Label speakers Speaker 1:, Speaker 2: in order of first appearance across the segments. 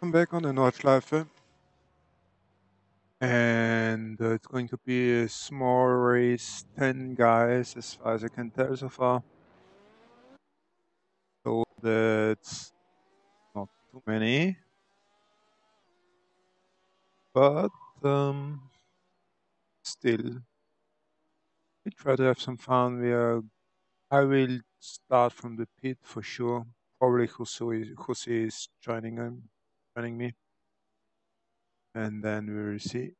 Speaker 1: I'm back on the Nordschleife, and it's going to be a small race, 10 guys as far as I can tell so far. So that's not too many, but still, we try to have some fun. I will start from the pit for sure. Probably Jose is joining me, and then we will see.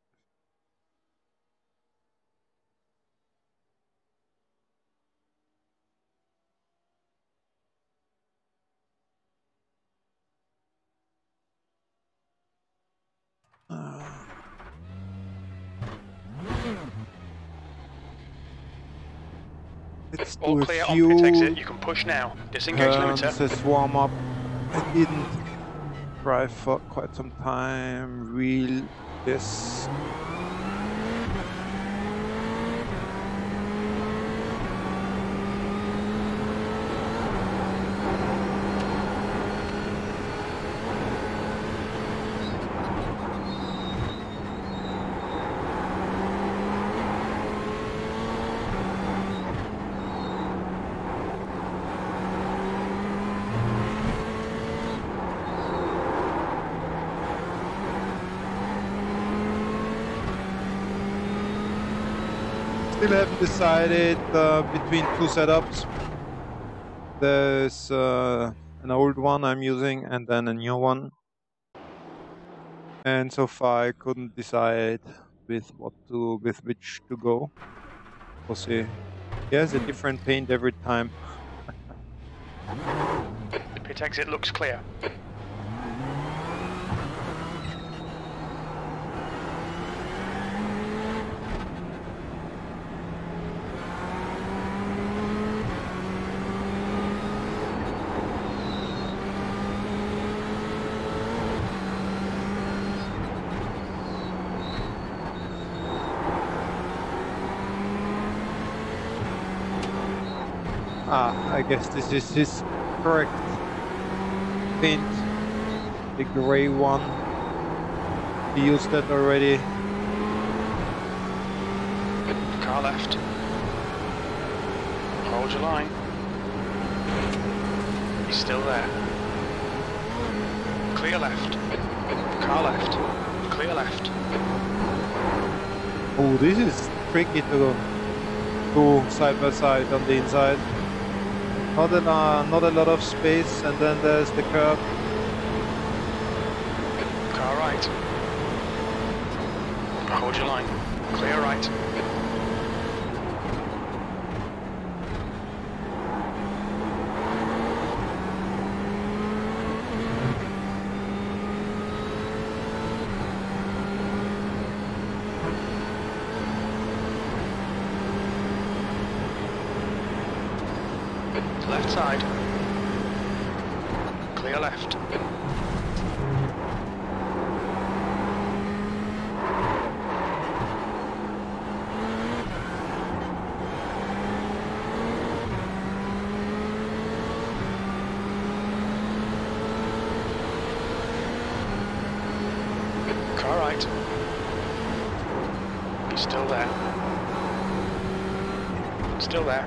Speaker 1: Let's do
Speaker 2: All
Speaker 1: a
Speaker 2: clear on
Speaker 1: few
Speaker 2: pit exit. You can push now. Disengage limiter.
Speaker 1: as warm up. I didn't drive for quite some time. Wheel this. Still haven't decided between two setups. There's an old one I'm using and then a new one. And so far I couldn't decide with which to go. We'll see. He has a different paint every time.
Speaker 2: Pit exit looks clear.
Speaker 1: I guess this is his correct paint, the gray one. He used that already.
Speaker 2: Car left. Hold your line. He's still there. Clear left. Car left. Clear left.
Speaker 1: Oh, this is tricky to go side by side on the inside. Not a lot of space, and then there's the curb.
Speaker 2: Car right. Hold your line. Clear right. Left side. Clear left. Car right. He's still there. Still there.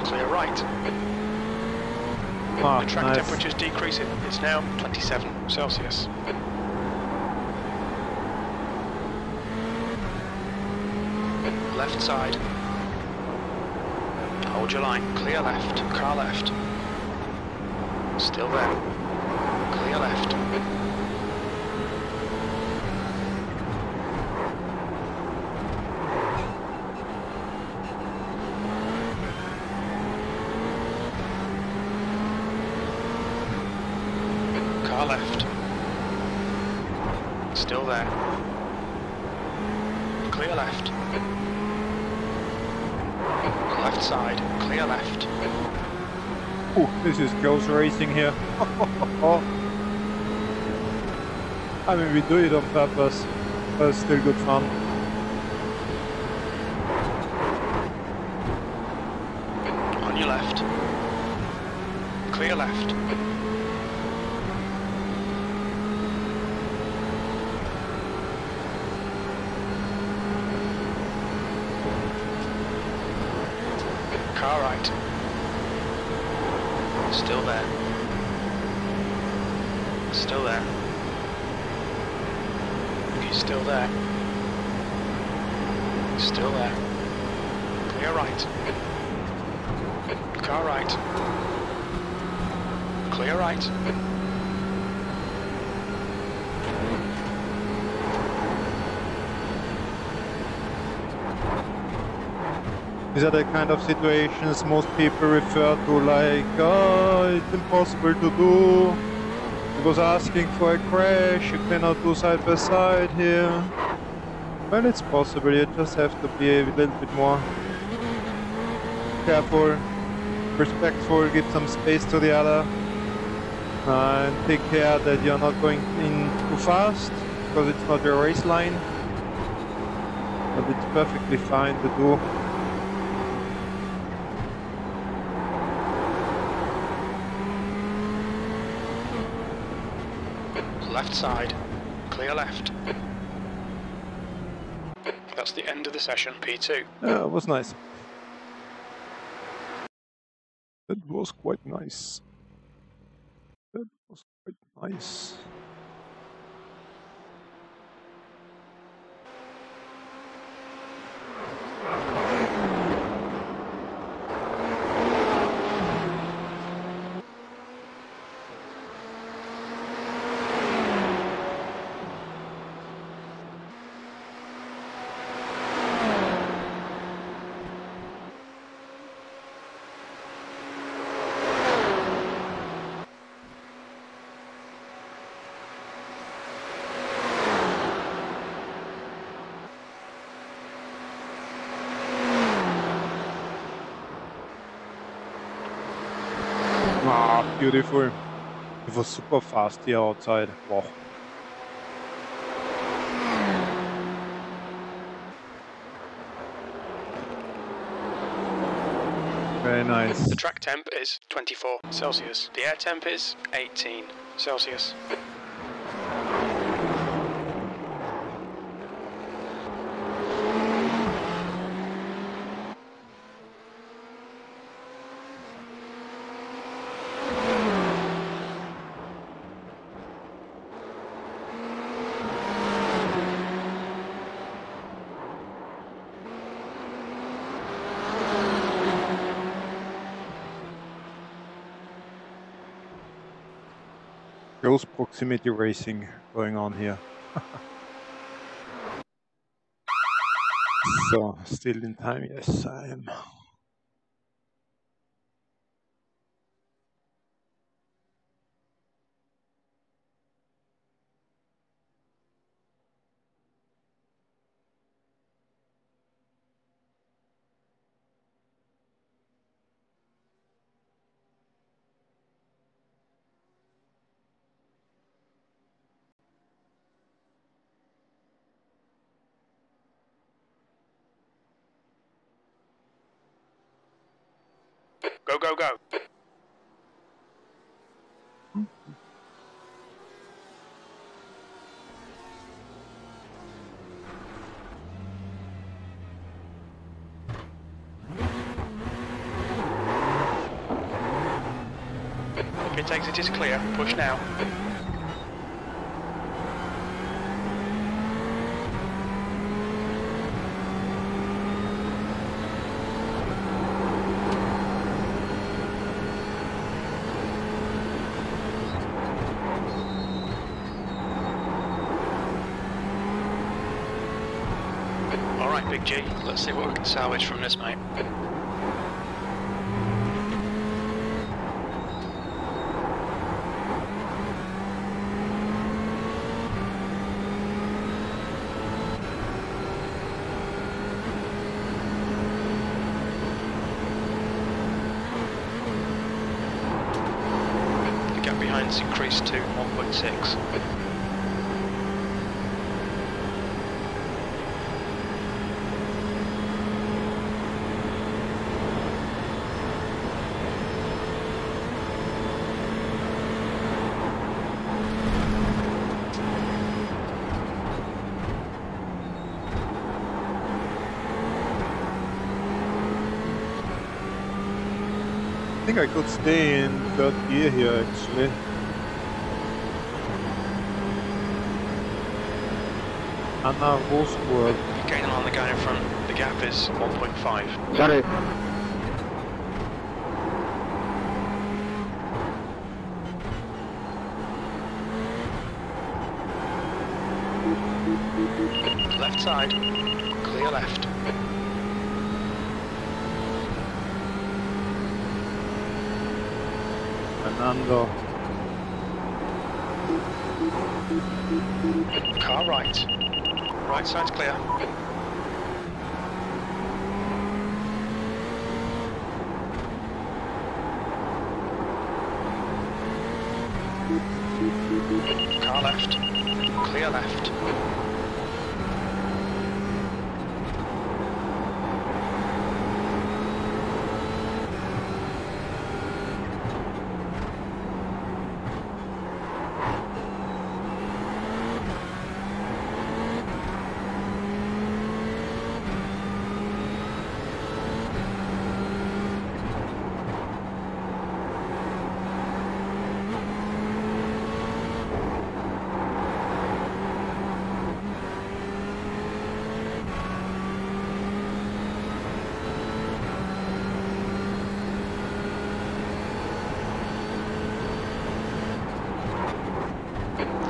Speaker 2: Clear right.
Speaker 1: Ah,
Speaker 2: The track
Speaker 1: nice.
Speaker 2: temperature's decreasing. It's now 27 Celsius. Left side. Hold your line. Clear left. Car left. Still there. Clear left. Car left. Still there. Clear left. Left side. Clear left.
Speaker 1: Ooh, this is close racing here. I mean, we do it on purpose, but it's still good fun.
Speaker 2: On your left. Clear left. car right. Still there. Still there. He's still there. Still there. Clear right. Car right. Clear right.
Speaker 1: These are the kind of situations most people refer to like, oh, it's impossible to do. Because asking for a crash, you cannot do side by side here. Well, it's possible, you just have to be a little bit more careful, respectful, give some space to the other. And take care that you're not going in too fast, because it's not your race line. But it's perfectly fine to do.
Speaker 2: Left side, clear left. That's the end of the session, P2.
Speaker 1: Yeah, it was nice. That was quite nice. That was quite nice. Ah, beautiful. It was super fast here outside. Wow. Very nice.
Speaker 2: The track temp is 24 Celsius. The air temp is 18 Celsius.
Speaker 1: Close proximity racing going on here. So, still in time? Yes, I am.
Speaker 2: Go, go, go. Pit exit is clear. Push now. Alright, Big G, let's see what we can salvage from this, mate. The gap behind's increased to 1.6.
Speaker 1: think I could stay in third gear here actually. Anna Rosburg.
Speaker 2: You're gaining on the guy in front. The gap is 1.5.
Speaker 3: Sorry.
Speaker 2: Left side. Clear left.
Speaker 1: Fernando.
Speaker 2: Car right. Right side's clear. Car left. Clear left.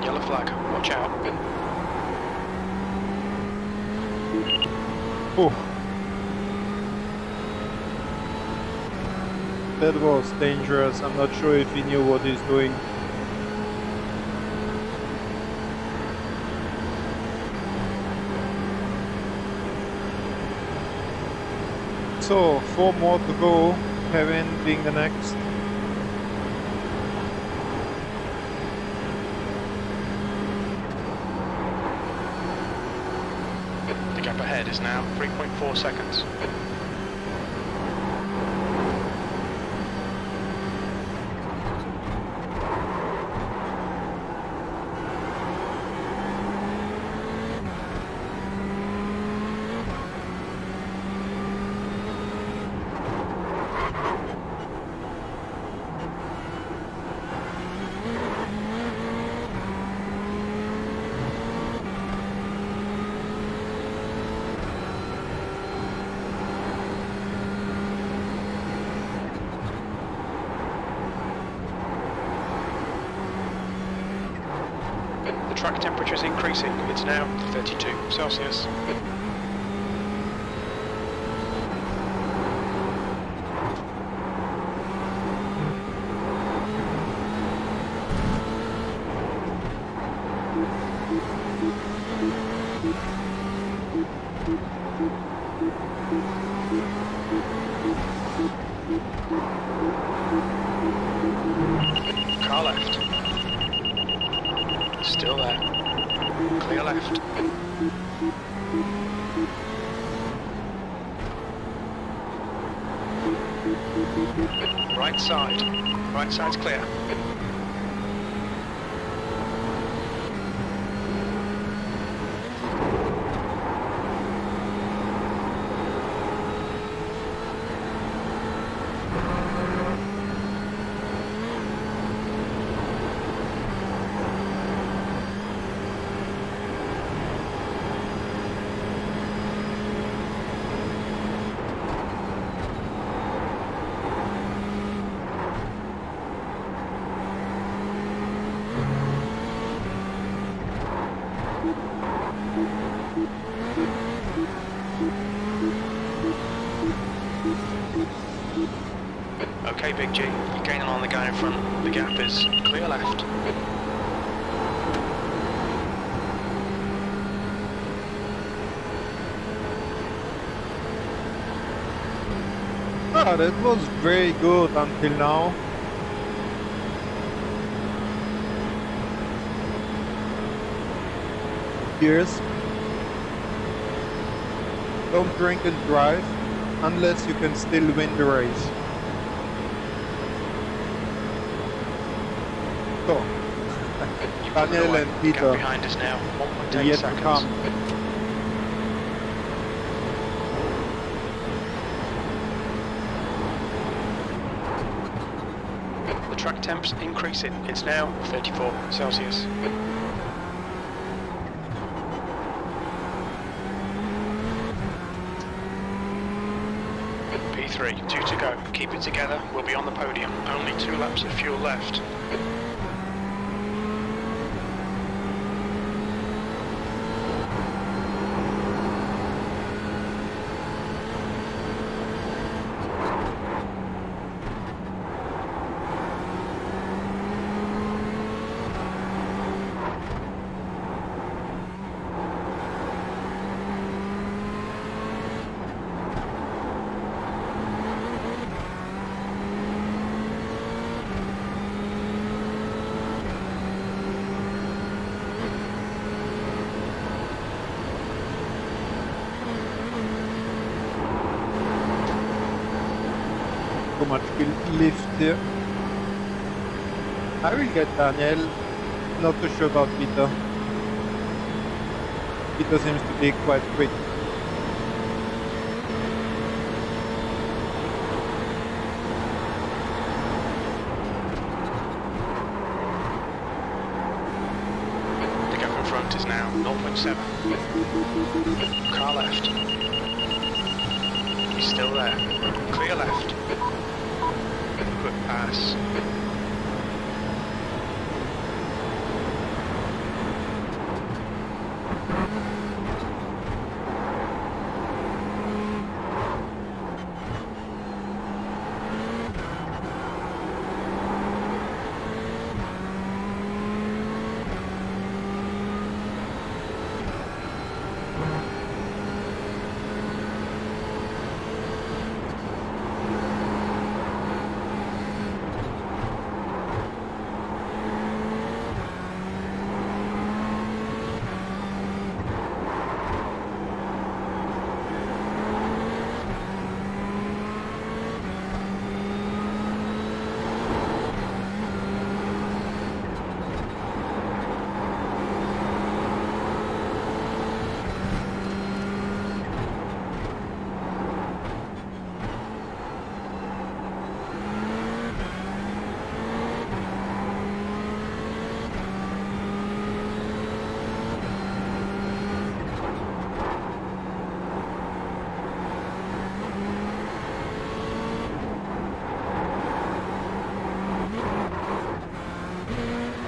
Speaker 2: Yellow flag, watch out.
Speaker 1: Oh. That was dangerous. I'm not sure if he knew what he's doing. So, 4 more to go, Kevin being the next.
Speaker 2: The gap ahead is now 3.4 seconds. The track temperature is increasing. It's now 32 Celsius. Car left. Still there. Clear left. Right side. Right side's clear. Okay, Big G, you're gaining on the guy in front. The gap is clear left.
Speaker 1: Ah, that was very good until now. Cheers. Don't drink and drive unless you can still win the race. So, Daniel and
Speaker 2: Gap
Speaker 1: Peter,
Speaker 2: behind us now, 1.8
Speaker 1: yet to
Speaker 2: seconds.
Speaker 1: come.
Speaker 2: track temps increasing. It's now 34 Celsius. P3, 2 to go. Keep it together, we'll be on the podium. Only 2 laps of fuel left.
Speaker 1: Too much lift here. I will get Daniel. Not too sure about Peter. Peter seems to be quite quick.
Speaker 2: The gap in front is now 0.7. Car left. He's still there. Clear left. Quick pass.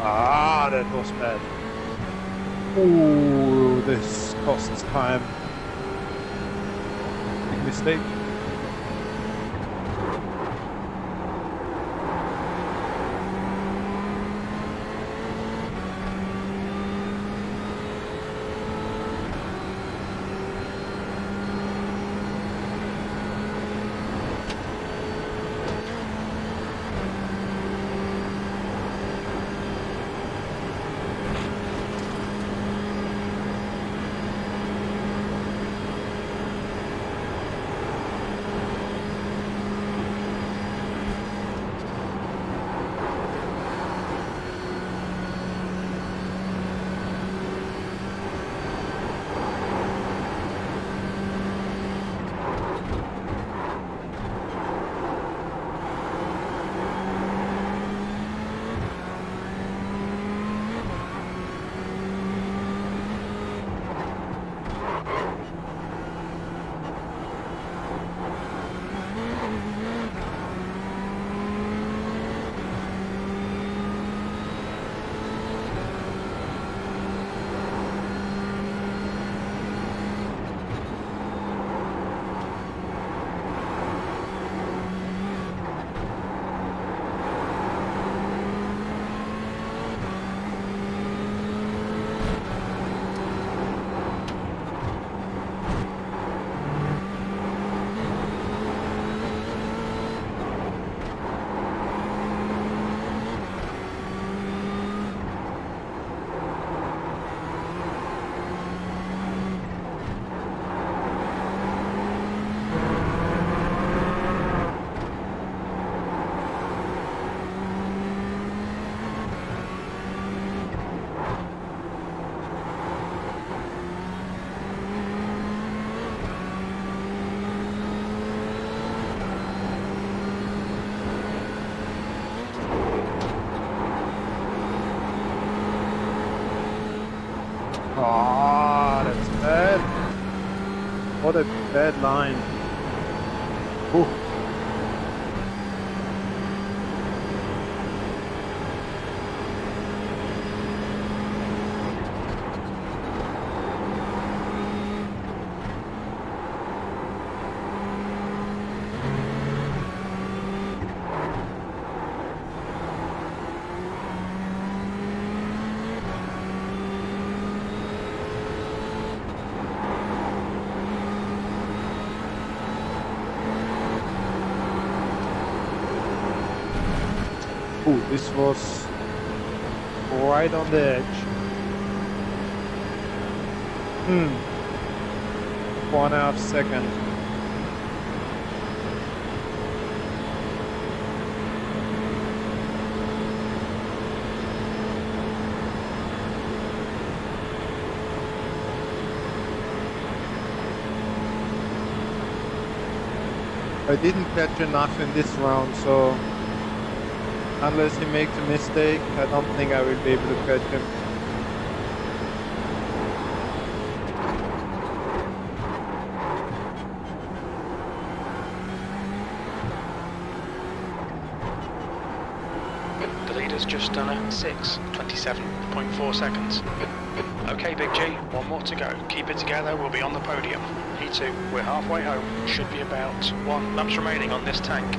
Speaker 1: Ah, that was bad. Ooh, this costs time. Big mistake. bad line. Ooh. Ooh, this was right on the edge. 4.5 seconds. I didn't catch enough in this round, so unless he makes a mistake, I don't think I will be able to catch him.
Speaker 2: The leader's just done a 6:27.4 seconds. Okay, Big G, one more to go. Keep it together, we'll be on the podium. P2, we're halfway home. Should be about 1 laps remaining on this tank.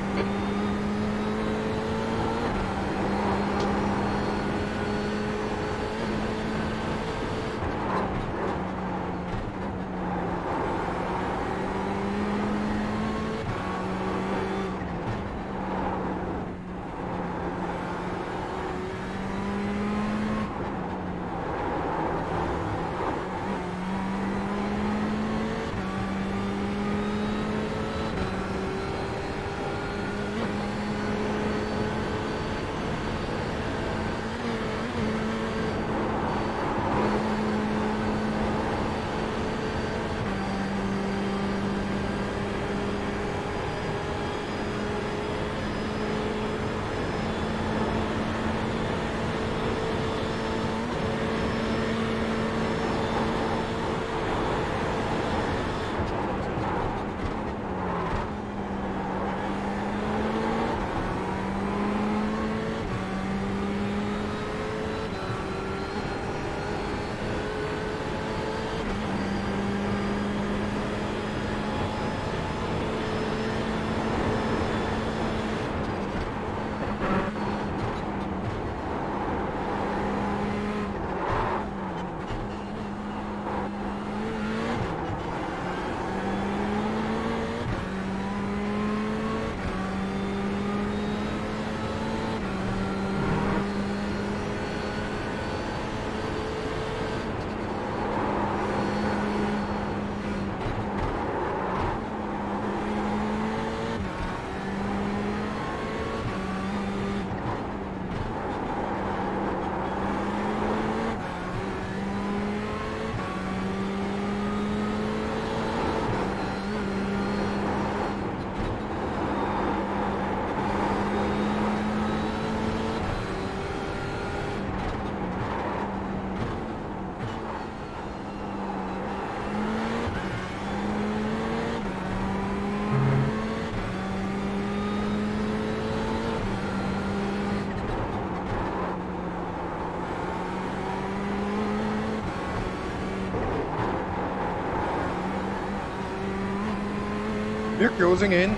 Speaker 1: We're closing in.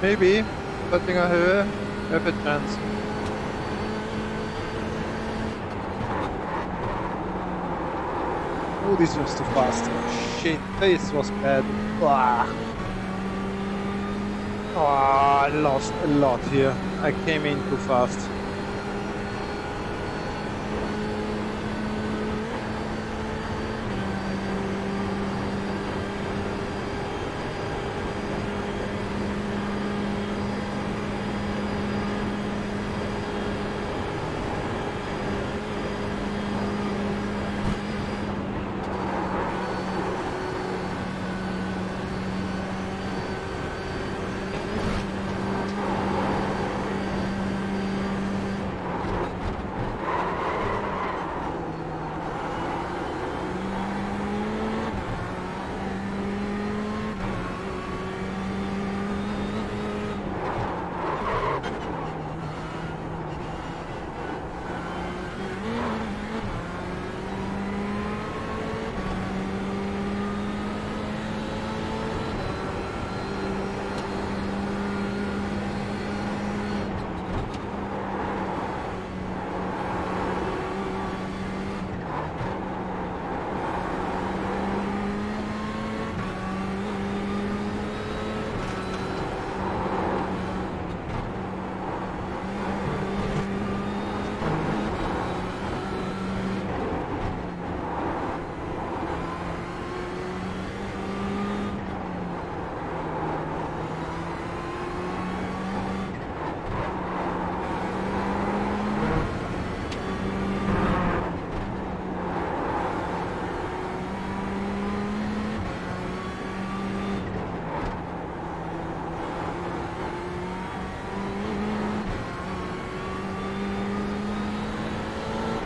Speaker 1: Maybe, Oettinger Höhe, have a chance. Oh, this was too fast. Shit, this was bad. Ah. Oh, I lost a lot here. I came in too fast.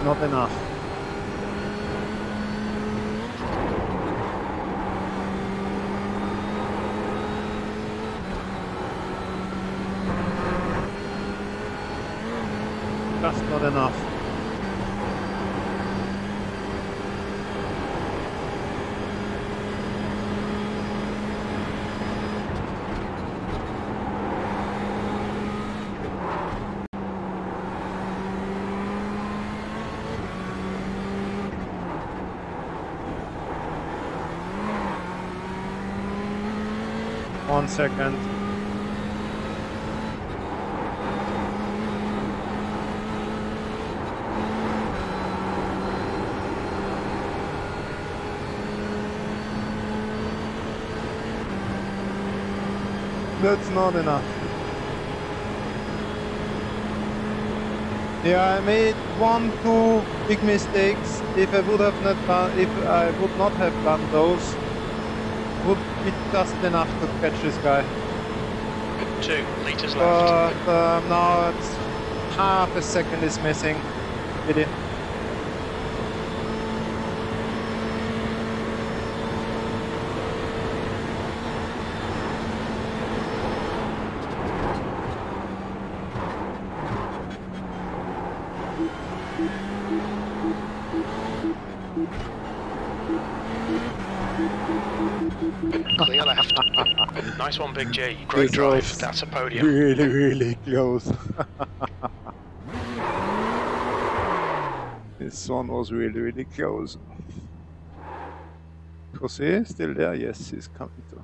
Speaker 1: not enough. Just not enough. One second. That's not enough. Yeah, I made 1-2 big mistakes. If I would not have done those, would be just enough to catch this guy.
Speaker 2: 2 meters left.
Speaker 1: But now it's half a second is missing. Pity.
Speaker 2: Clear left. Nice one, Big G. Great drive. That's a podium.
Speaker 1: Really, really close. This one was really, really close. Jose still there? Yes, he's coming too.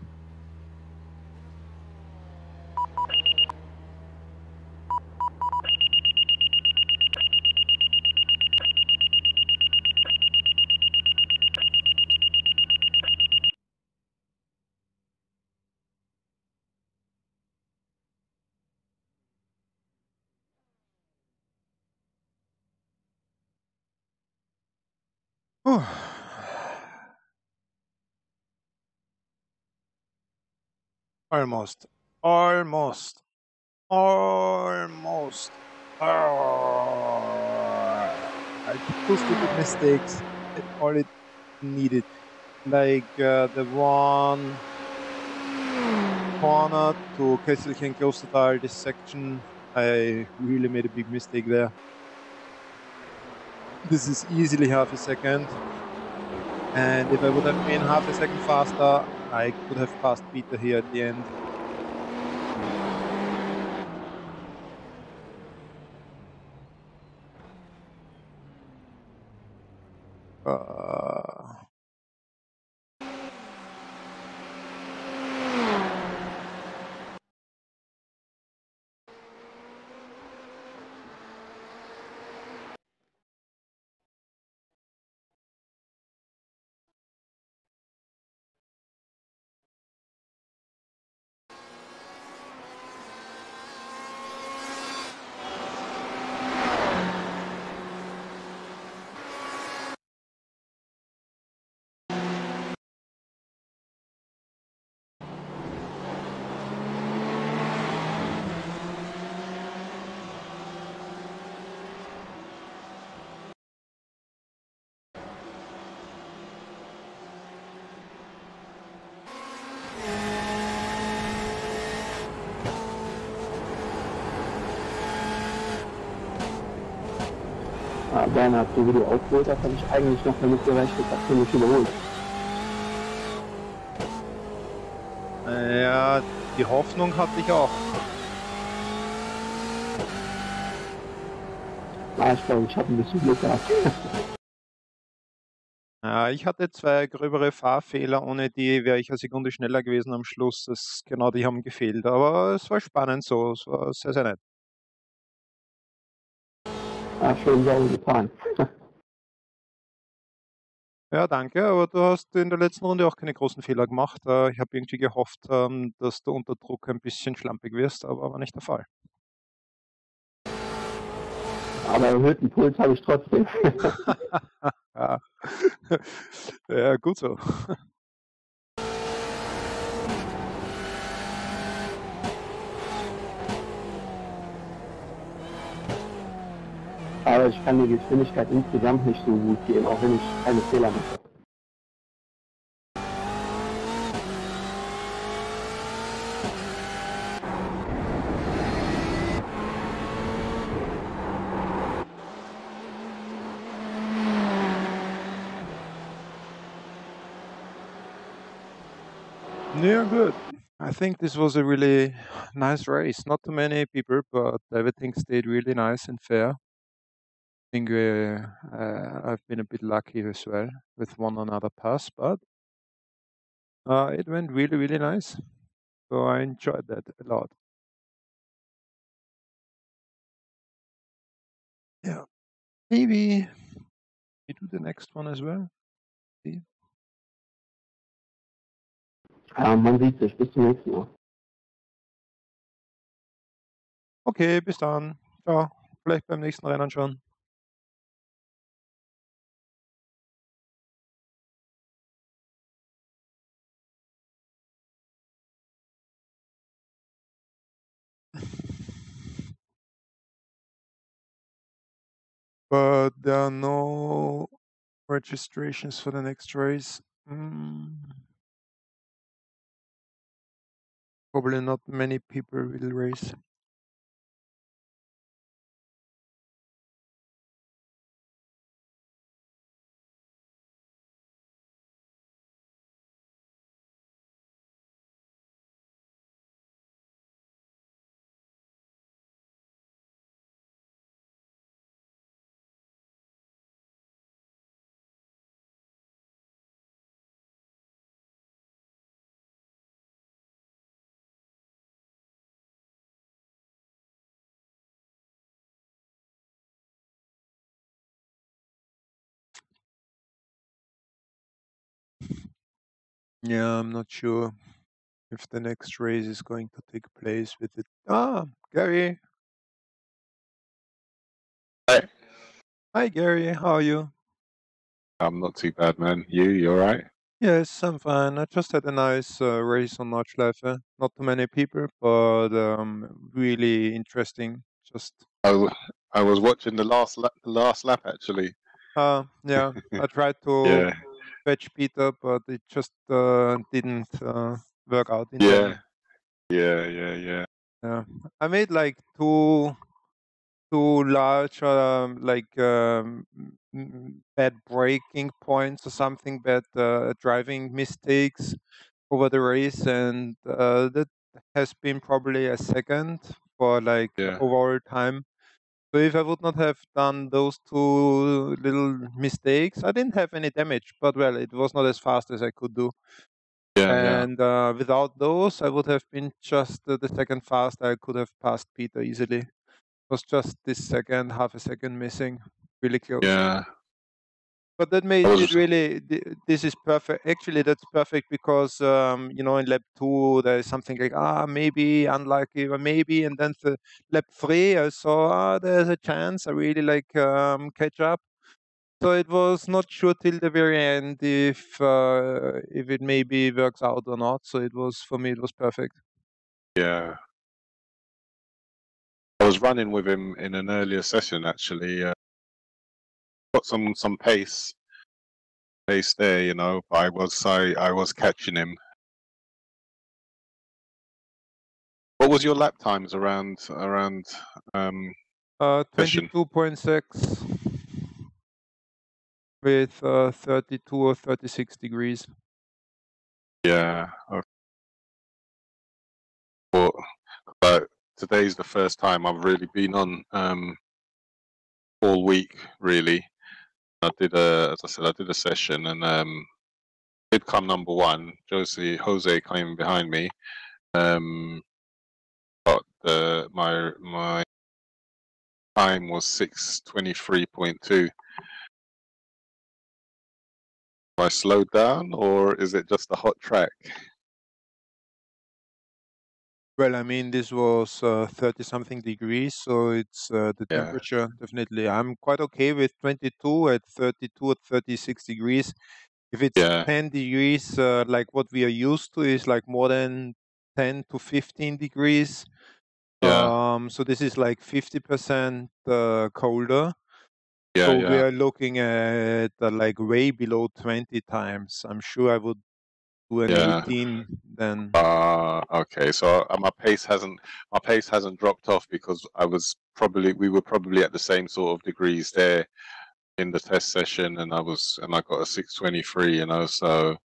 Speaker 1: Almost. Almost. Almost. I did 2 stupid mistakes. All it needed. Like the one corner to Kesselchen close to tire, this section, I really made a big mistake there. This is easily half a second. And if I would have been half a second faster, I could have passed Peter here at the end.
Speaker 3: Bernhard, so wie du aufgeholt hast, habe ich eigentlich noch damit gerechnet, dass du mich überholst.
Speaker 1: Ja, die Hoffnung hatte ich auch.
Speaker 3: Ich glaube, ich habe ein bisschen Glück gehabt.
Speaker 1: Ja, ich hatte 2 gröbere Fahrfehler, ohne die wäre ich eine Sekunde schneller gewesen am Schluss. Genau die haben gefehlt, aber es war spannend so, es war sehr, sehr nett.
Speaker 3: Schön sauber getan.
Speaker 1: Ja, danke, aber du hast in der letzten Runde auch keine großen Fehler gemacht. Ich habe irgendwie gehofft, dass du unter Druck ein bisschen schlampig wirst, aber war nicht der Fall.
Speaker 3: Aber erhöhten Puls habe ich trotzdem.
Speaker 1: Ja. Ja, gut so.
Speaker 3: aber ich kann die Geschwindigkeit insgesamt nicht so gut geben, auch wenn ich keine Fehler mache.
Speaker 1: Yeah, good. I think this was a really nice race. Not too many people, but everything stayed really nice and fair. I think I've been a bit lucky as well with one another pass, but it went really, really nice. So I enjoyed that a lot. Yeah, maybe we do the next one as well. See?
Speaker 3: Man sieht sich. Bis zum nächsten Mal.
Speaker 1: Okay, bis dann. Ciao. Vielleicht beim nächsten Rennen schon. But there are no registrations for the next race. Probably not many people will race. Yeah, I'm not sure if the next race is going to take place with it. Ah, Gary.
Speaker 4: Hi.
Speaker 1: Hi, Gary. How are you?
Speaker 4: I'm not too bad, man. You alright?
Speaker 1: Yes, I'm fine. I just had a nice race on Nordschleife. Not too many people, but really interesting. Just
Speaker 4: I was watching the last lap actually.
Speaker 1: yeah, I tried to
Speaker 4: Yeah,
Speaker 1: fetch Peter, but it just didn't work out in the end.
Speaker 4: yeah.
Speaker 1: Yeah, I made like two large bad braking points or something, bad driving mistakes over the race, and that has been probably a second for like
Speaker 4: Yeah.
Speaker 1: overall time. So if I would not have done those two little mistakes, I didn't have any damage, but well, it was not as fast as I could do.
Speaker 4: Yeah.
Speaker 1: And without those, I would have been just the second fast. I could have passed Peter easily. It was just this second, half a second missing, really close.
Speaker 4: Yeah.
Speaker 1: But that made it really. This is perfect. Actually, that's perfect because in lap 2 there is something like maybe unlucky or maybe, and then the lap 3 I saw there's a chance I really like catch up. So it was not sure till the very end if it maybe works out or not. So it was, for me, it was perfect.
Speaker 4: Yeah. I was running with him in an earlier session actually. Got some pace there, you know. I was catching him. What was your lap times around session?
Speaker 1: 22.6 with 32 or 36 degrees.
Speaker 4: Yeah. But today's the first time I've really been on all week, really. As I said, I did a session and did come number one. Jose came behind me. But my time was 6:23.2. I slowed down, or is it just a hot track?
Speaker 1: Well, I mean, this was 30-something degrees, so it's the
Speaker 4: Yeah.
Speaker 1: temperature, definitely. I'm quite okay with 22 at 32 at 36 degrees. If it's 10 degrees, like what we are used to, is like more than 10 to 15 degrees.
Speaker 4: Yeah.
Speaker 1: So this is like 50% colder.
Speaker 4: Yeah,
Speaker 1: So we
Speaker 4: yeah.
Speaker 1: are looking at like way below 20 times. I'm sure I would do an
Speaker 4: Yeah.
Speaker 1: 18 then.
Speaker 4: Okay. So my pace hasn't dropped off because we were probably at the same sort of degrees there in the test session, and I got a 6:23. So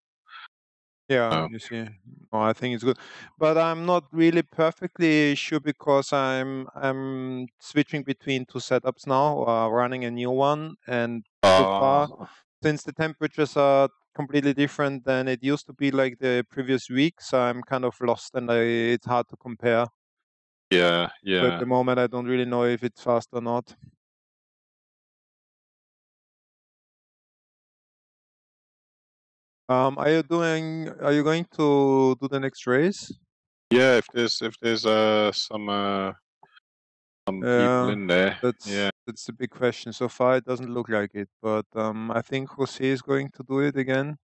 Speaker 1: Yeah, you see. No, I think it's good. But I'm not really perfectly sure because I'm switching between two setups now, running a new one, and so far, since the temperatures are completely different than it used to be like the previous week, so I'm kind of lost and it's hard to compare.
Speaker 4: yeah,
Speaker 1: So at
Speaker 4: yeah.
Speaker 1: the moment, I don't really know if it's fast or not. Are you going to do the next race?
Speaker 4: Yeah, if there's some people in there, yeah.
Speaker 1: That's the big question. So far, it doesn't look like it, but I think Jose is going to do it again.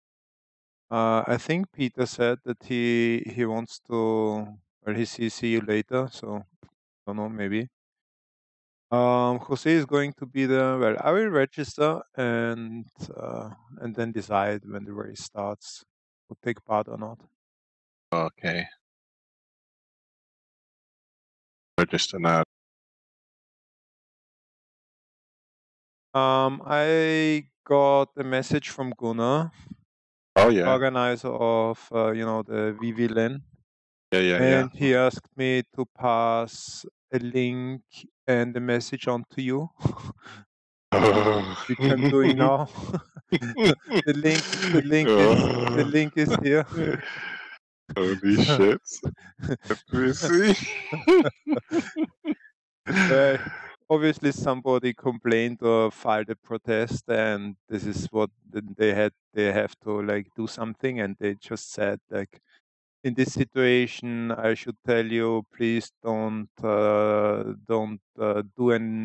Speaker 1: I think Peter said that he wants to. Well, he see you later, so I don't know, maybe. Jose is going to be there. Well, I will register and then decide when the race starts, to take part or not.
Speaker 4: Okay. Register now.
Speaker 1: I got a message from Gunnar,
Speaker 4: Oh yeah.
Speaker 1: organizer of the VV-LAN,
Speaker 4: Yeah.
Speaker 1: and he asked me to pass a link and a message on to you, which I'm doing now. The link is here.
Speaker 4: Holy shit. Let me see.
Speaker 1: Well, obviously somebody complained or filed a protest, and this is what they have to like do something, and they just said like, in this situation, I should tell you, please don't do a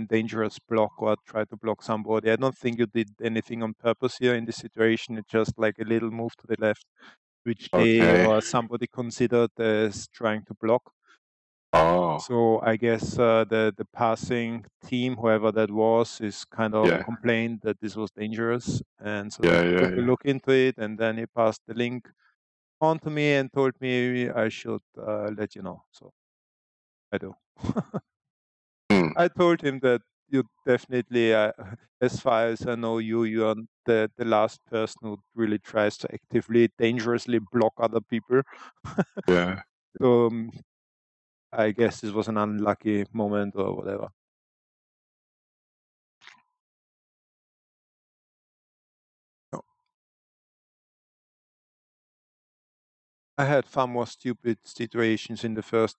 Speaker 1: dangerous block or try to block somebody. I don't think you did anything on purpose here in this situation. It's just like a little move to the left, which they
Speaker 4: Okay.
Speaker 1: or somebody considered as trying to block.
Speaker 4: Oh.
Speaker 1: So I guess the passing team, whoever that was, is kind of
Speaker 4: Yeah.
Speaker 1: complained that this was dangerous, and so they
Speaker 4: Yeah.
Speaker 1: took a look into it, and then he passed the link on to me and told me I should let you know. So I do.
Speaker 4: Hmm.
Speaker 1: I told him that you definitely, as far as I know you are the last person who really tries to actively, dangerously block other people.
Speaker 4: Yeah.
Speaker 1: So I guess this was an unlucky moment or whatever. No. I had far more stupid situations in the first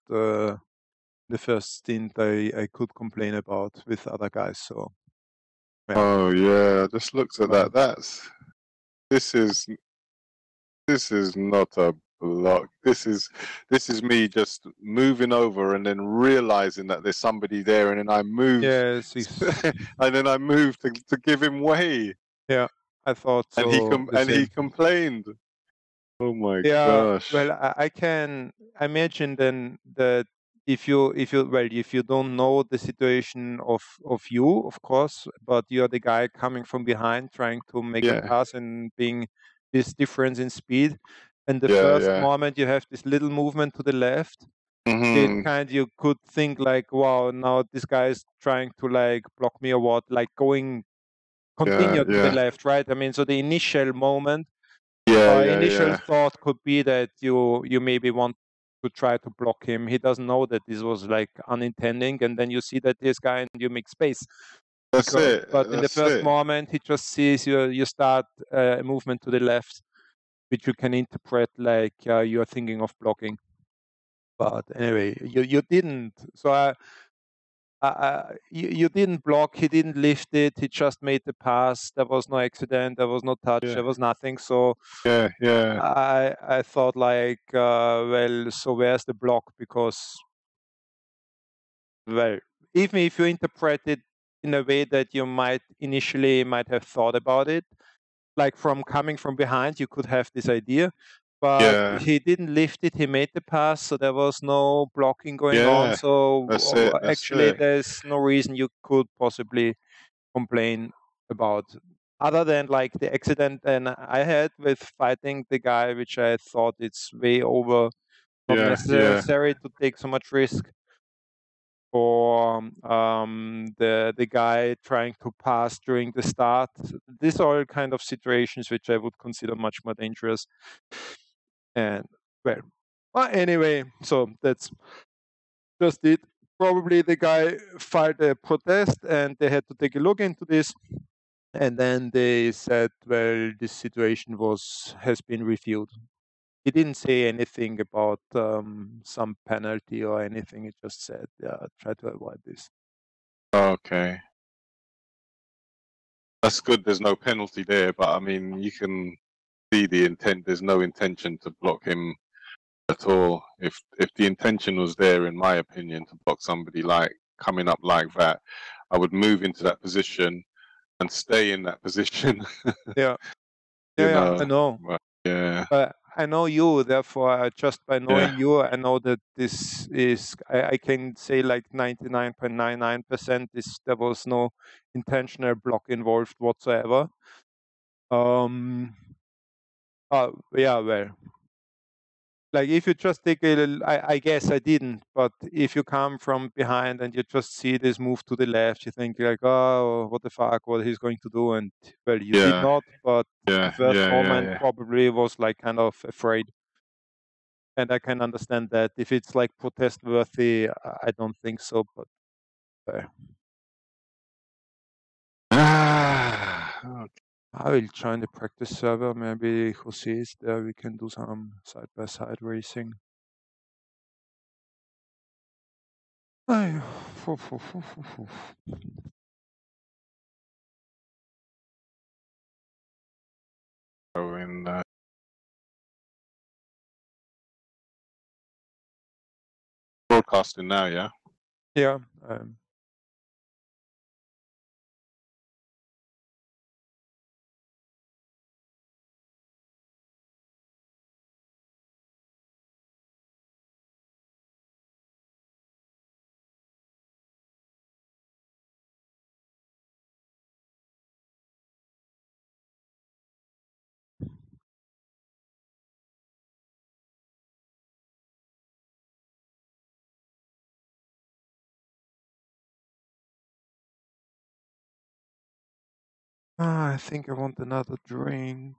Speaker 1: stint I could complain about with other guys. So yeah.
Speaker 4: Oh yeah, I just looked at that. This is not a block. This is me just moving over and then realizing that there's somebody there, and then I move.
Speaker 1: Yes,
Speaker 4: and then I moved to give him way.
Speaker 1: yeah, I thought so.
Speaker 4: And he complained. Oh my
Speaker 1: Yeah,
Speaker 4: gosh.
Speaker 1: well, I can imagine then that if you don't know the situation of you, of course, but you're the guy coming from behind trying to make a
Speaker 4: Yeah.
Speaker 1: pass and being this difference in speed, and the first
Speaker 4: Yeah.
Speaker 1: moment you have this little movement to the left,
Speaker 4: Mm-hmm.
Speaker 1: you could think like, wow, now this guy is trying to like block me or what, like continue to the
Speaker 4: Yeah.
Speaker 1: left, right? I mean, so the initial moment initial
Speaker 4: Yeah.
Speaker 1: thought could be that you maybe want to try to block him. He doesn't know that this was like unintending, and then you see that this guy and you make space.
Speaker 4: That's it.
Speaker 1: But in the
Speaker 4: That's
Speaker 1: first
Speaker 4: it.
Speaker 1: moment, he just sees you start a movement to the left, which you can interpret like you're thinking of blocking. But anyway, you didn't. So you didn't block. He didn't lift it. He just made the pass. There was no accident. There was no touch.
Speaker 4: Yeah.
Speaker 1: There was nothing. So
Speaker 4: Yeah.
Speaker 1: I thought like, well, so where's the block? Because, well, even if you interpret it in a way that you might have thought about it, like from coming from behind, you could have this idea. But
Speaker 4: Yeah.
Speaker 1: he didn't lift it. He made the pass, so there was no blocking going on.
Speaker 4: Yeah.
Speaker 1: So
Speaker 4: That's it.
Speaker 1: actually, there's no reason you could possibly complain. about, other than like the accident and I had with fighting the guy, which I thought it's way over, not
Speaker 4: Yeah, yeah.
Speaker 1: necessary to take so much risk. Or the guy trying to pass during the start. These are all kind of situations which I would consider much more dangerous. And well, anyway, so that's just it. Probably the guy filed a protest, and they had to take a look into this. And then they said, well, this situation has been reviewed. He didn't say anything about some penalty or anything. He just said, yeah, try to avoid this.
Speaker 4: Okay. That's good. There's no penalty there, but I mean, you can see the intent. There's no intention to block him at all. If the intention was there, in my opinion, to block somebody like coming up like that, I would move into that position and stay in that position.
Speaker 1: Yeah,
Speaker 4: You
Speaker 1: yeah,
Speaker 4: know.
Speaker 1: I know.
Speaker 4: But, yeah,
Speaker 1: But I know you, therefore, just by knowing
Speaker 4: yeah,
Speaker 1: you, I know that this is, I can say like 99.99% there was no intentional block involved whatsoever. Yeah, well, like if you just take a little, I guess I didn't, but if you come from behind and you just see this move to the left, you think like, oh, what the fuck, what he's going to do? And well, you did
Speaker 4: yeah,
Speaker 1: not, but the
Speaker 4: yeah,
Speaker 1: first
Speaker 4: yeah, yeah,
Speaker 1: moment
Speaker 4: yeah.
Speaker 1: probably was like kind of afraid. And I can understand that. If it's like protest worthy, I don't think so, but uh,
Speaker 4: Okay.
Speaker 1: I will join the practice server. Maybe Jose is there. We can do some side by side racing. Ay,
Speaker 4: So in broadcasting now, yeah.
Speaker 1: Yeah. I think I want another drink.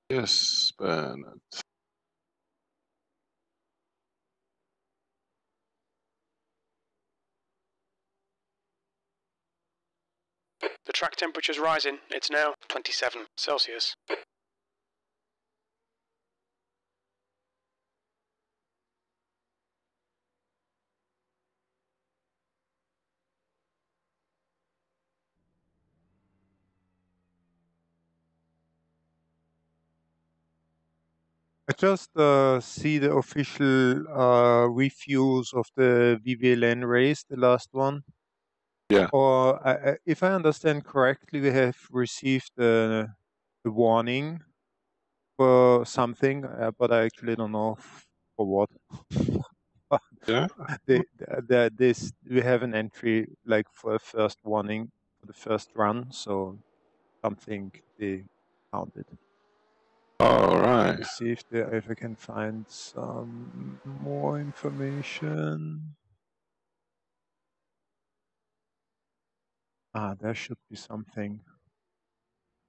Speaker 4: Yes, Bernard.
Speaker 2: The track temperature's rising. It's now 27 Celsius.
Speaker 1: I just see the official reviews of the VVLN race, the last one.
Speaker 4: Yeah.
Speaker 1: Or if I understand correctly, we have received the warning for something, but I actually don't know for what.
Speaker 4: Yeah.
Speaker 1: We have an entry like for a first warning for the first run, so something they counted.
Speaker 4: All right.
Speaker 1: Let's see if I can find some more information. There should be something.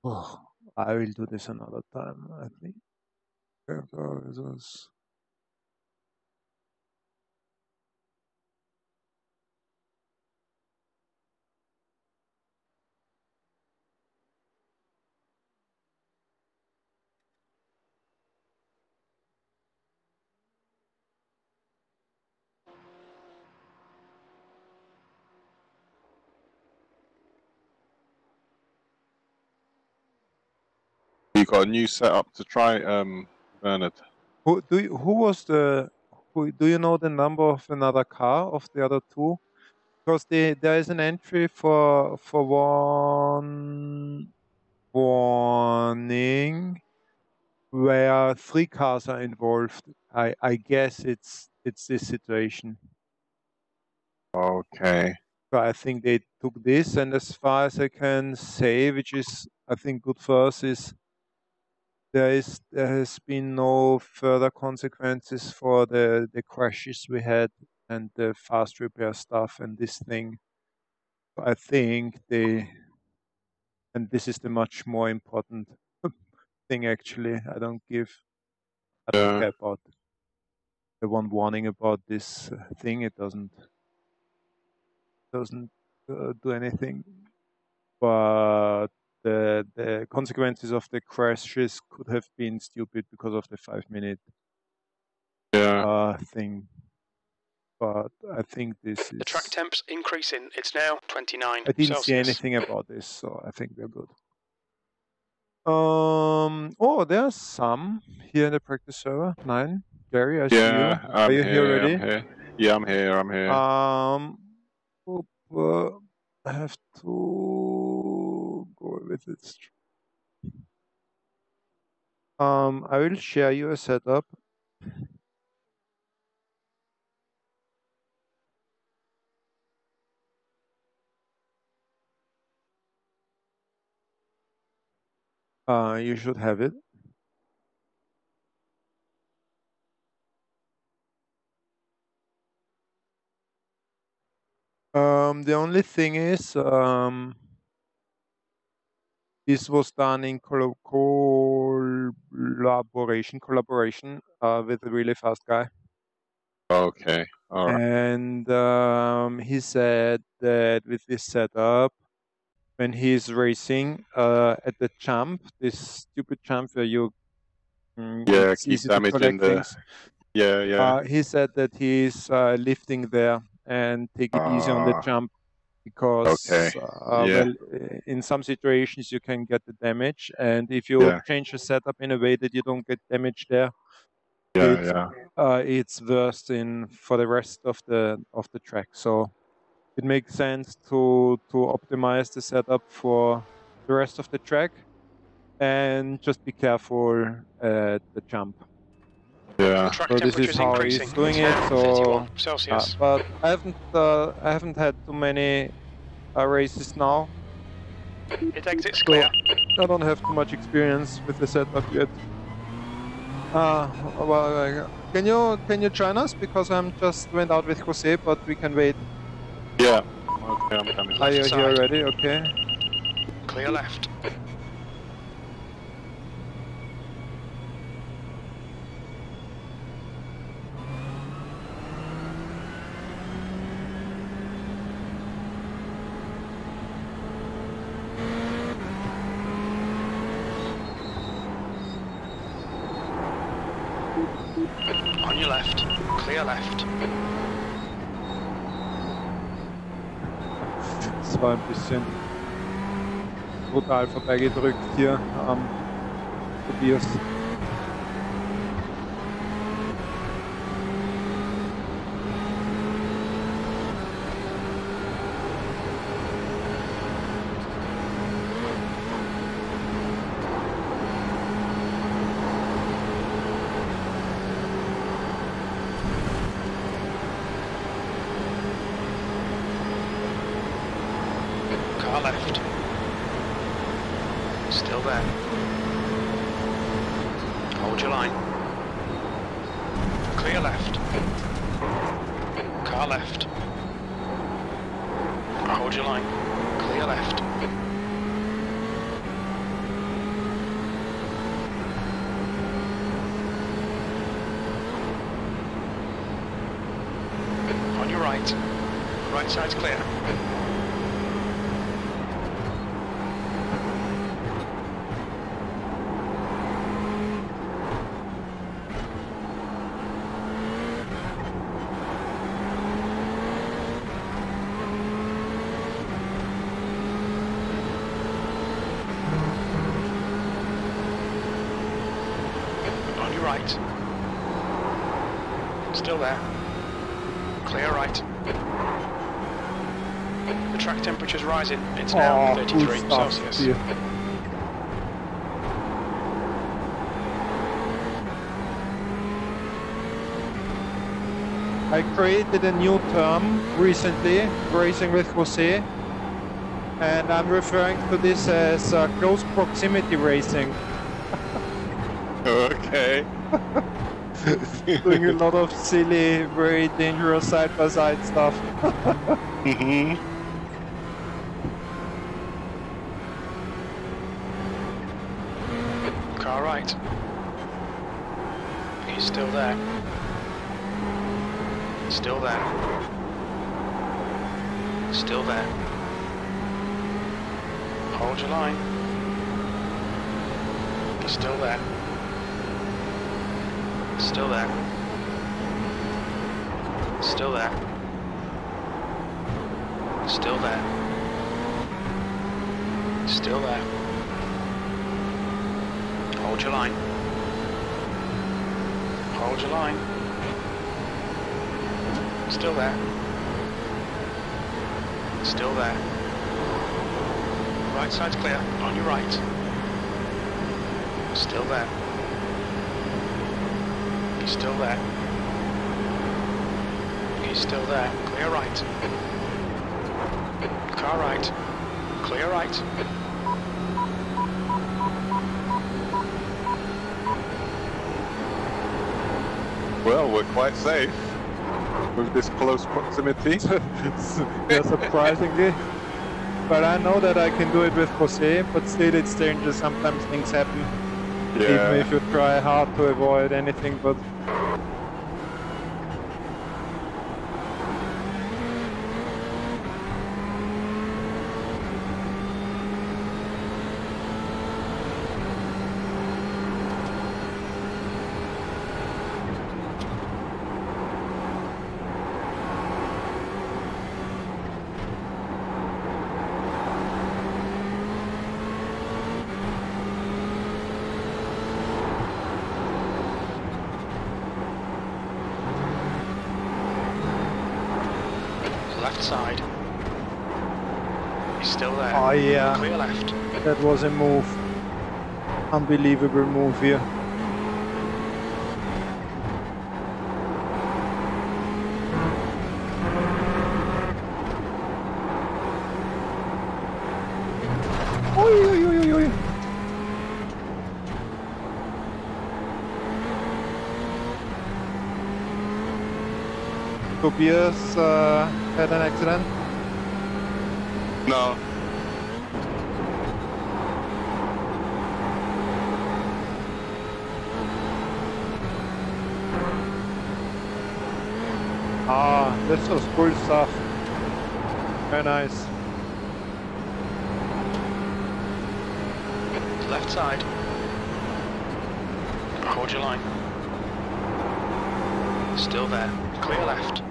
Speaker 1: Oh, I will do this another time, I think.
Speaker 4: You got a new setup to try, Bernard?
Speaker 1: Who do you know the number of another car of the other two? Because there is an entry for one warning where 3 cars are involved. I guess it's this situation.
Speaker 4: Okay.
Speaker 1: So I think they took this, and as far as I can say, which is I think good for us, is there has been no further consequences for the crashes we had and the fast repair stuff and this thing. I think and this is the much more important thing actually. I don't care about the one warning about this thing. It doesn't do anything. But the consequences of the crashes could have been stupid because of the 5-minute thing. But I think this is...
Speaker 2: The track temp's increasing. It's now 29
Speaker 1: I didn't
Speaker 2: Celsius.
Speaker 1: see anything about this, so I think we're good. Oh, there's some here in the practice server. 9. Gary, I see you. Are you here already?
Speaker 4: I'm here. Yeah, I'm here.
Speaker 1: I have to go with it. I will share you a setup. You should have it. The only thing is, this was done in collaboration with a really fast guy.
Speaker 4: Okay, all right.
Speaker 1: And he said that with this setup, when he's racing at the jump, this stupid jump where you it's
Speaker 4: keep
Speaker 1: easy to
Speaker 4: damaging
Speaker 1: collect things. He said that he's lifting there and take it easy on the jump because well, in some situations you can get the damage, and if you change the setup in a way that you don't get damage there, it's worse for the rest of the track. So it makes sense to optimize the setup for the rest of the track and just be careful at the jump.
Speaker 2: The track
Speaker 1: so this is how he's doing it. So, but I haven't had too many races now.
Speaker 2: It exits clear.
Speaker 1: I don't have too much experience with the setup yet. Well, can you join us? Because I'm just went out with Jose, but we can wait.
Speaker 4: Yeah. Okay, I'm coming.
Speaker 1: Are you here already? Okay.
Speaker 2: Clear left. On your left. Clear left.
Speaker 1: Das war ein bisschen brutal vorbeigedrückt hier am Tobias.
Speaker 2: left. Still there. Hold your line. Clear left. Car left. Hold your line. Clear left. On your right. Right side's clear. On your right. Still there. Clear right. The track temperature's rising. It's now 33 Celsius.
Speaker 1: Here. I created a new term recently, racing with Jose, and I'm referring to this as close proximity racing.
Speaker 4: Okay.
Speaker 1: Doing a lot of silly, very dangerous side-by-side stuff.
Speaker 4: Mm-hmm.
Speaker 2: Car right. He's still there. Still there. Still there. Hold your line. He's still there. Still there. Still there. Still there. Still there. Hold your line. Hold your line. Still there. Still there. Right side's clear. On your right. Still there. He's still there. He's still there. Clear right. Car right. Clear right.
Speaker 4: Well, we're quite safe with this close proximity.
Speaker 1: Yeah, surprisingly. But I know that I can do it with Jose, but still it's dangerous. Sometimes things happen.
Speaker 4: Yeah.
Speaker 1: Even if you try hard to avoid anything, but
Speaker 2: Left side. He's still there.
Speaker 1: oh yeah,
Speaker 2: Clear left.
Speaker 1: that was a move. Unbelievable move here. Oi, oi, oi, oi, oi. Tobias had an accident.
Speaker 4: No.
Speaker 1: Ah, this was cool stuff. Very nice.
Speaker 2: Left side. Hold your line. Still there. Clear left.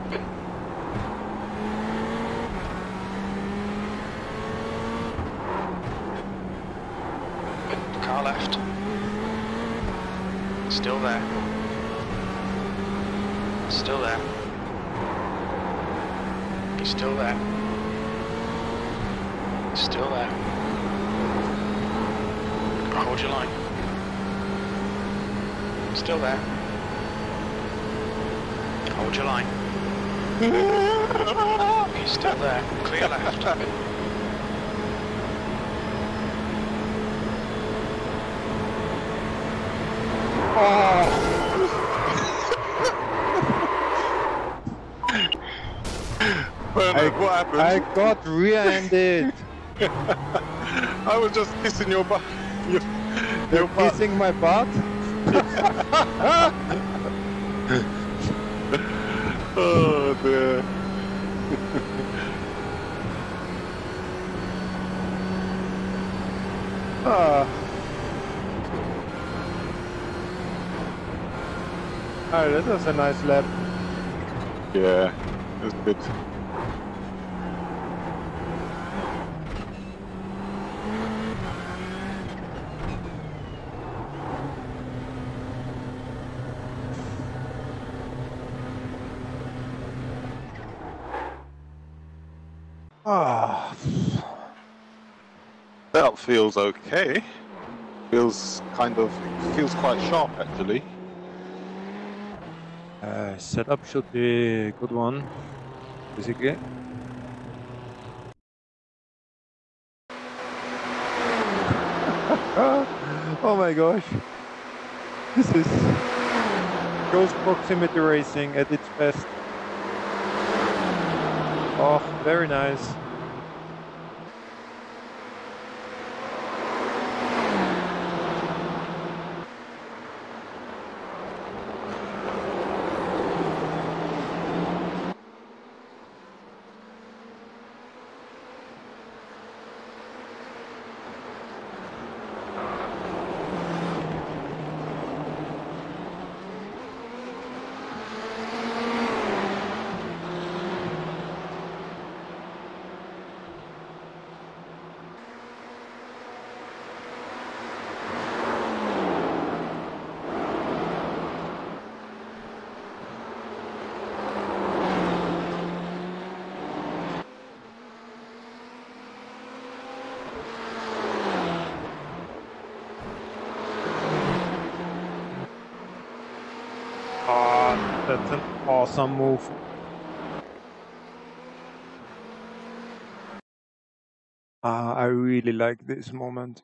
Speaker 2: Car left. Still there. Still there. He's still there. Still there. Hold your line. Still there. Hold your line. He's still there. Clear left.
Speaker 4: Bernard, what happened?
Speaker 1: I got rear-ended.
Speaker 4: I was just kissing your butt.
Speaker 1: You're kissing my butt?
Speaker 4: Oh dear.
Speaker 1: Oh, that was a nice lap.
Speaker 4: Yeah, it was good. That feels okay. Feels quite sharp actually.
Speaker 1: Setup should be a good one, basically. Oh my gosh. This is close proximity racing at its best. Oh, very nice. That's an awesome move. I really like this moment.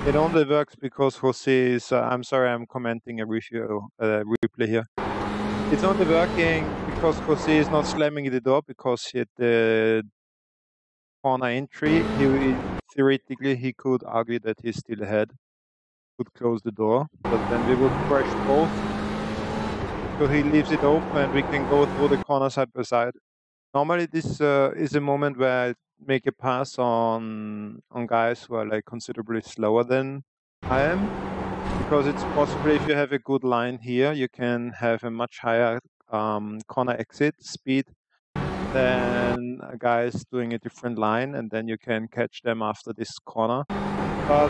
Speaker 1: It only works because Jose is, I'm sorry, I'm commenting a replay here. It's only working because Jose is not slamming the door, because at the corner entry, theoretically he could argue that he's still ahead, could close the door, but then we would crash both. So he leaves it open and we can go through the corner side by side. Normally this is a moment where I make a pass on guys who are like considerably slower than I am, because it's possible if you have a good line here, you can have a much higher corner exit speed than guys doing a different line, and then you can catch them after this corner. But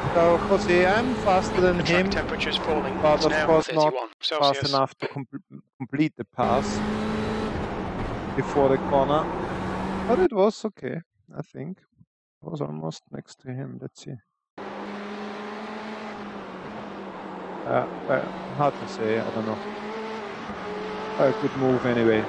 Speaker 1: Jose, I'm faster than him,
Speaker 2: temperature's falling.
Speaker 1: but of course not
Speaker 2: Celsius.
Speaker 1: fast enough to complete the pass before the corner. But it was okay, I think. I was almost next to him. Let's see. Well, hard to say, I don't know. A good move anyway.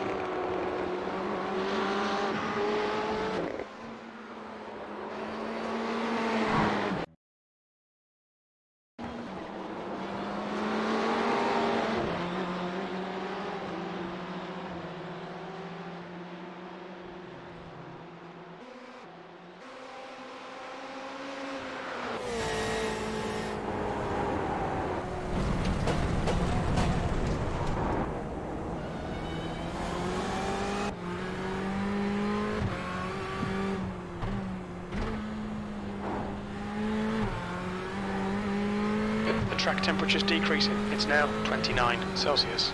Speaker 2: The track temperature's decreasing. It's now 29 Celsius.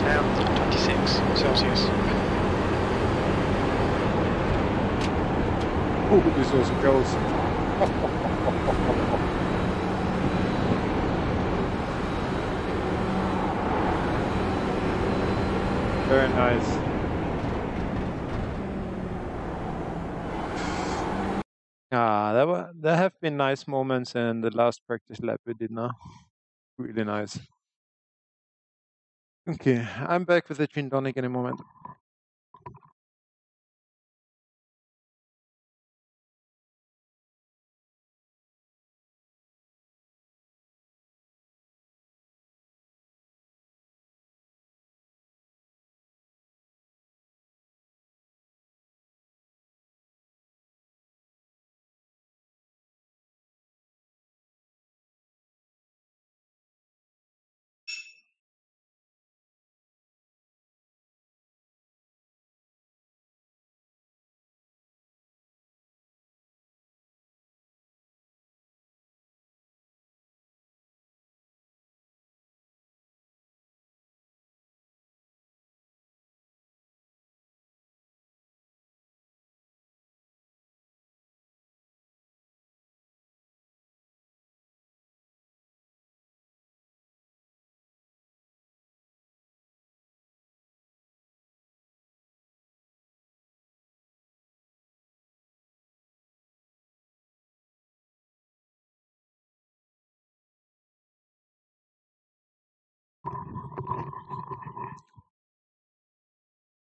Speaker 2: now, 26 Celsius.
Speaker 1: Oh, this was close. Very nice. There have been nice moments in the last practice lap we did now. Really nice. Okay, I'm back with the gin tonic in a moment.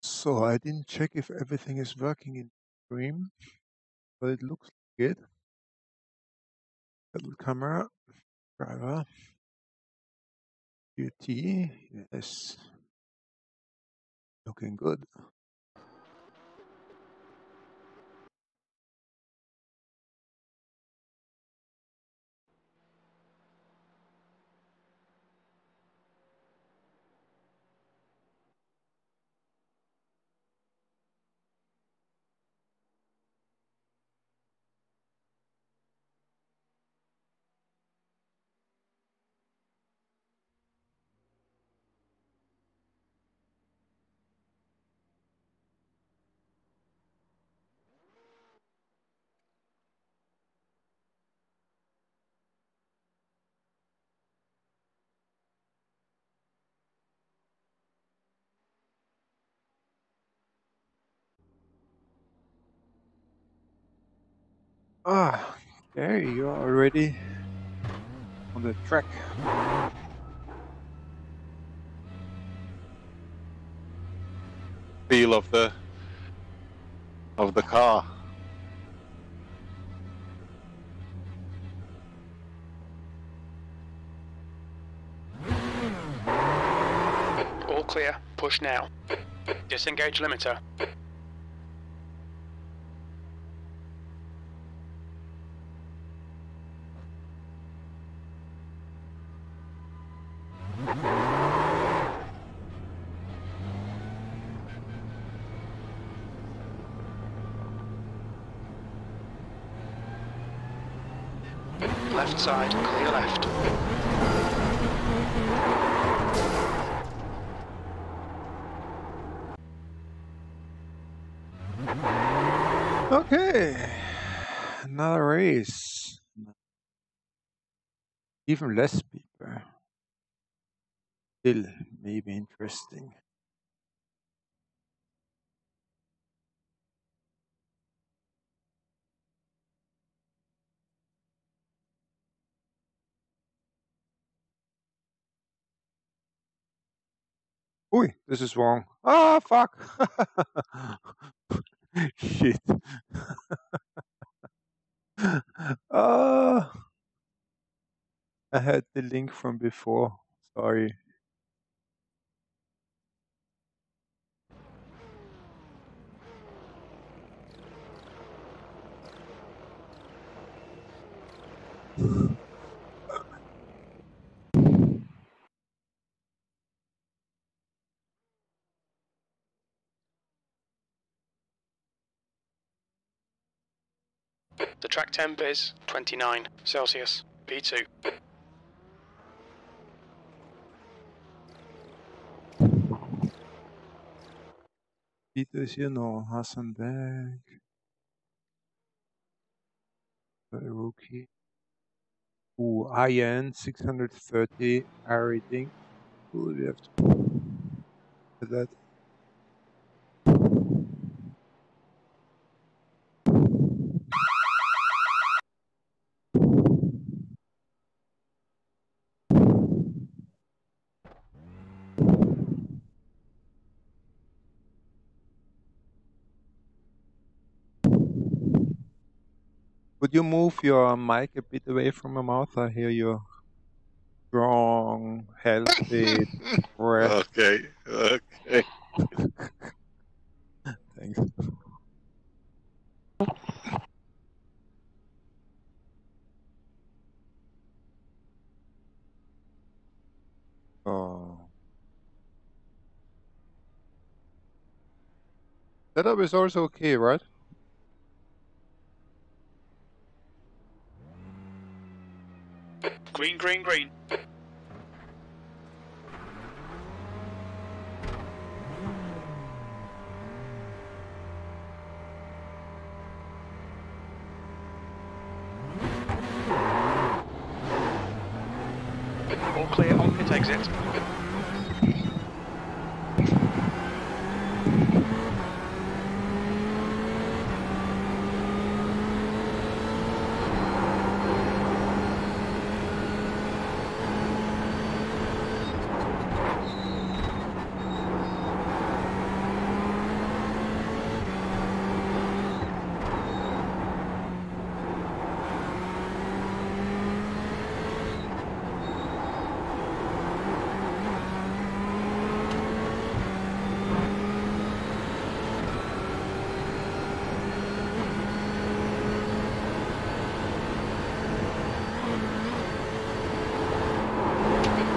Speaker 1: So I didn't check if everything is working in stream, but it looks good. Double camera, driver, GTE, yes, looking good. Ah, Gary, you're already on the track.
Speaker 4: Feel of the car.
Speaker 2: All clear, push now. Disengage limiter. Left side, clear left.
Speaker 1: Okay, another race. Even less people. Still, maybe interesting. Oi, this is wrong. Ah, fuck. Shit. Ah, I had the link from before. Sorry.
Speaker 2: The track temp is 29 Celsius, P2.
Speaker 1: Peter is here, no. Hassan back. Rookie. Ooh, IN 630 rating. Ooh, we have to get that. Would you move your mic a bit away from your mouth? I hear your strong, healthy breath.
Speaker 4: Okay, okay.
Speaker 1: Thanks. Oh. Setup is also okay, right?
Speaker 2: Green, green, green. All clear on pit exit.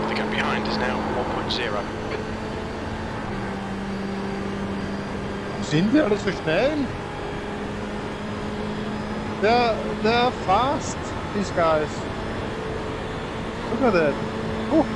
Speaker 2: The gap behind is now 1.0.
Speaker 1: Sind die alle so schnell? They're fast, these guys. Look at that. Oh.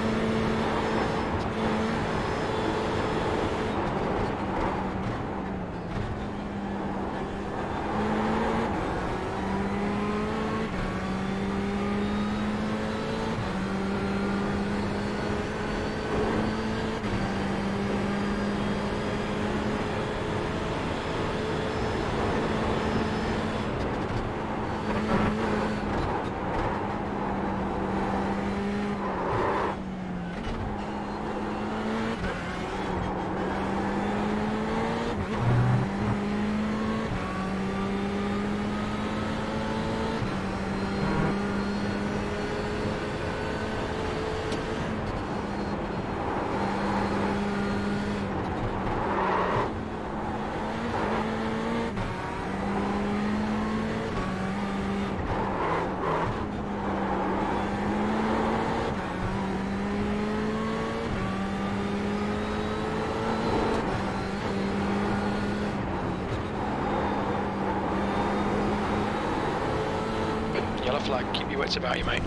Speaker 2: Yellow flag, keep your wits about you, mate.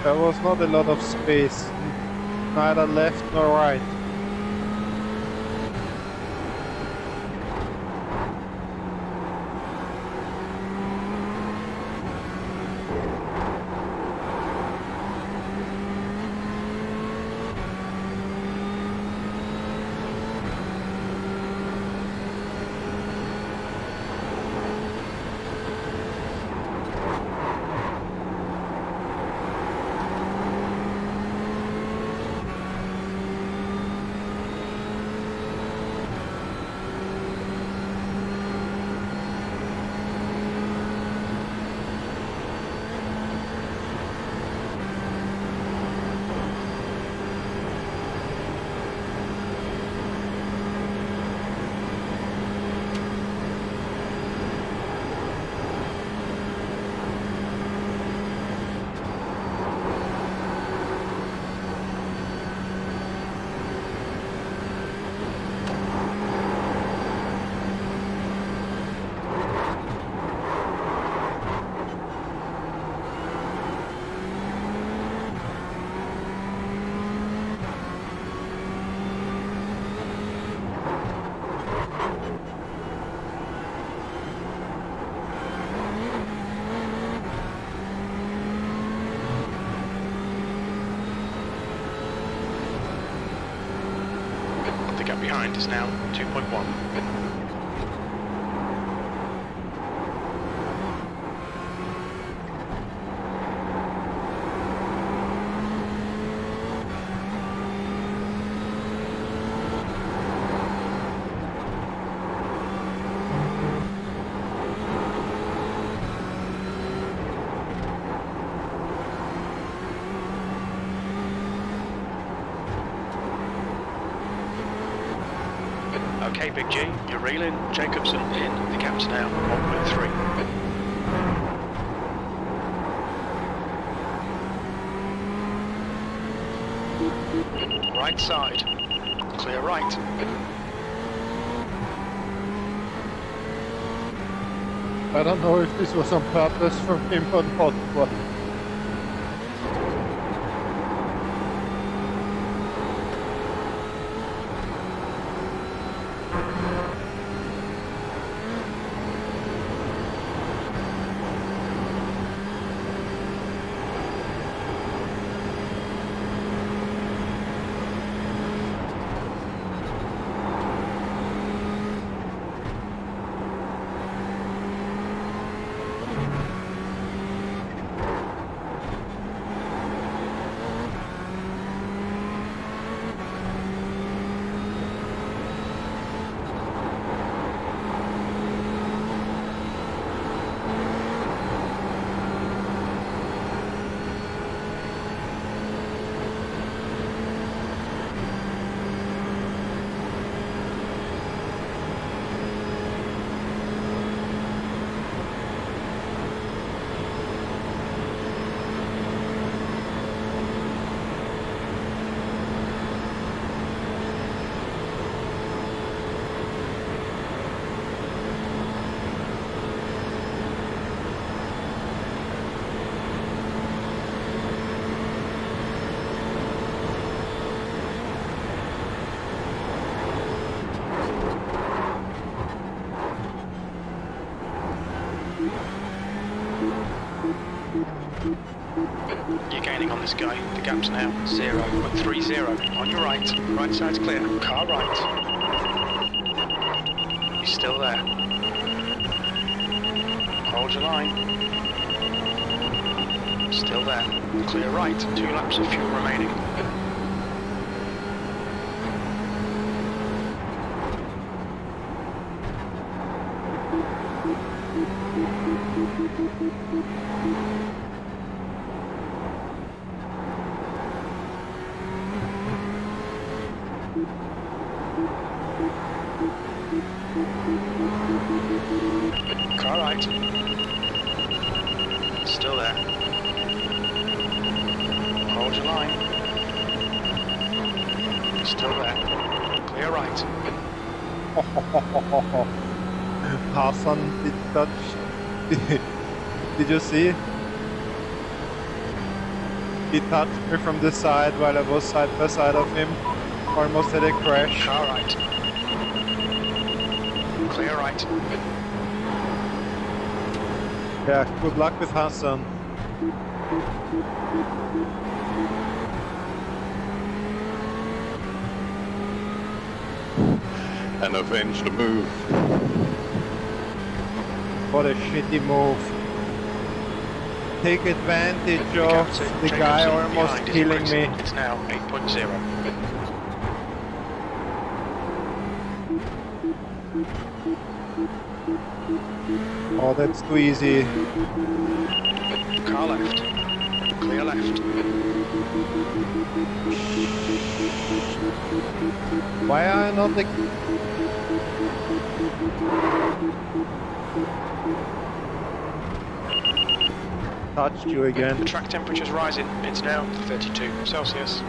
Speaker 1: There was not a lot of space, neither left nor right.
Speaker 2: lap behind is now 2.1. Okay, Big G, you're reeling. Jacobson in. The gap's now 1.3. Right side. Clear right.
Speaker 5: I don't know if this was on purpose from him or not, but...
Speaker 2: You're gaining on this guy. The gap's now 0.30. On your right. Right side's clear. Car right. He's still there. Hold your line. Still there. Clear right. 2 laps of fuel remaining. Car right. Still there. Hold your line. Still there. Clear right.
Speaker 5: Hassan did touch. Did you see? He touched me from the side while I was side by side of him. Almost had a crash.
Speaker 2: Car right. Clear right.
Speaker 5: Yeah, good luck with Hassan.
Speaker 4: And avenge the move.
Speaker 5: What a shitty move. Take advantage of the guy almost killing me.
Speaker 2: It's now 8.0.
Speaker 5: Oh, that's too easy.
Speaker 2: Car left. Clear left.
Speaker 5: Why are I not the... Touched you again.
Speaker 2: The track temperature's rising. It's now 32 Celsius.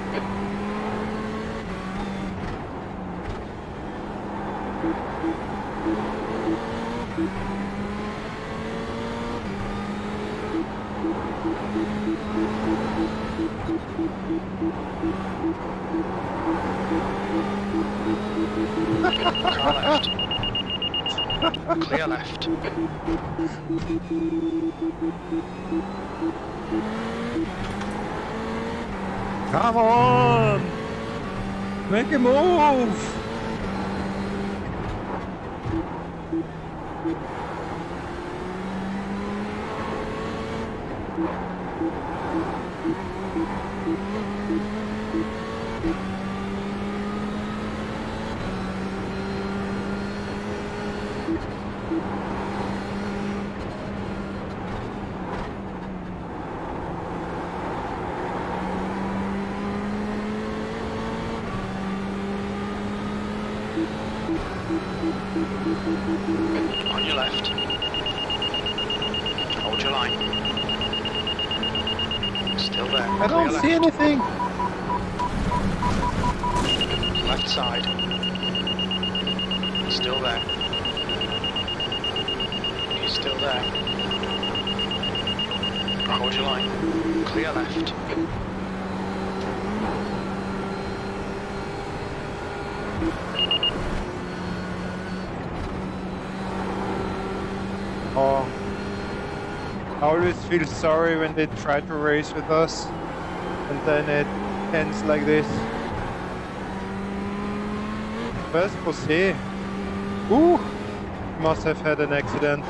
Speaker 2: Car left. Clear left.
Speaker 5: Come on! Make a move!
Speaker 2: On your left. Hold your line. Still there.
Speaker 5: I don't see anything.
Speaker 2: Left side. Still there. He's still there. Hold your line. Clear left.
Speaker 5: Oh, I always feel sorry when they try to race with us and then it ends like this. First Jose. Ooh, must have had an accident.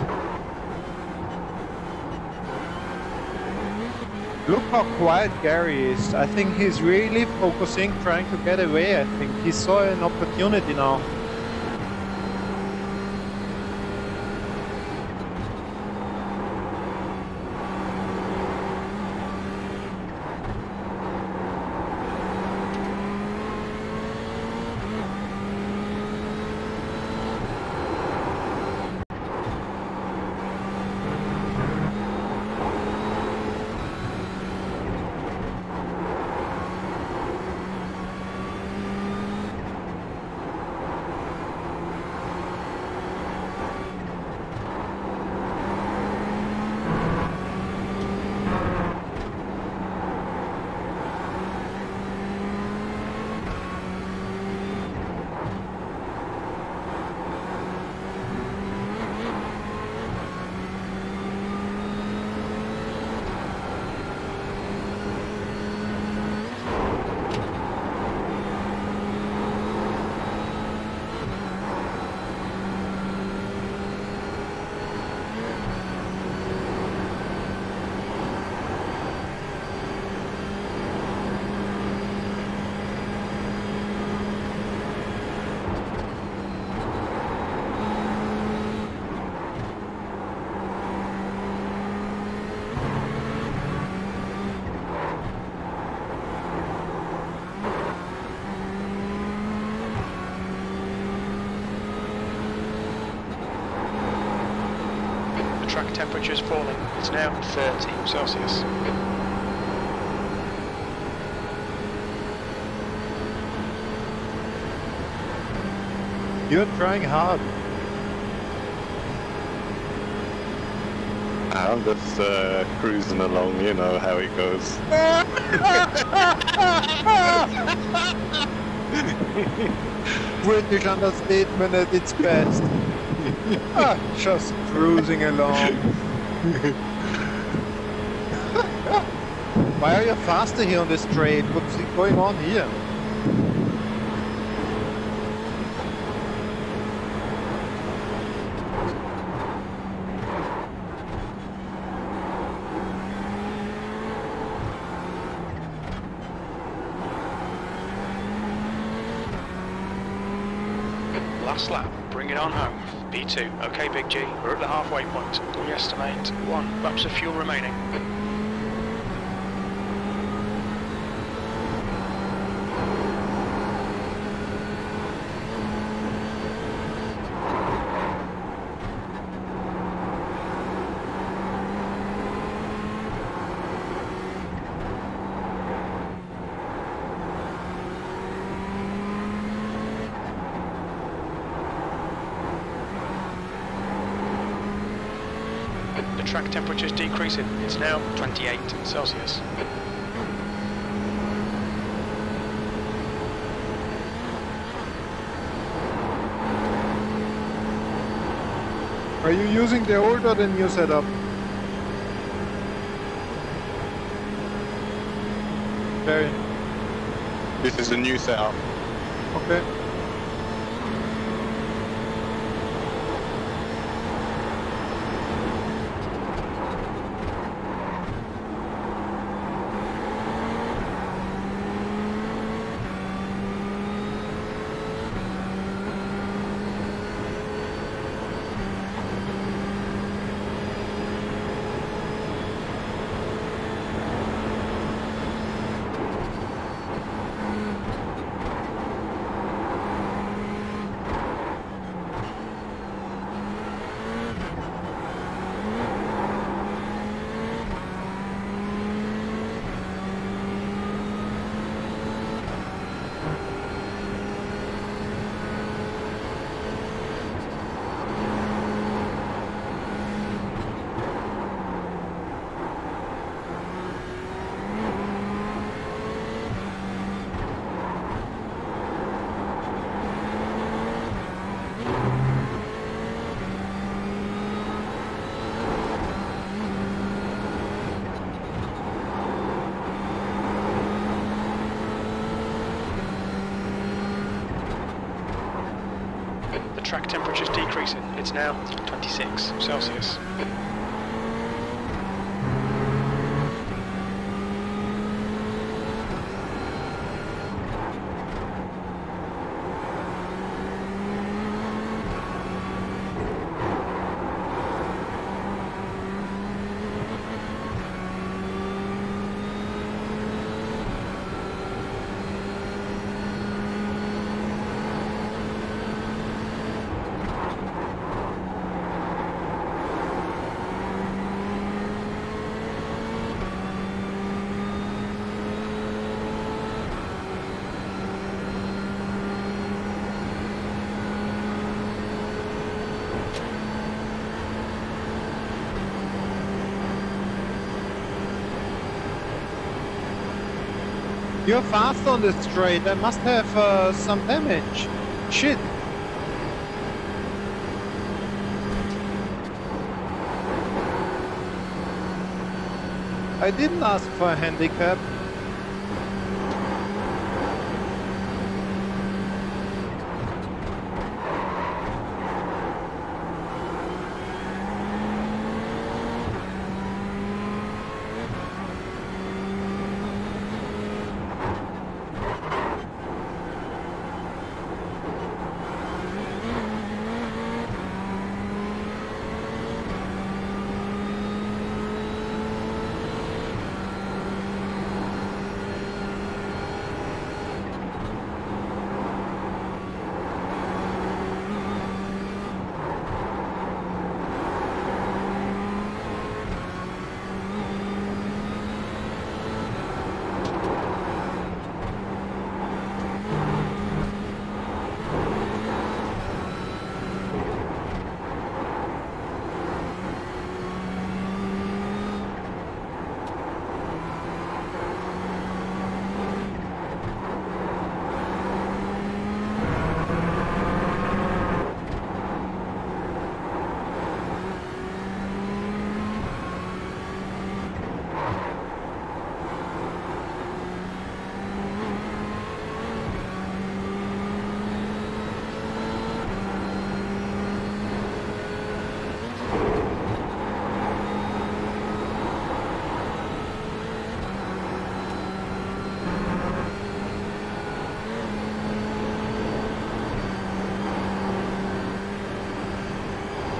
Speaker 5: Look how quiet Gary is. I think he's really focusing, trying to get away. I think he saw an opportunity now.
Speaker 2: Track temperature is falling. It's now 30 Celsius.
Speaker 5: You're trying hard.
Speaker 4: I'm just cruising along, you know how it goes.
Speaker 5: British understatement at its best. Just cruising along. Why are you faster here on the straight? What's going on here?
Speaker 2: Last lap, bring it on home. P2, okay Big G, we're at the halfway point. We estimate 1 laps of fuel remaining. The track temperature is decreasing. It's now 28 Celsius.
Speaker 5: Are you using the old or the new setup? Okay.
Speaker 4: This is a new setup.
Speaker 5: Okay.
Speaker 2: The track temperature is decreasing. It's now 26 Celsius.
Speaker 5: You're fast on the straight. I must have some damage. Shit. I didn't ask for a handicap.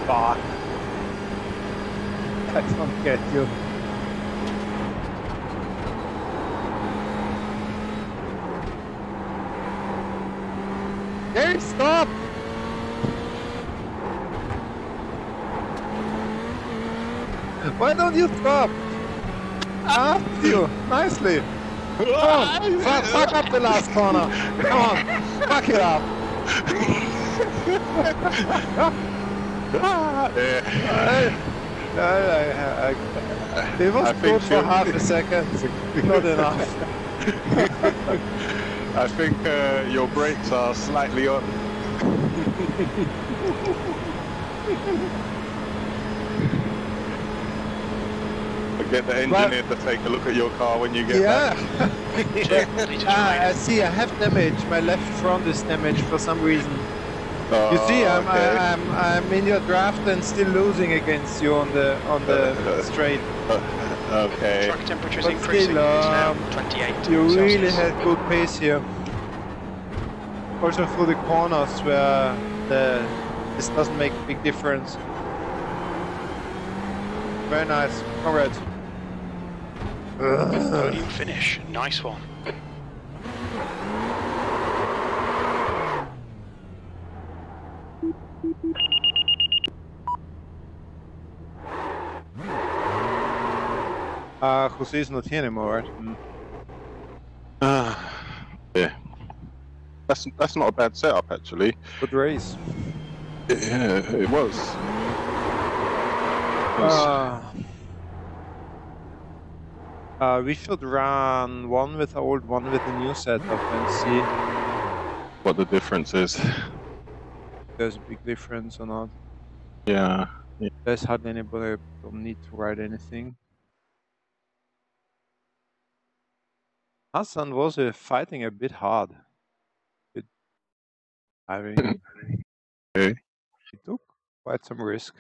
Speaker 5: Fuck. I don't get you. Hey, stop! Why don't you stop? I asked you nicely. Come on, fuck up the last corner. Come on, fuck it up. It was good for half a second, not enough.
Speaker 4: I think your brakes are slightly on. Get the engineer to take a look at your car when you get back.
Speaker 5: I see. I have damage. My left front is damaged for some reason.
Speaker 4: Oh,
Speaker 5: You see,
Speaker 4: okay.
Speaker 5: I'm in your draft and still losing against you on the straight.
Speaker 4: Okay.
Speaker 2: Track temperature is
Speaker 5: But
Speaker 2: increasing.
Speaker 5: still,
Speaker 2: It's now 28
Speaker 5: You really
Speaker 2: Celsius.
Speaker 5: had good pace here. Also through the corners where this doesn't make a big difference. Very nice. Congrats.
Speaker 2: Podium finish. Nice one.
Speaker 5: Jose is not here anymore, right?
Speaker 4: Yeah. That's not a bad setup actually.
Speaker 5: Good race.
Speaker 4: Yeah, it was.
Speaker 5: We should run one with the old, one with the new setup and see
Speaker 4: What the difference is.
Speaker 5: if there's a big difference or not.
Speaker 4: Yeah.
Speaker 5: There's hardly anybody, don't need to write anything. Hassan was fighting a bit hard. Bit driving.
Speaker 1: quite some risk.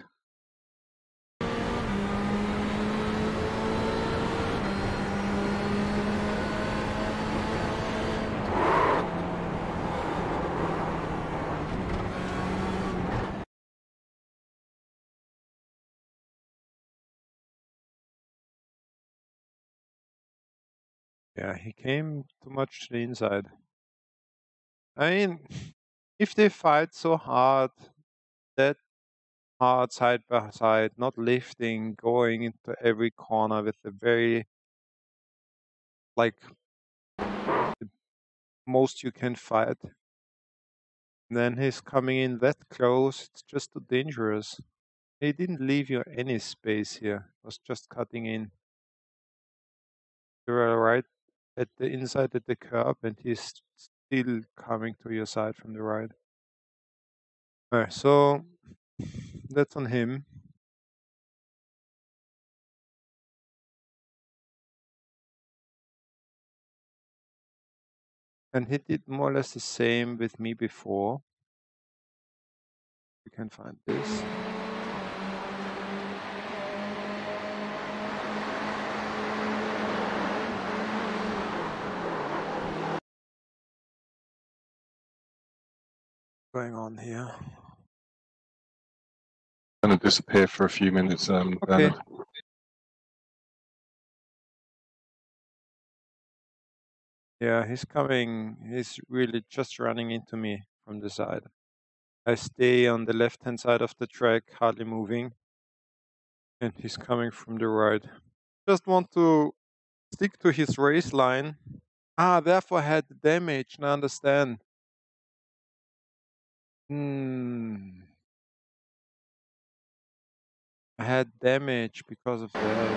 Speaker 1: Yeah, he came too much to the inside. I mean, if they fight so hard, that hard side by side, not lifting, going into every corner with the very, like, the most you can fight, then he's coming in that close, it's just too dangerous. He didn't leave you any space here, was just cutting in. You were right at the inside at the curb, and he's still coming to your side from the right. Alright, so that's on him. And he did more or less the same with me before. We can find this. Going on here.
Speaker 4: Going to disappear for a few minutes,
Speaker 1: Okay.
Speaker 4: Bernard.
Speaker 1: Yeah, he's coming. He's really just running into me from the side. I stay on the left-hand side of the track, hardly moving. And he's coming from the right. Just want to stick to his race line. Ah, therefore I had the damage. Now I understand. I had damage because of that.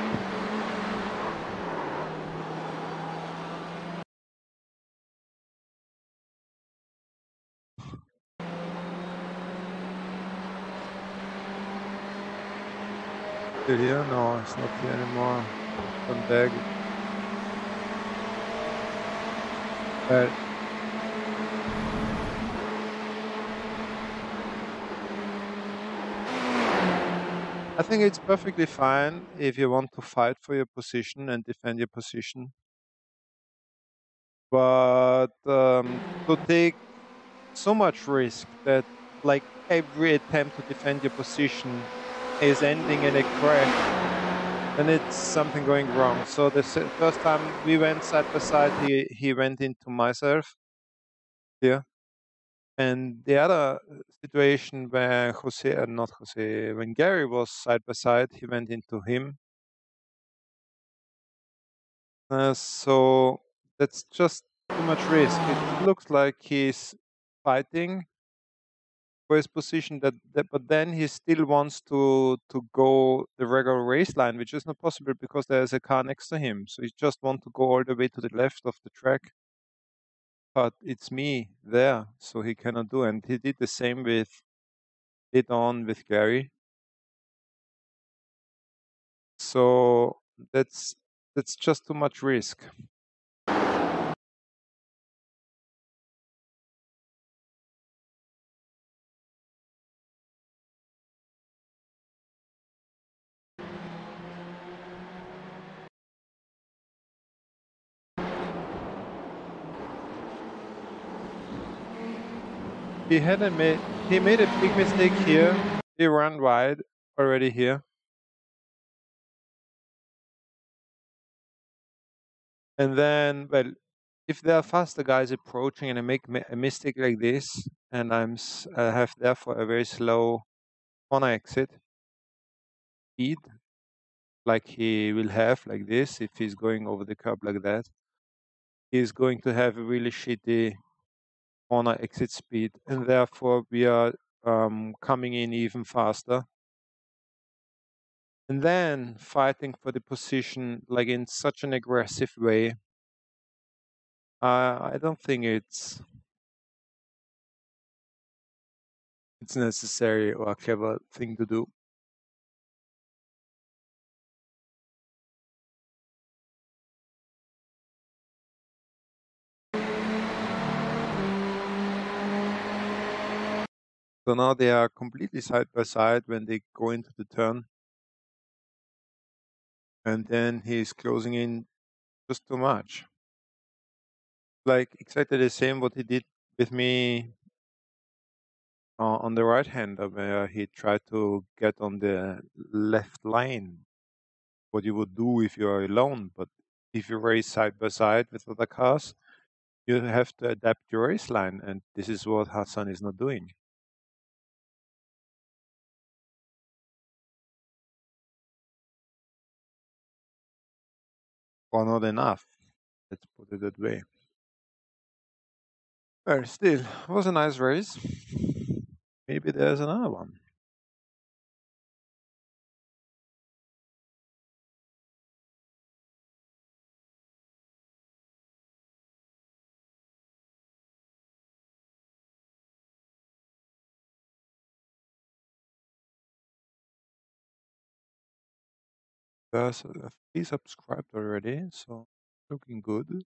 Speaker 1: Still here? No, it's not here anymore. Come back. But I think it's perfectly fine if you want to fight for your position and defend your position. But to take so much risk that like every attempt to defend your position is ending in a crash, then it's something going wrong. So the first time we went side by side, he went into myself here. And the other situation where when Gary was side by side, he went into him. So that's just too much risk. It looks like he's fighting for his position, but then he still wants to go the regular race line, which is not possible because there's a car next to him. So he just wants to go all the way to the left of the track. But it's me there, so he cannot do. And he did the same with Gary. So that's just too much risk. He made a big mistake here. He ran wide already here. And then, well, if there are faster guys approaching and I make a mistake like this, and I have therefore a very slow corner exit speed, like he will have like this, if he's going over the curb like that, he's going to have a really shitty corner exit speed, and therefore we are coming in even faster. And then fighting for the position like in such an aggressive way, I don't think it's necessary or a clever thing to do. So now they are completely side by side when they go into the turn. And then he's closing in just too much. Like exactly the same what he did with me on the right hander, where he tried to get on the left lane. What you would do if you are alone, but if you race side by side with other cars, you have to adapt your race line, and this is what Hassan is not doing. Or not enough. Let's put it that way. Well, still, it was a nice race. Maybe there's another one. There's a few subscribed already, so looking good.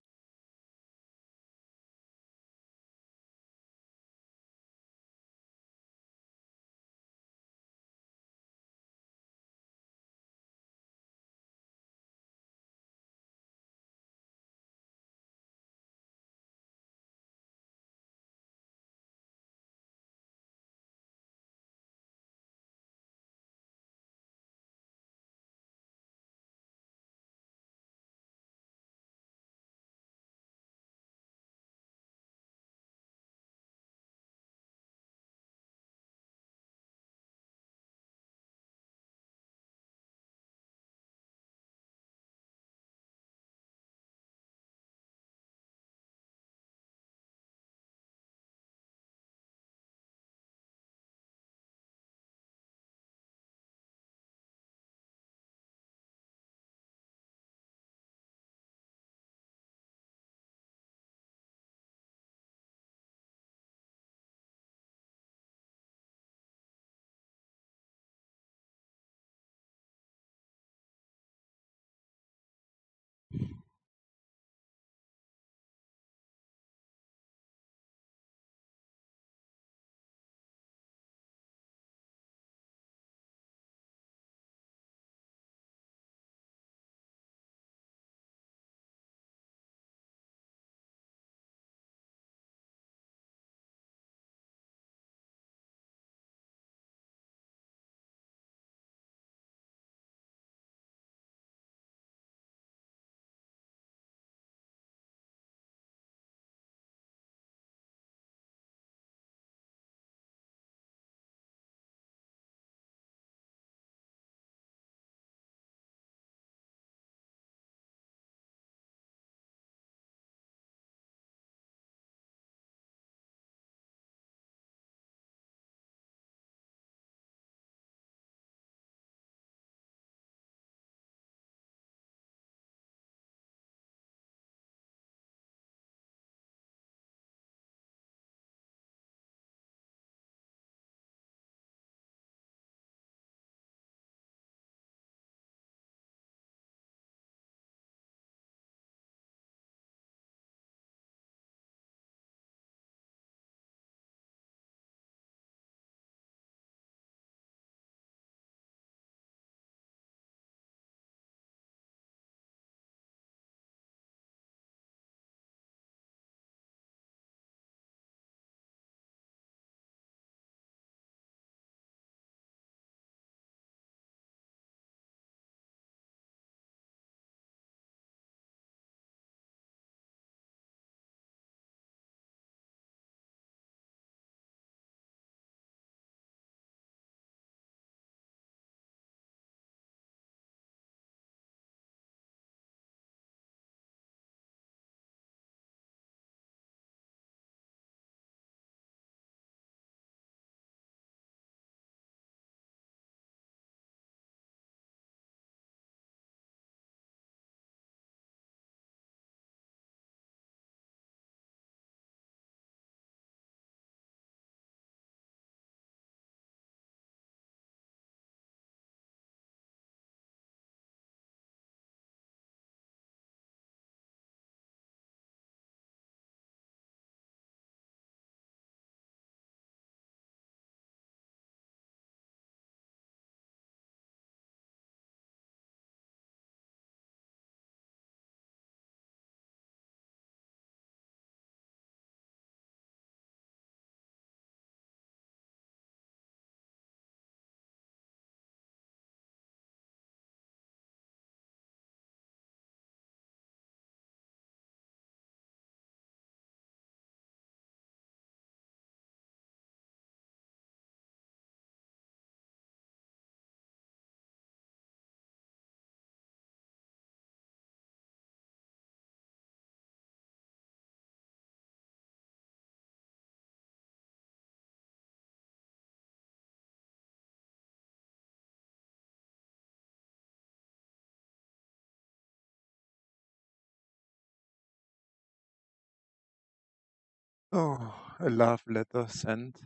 Speaker 1: So, a love letter sent.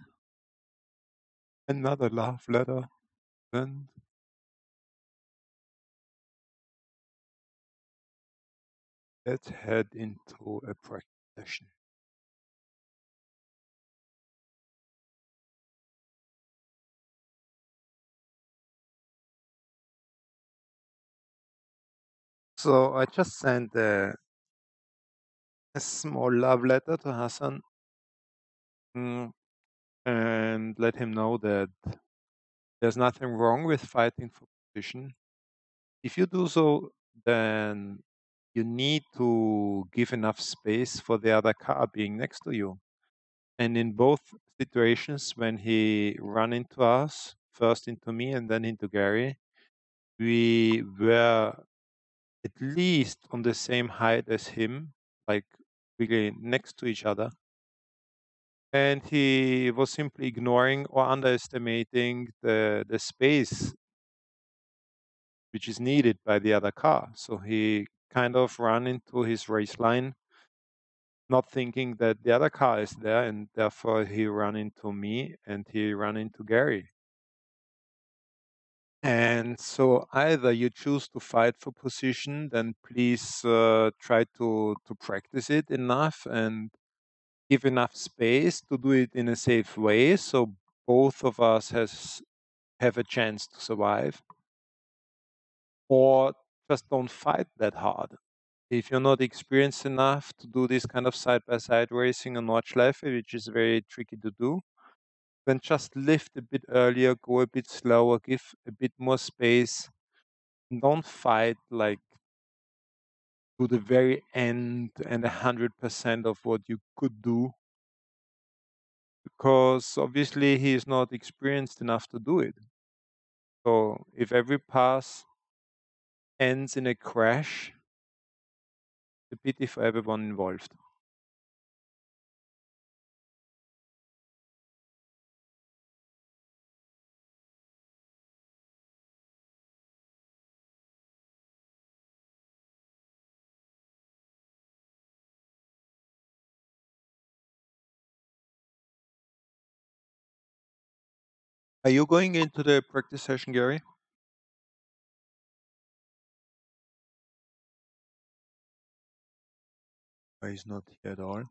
Speaker 1: Another love letter sent. Let's head into a practice session. So I just sent a small love letter to Hassan, and let him know that there's nothing wrong with fighting for position. If you do so, then you need to give enough space for the other car being next to you. And in both situations, when he ran into us, first into me and then into Gary, we were at least on the same height as him, like really next to each other. And he was simply ignoring or underestimating the space which is needed by the other car. So he kind of ran into his race line, not thinking that the other car is there, and therefore he ran into me and he ran into Gary. And so either you choose to fight for position, then please try to practice it enough and give enough space to do it in a safe way, so both of us have a chance to survive. Or just don't fight that hard. If you're not experienced enough to do this kind of side-by-side racing on Nordschleife, which is very tricky to do, then just lift a bit earlier, go a bit slower, give a bit more space. Don't fight like to the very end and 100% of what you could do, because obviously he is not experienced enough to do it. So if every pass ends in a crash, it's a pity for everyone involved. Are you going into the practice session, Gary? He's not here at all.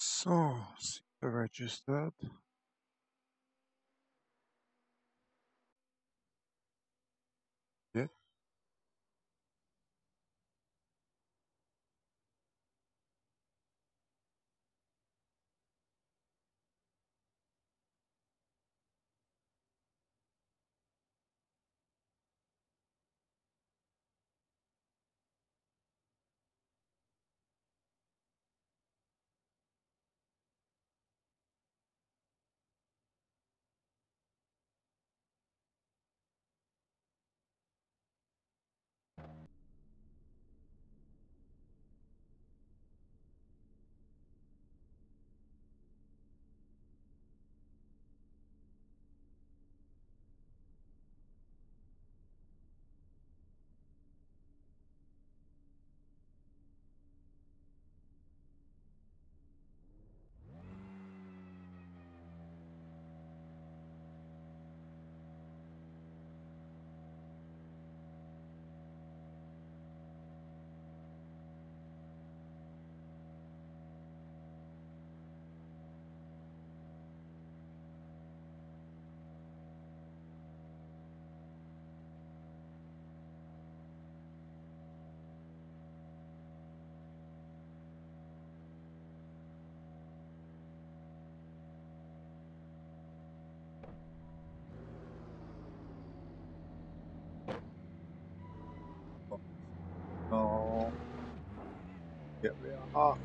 Speaker 1: So, seat registered. Yeah.
Speaker 5: Here we are.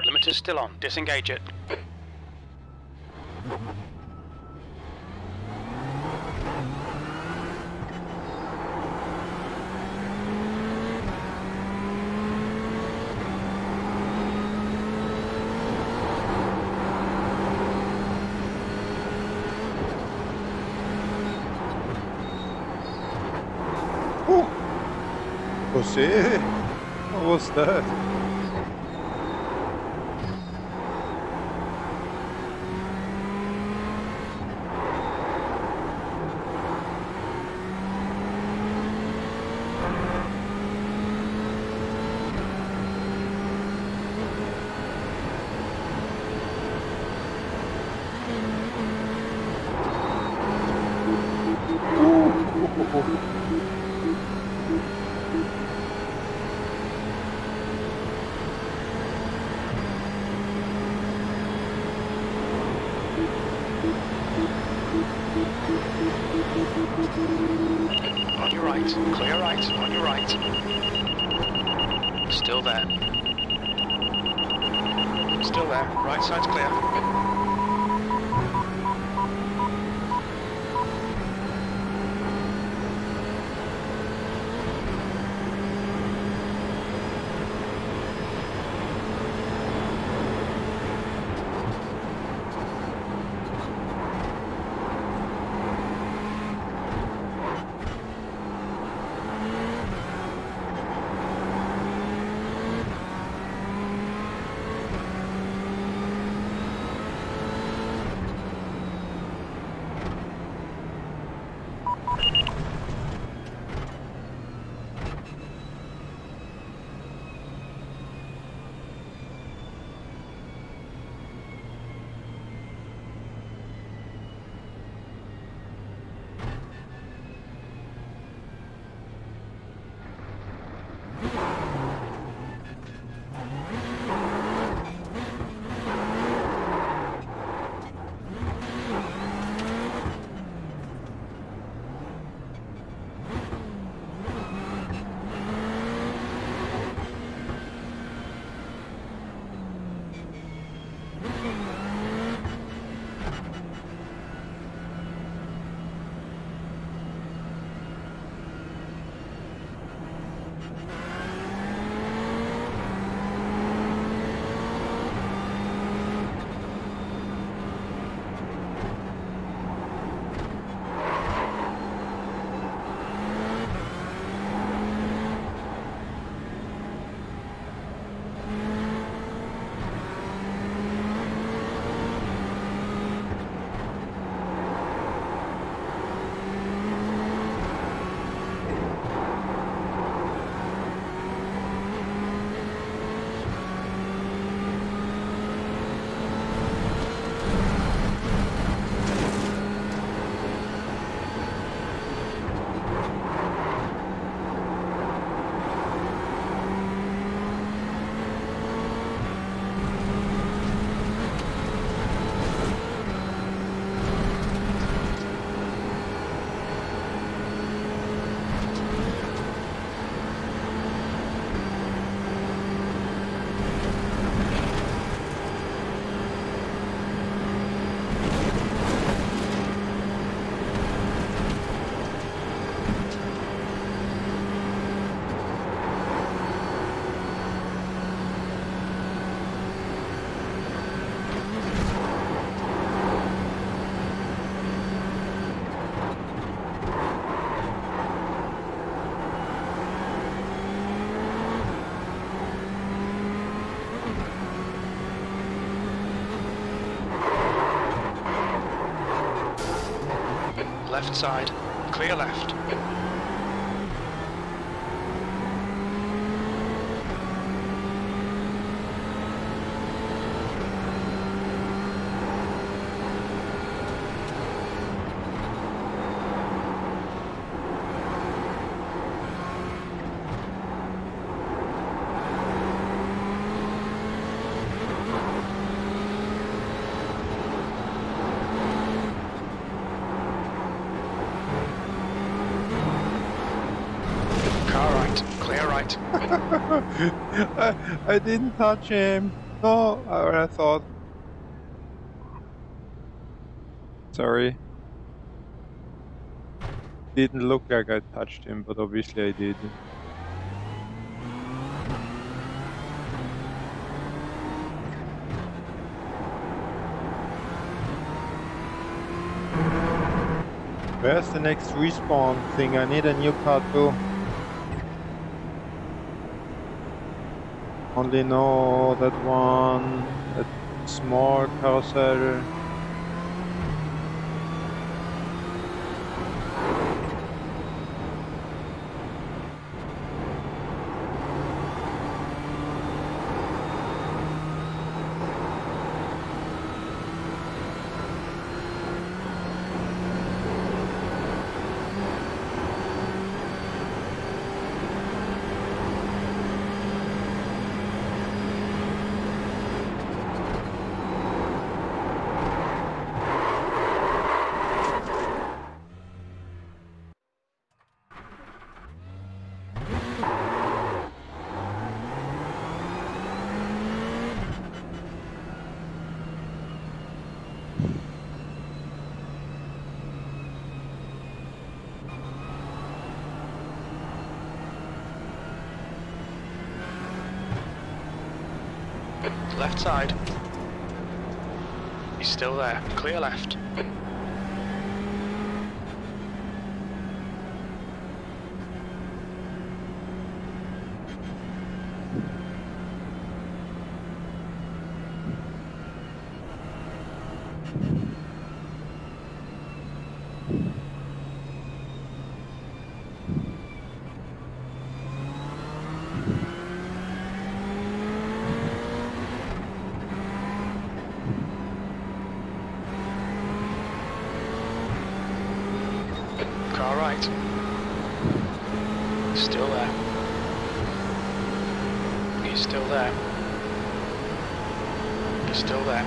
Speaker 2: Limiter's still on. Disengage it.
Speaker 5: Jose, what was that?
Speaker 2: On your right. Clear right. On your right. Still there. Still there. Right side's clear. Left side. Clear left.
Speaker 1: I didn't touch him. No, I thought. Sorry. Didn't look like I touched him, but obviously I did. Where's the next respawn thing? I need a new car too. Only know that one, that small carousel.
Speaker 2: Left side. He's still there. Clear left. Car right. Still there. He's still there. He's still there.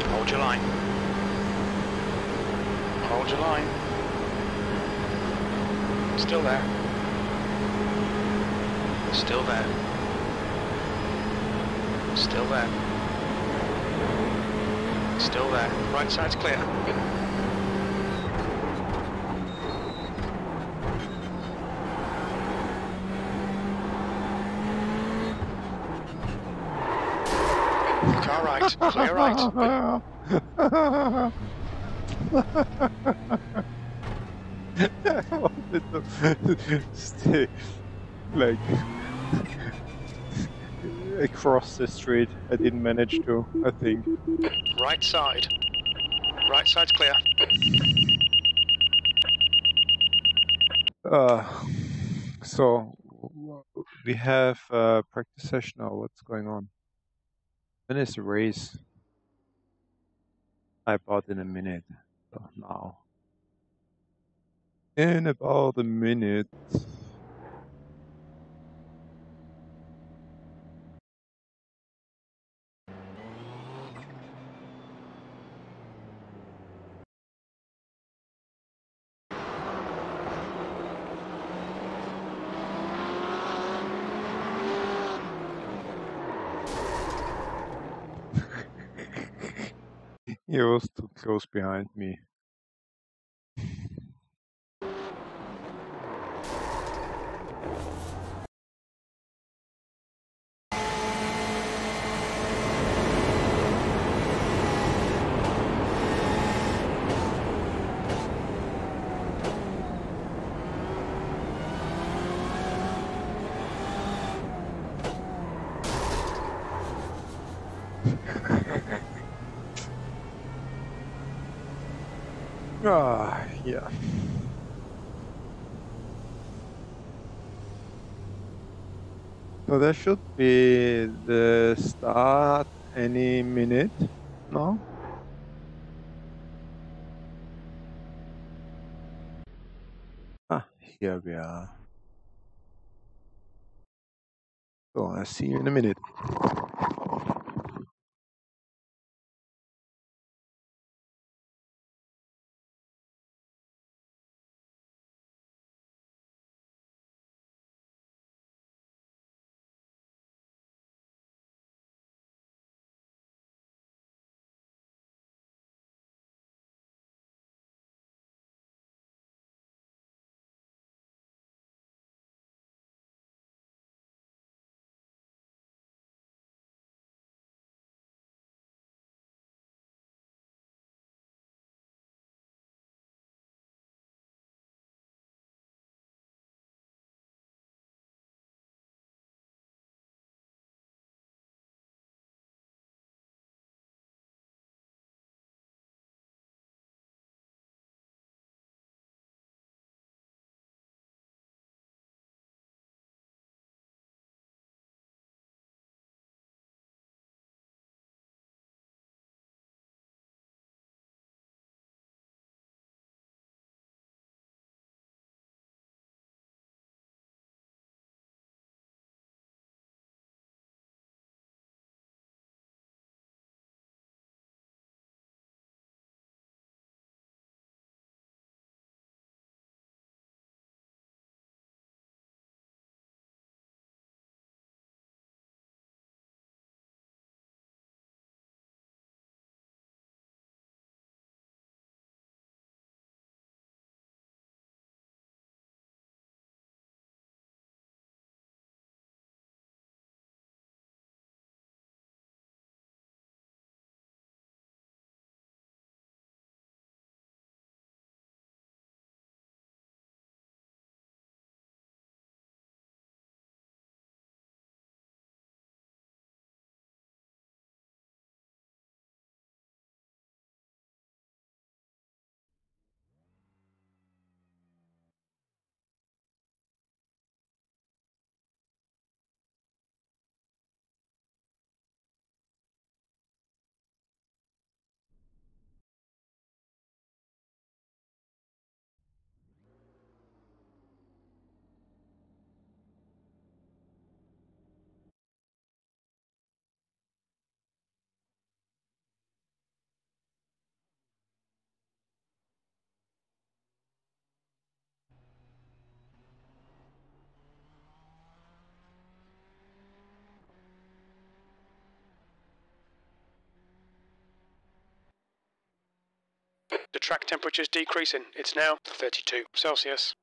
Speaker 2: Hold your line. Hold your line. Still there. Still there. Still there. Still there. Right side's clear. Car right, clear right.
Speaker 1: I wanted to stay like across the street. I didn't manage to, I think.
Speaker 2: Right side. Right side's clear.
Speaker 1: So we have a practice session now. What's going on? When is the race? About in a minute. So now. In about a minute. He was too close behind me. Yeah. So there should be the start any minute. No? Ah, here we are. So I'll see you in a minute.
Speaker 2: The track temperature is decreasing. It's now 32 Celsius.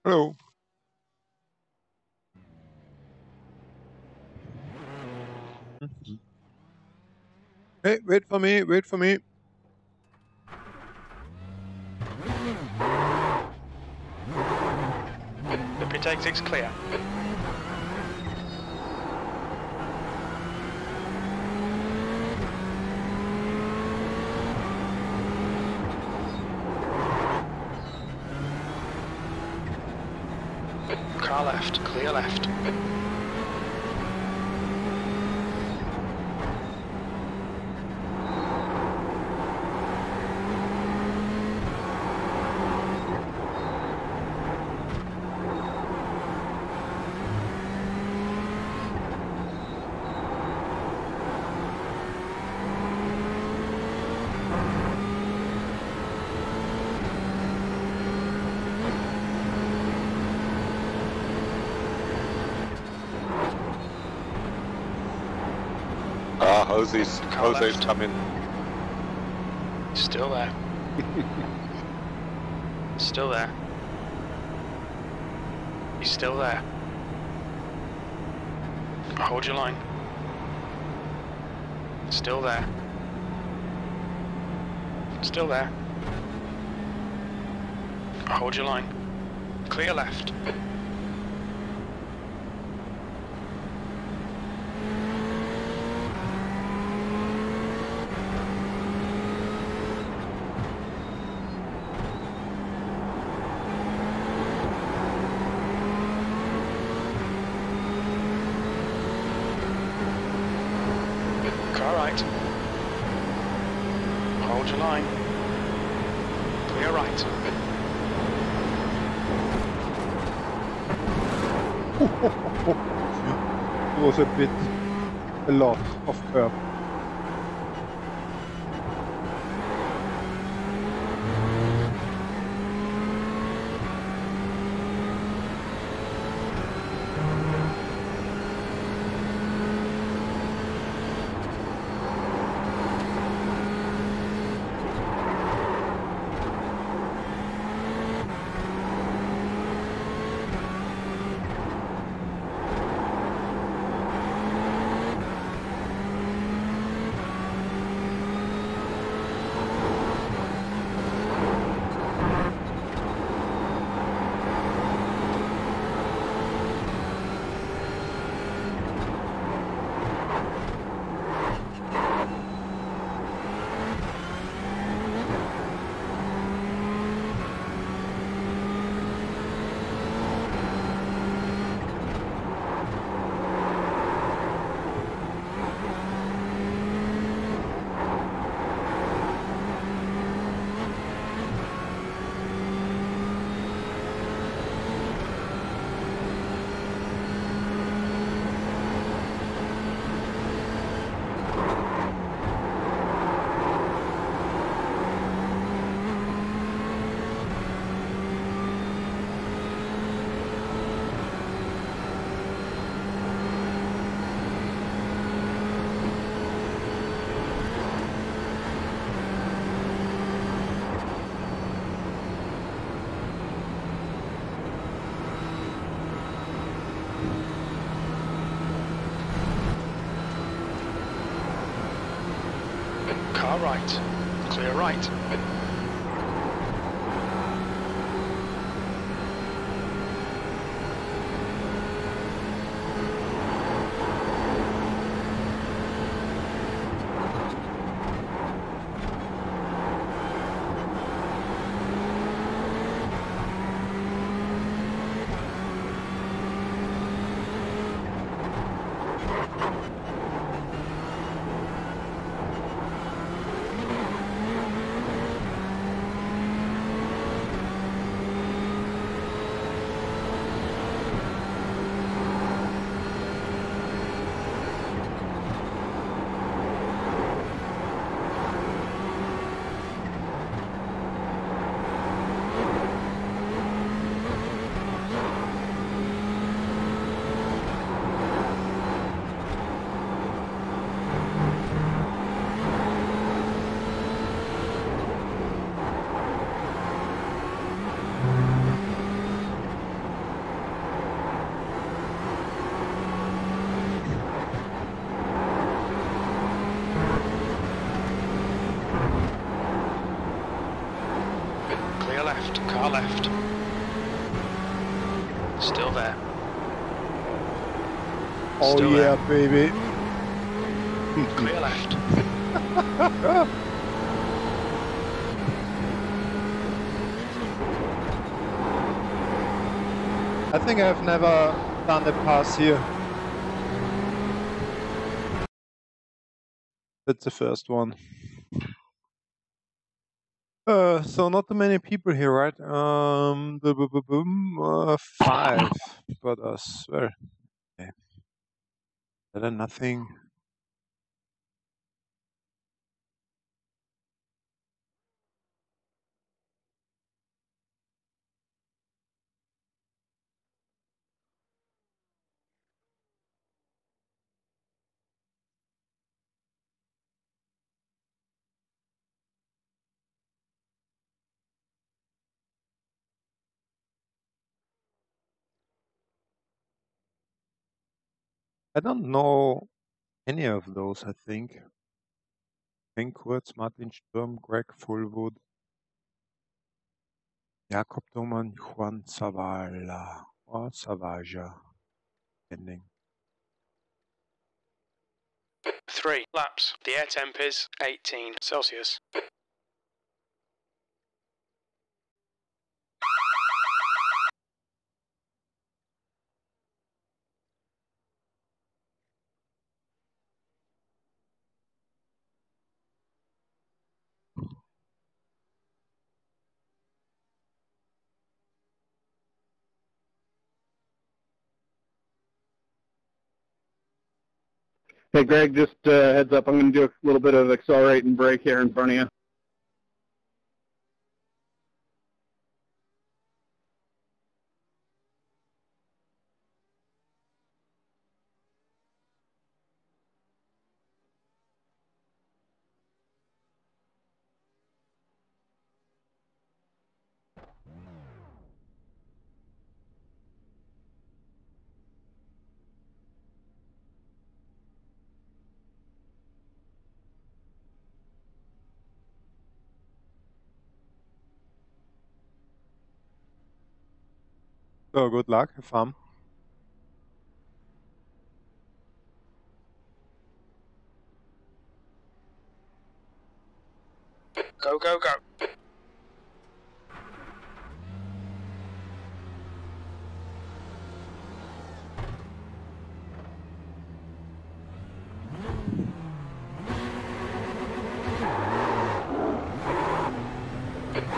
Speaker 1: Hello. Hey, wait for me, wait for me.
Speaker 2: The pit exit's clear. Car left, clear left.
Speaker 4: Jose's
Speaker 2: left.
Speaker 4: coming.
Speaker 2: Still there. Still there. He's still there. Hold your line. Still there. Still there. Hold your line. Clear left. Car right. Hold your line. Clear right.
Speaker 1: It was a lot of curb.
Speaker 2: car right. Clear right. Car left. Still there.
Speaker 1: Oh
Speaker 2: Still
Speaker 1: yeah,
Speaker 2: there.
Speaker 1: baby.
Speaker 2: Clear left.
Speaker 1: I think I've never done the pass here. That's the first one. So not too many people here, right? 5, but I swear. Okay. Better nothing. I don't know any of those, I think. Ben Kurz, Martin Sturm, Greg Fullwood, Jakob Thoman, Juan Zavala or Savaja, depending.
Speaker 2: 3 laps. The air temp is 18 Celsius.
Speaker 6: Hey, Greg, just heads up, I'm going to do a little bit of accelerate and brake here in front of you.
Speaker 1: So good luck, have fun.
Speaker 2: Go, go, go.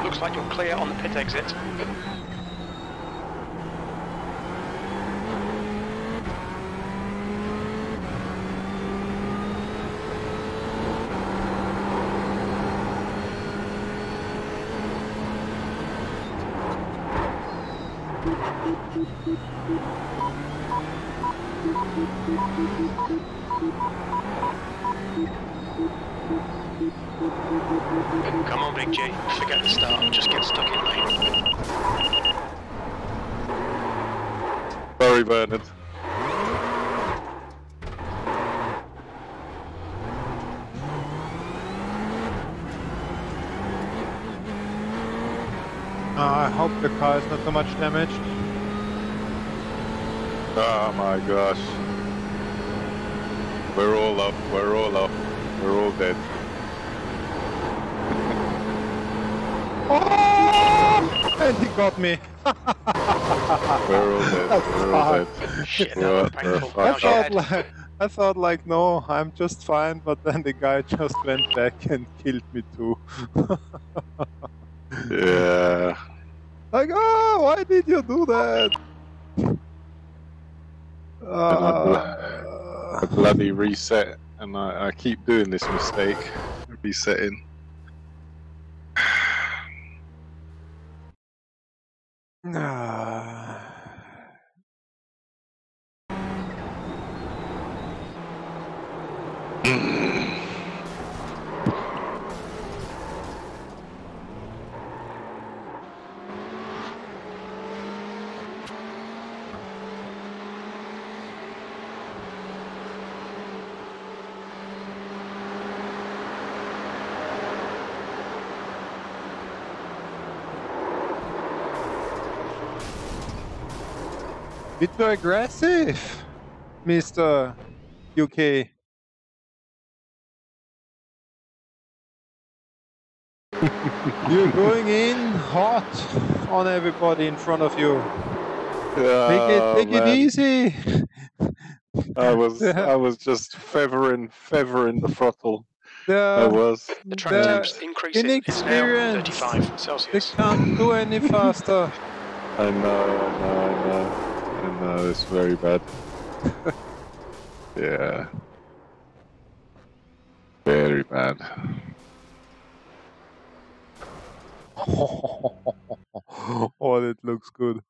Speaker 2: Looks like you're clear on the pit exit. Come on, Big G. Forget the start. Just get stuck in lane.
Speaker 4: Sorry, Bernard.
Speaker 1: hope the car is not too much damaged.
Speaker 4: Oh my gosh. We're all up, we're all up, we're all dead.
Speaker 1: Oh! And he got me.
Speaker 4: We're all dead,
Speaker 1: That's
Speaker 4: we're all
Speaker 1: hard.
Speaker 4: dead.
Speaker 2: Shit, that was
Speaker 4: What the
Speaker 2: painful.
Speaker 4: fuck?
Speaker 1: I thought like, no, I'm just fine, but then the guy just went back and killed me too.
Speaker 4: Yeah.
Speaker 1: Like, oh, why did you do that?
Speaker 4: And I bloody reset, and I keep doing this mistake, resetting.
Speaker 1: Bit too aggressive, Mr. UK. You're going in hot on everybody in front of you. Take it easy.
Speaker 4: I was just feathering the throttle. I was.
Speaker 2: The track temps increasing. It's now 35
Speaker 1: They
Speaker 2: Celsius.
Speaker 1: can't do any faster.
Speaker 4: I know, it's very bad. Yeah. Very bad.
Speaker 1: Oh, it looks good.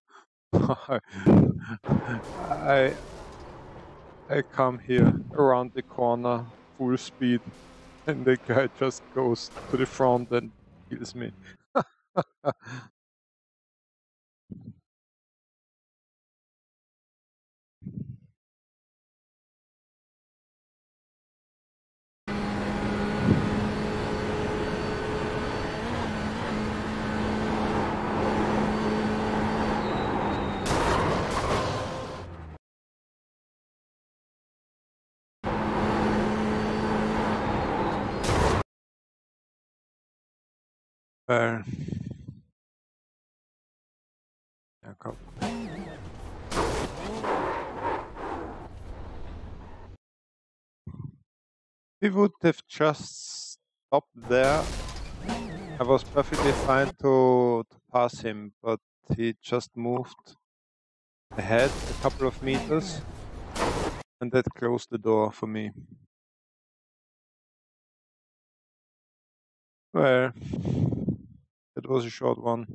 Speaker 1: I come here around the corner full speed, and the guy just goes to the front and kills me. Yeah, come. We would have just stopped there. I was perfectly fine to pass him, but he just moved ahead a couple of meters, and that closed the door for me. Well, it was a short one.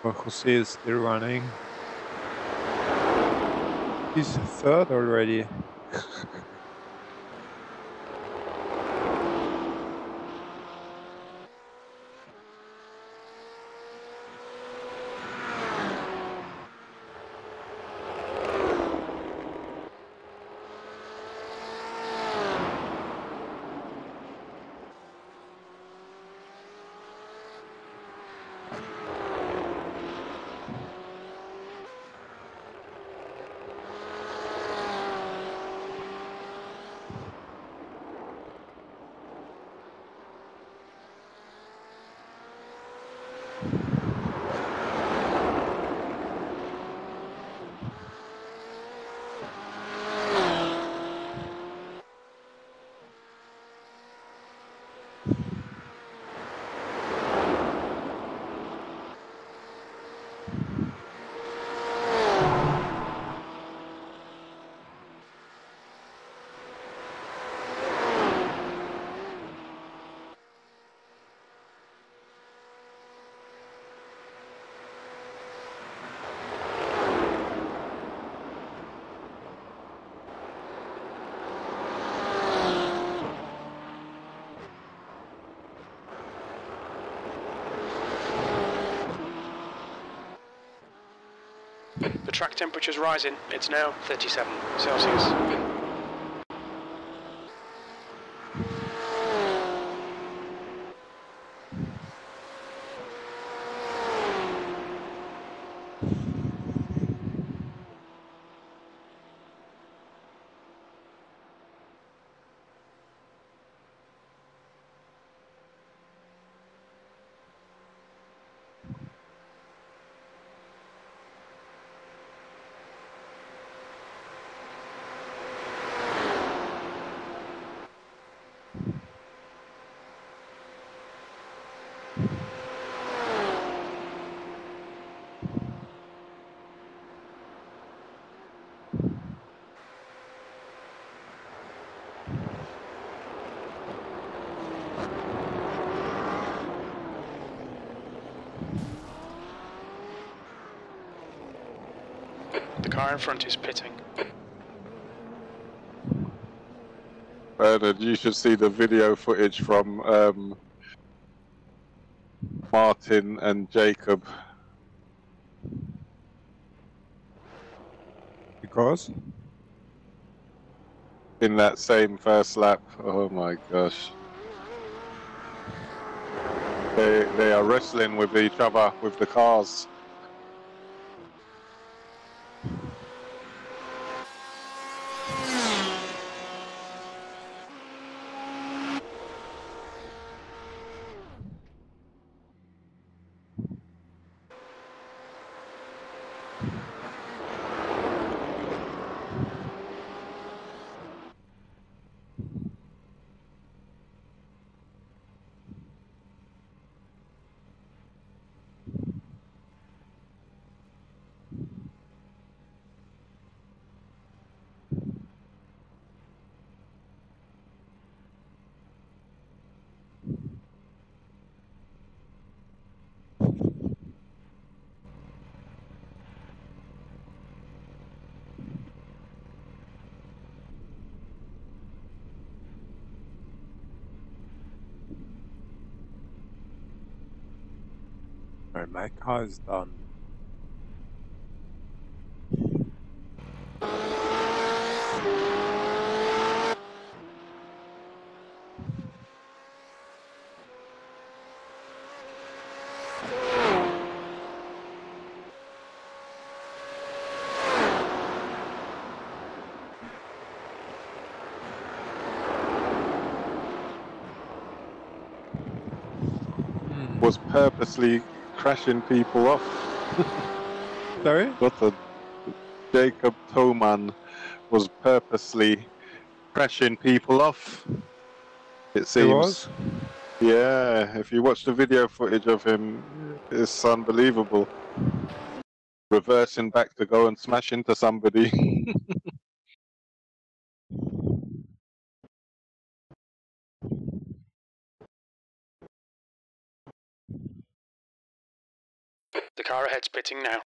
Speaker 1: But Jose is still running. He's third already.
Speaker 2: track temperature's rising. It's now 37 Celsius. The car in front is pitting.
Speaker 4: Bernard, you should see the video footage from Martin and Jacob.
Speaker 1: Because?
Speaker 4: In that same first lap. Oh my gosh. They are wrestling with each other with the cars.
Speaker 1: Right, my car is done.
Speaker 4: Was purposely crashing people off.
Speaker 1: Sorry?
Speaker 4: What a Jacob Thoman was purposely crashing people off. It seems.
Speaker 1: It was?
Speaker 4: Yeah, if you watch the video footage of him, it's unbelievable. Reversing back to go and smash into somebody.
Speaker 2: The car ahead's pitting now.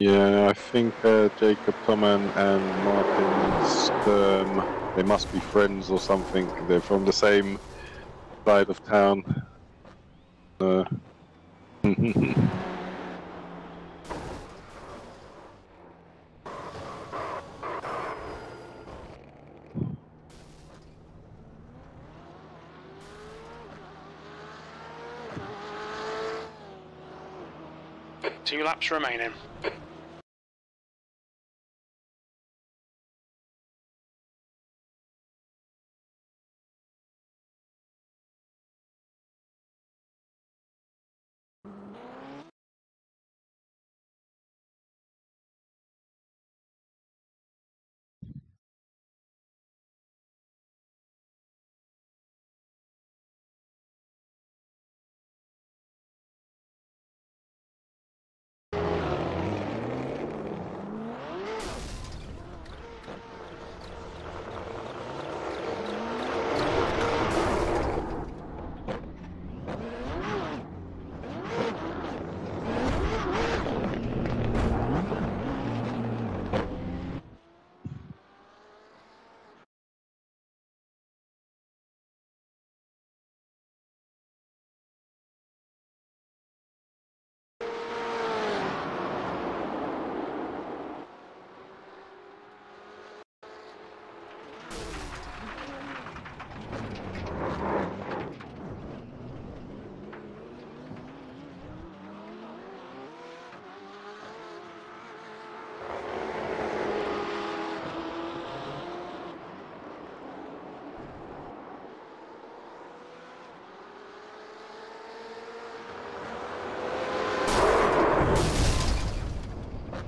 Speaker 4: Yeah, I think Jacob Thoman and Martin Sturm, they must be friends or something. They're from the same side of town.
Speaker 2: Two laps remaining.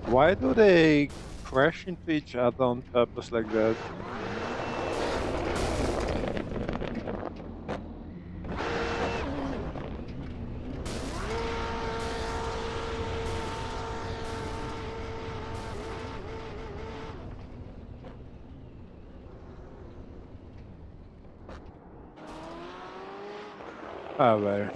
Speaker 1: Why do they crash into each other on purpose like that? Ah, well.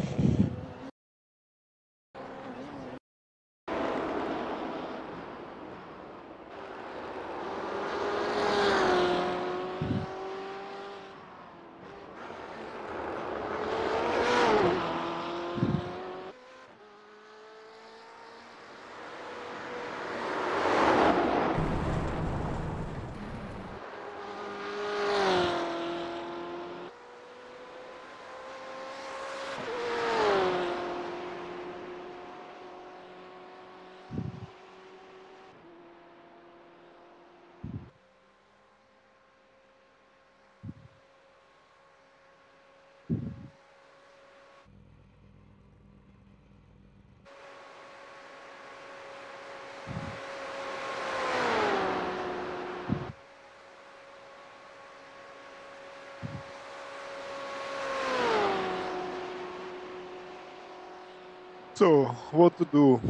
Speaker 1: So, what to do?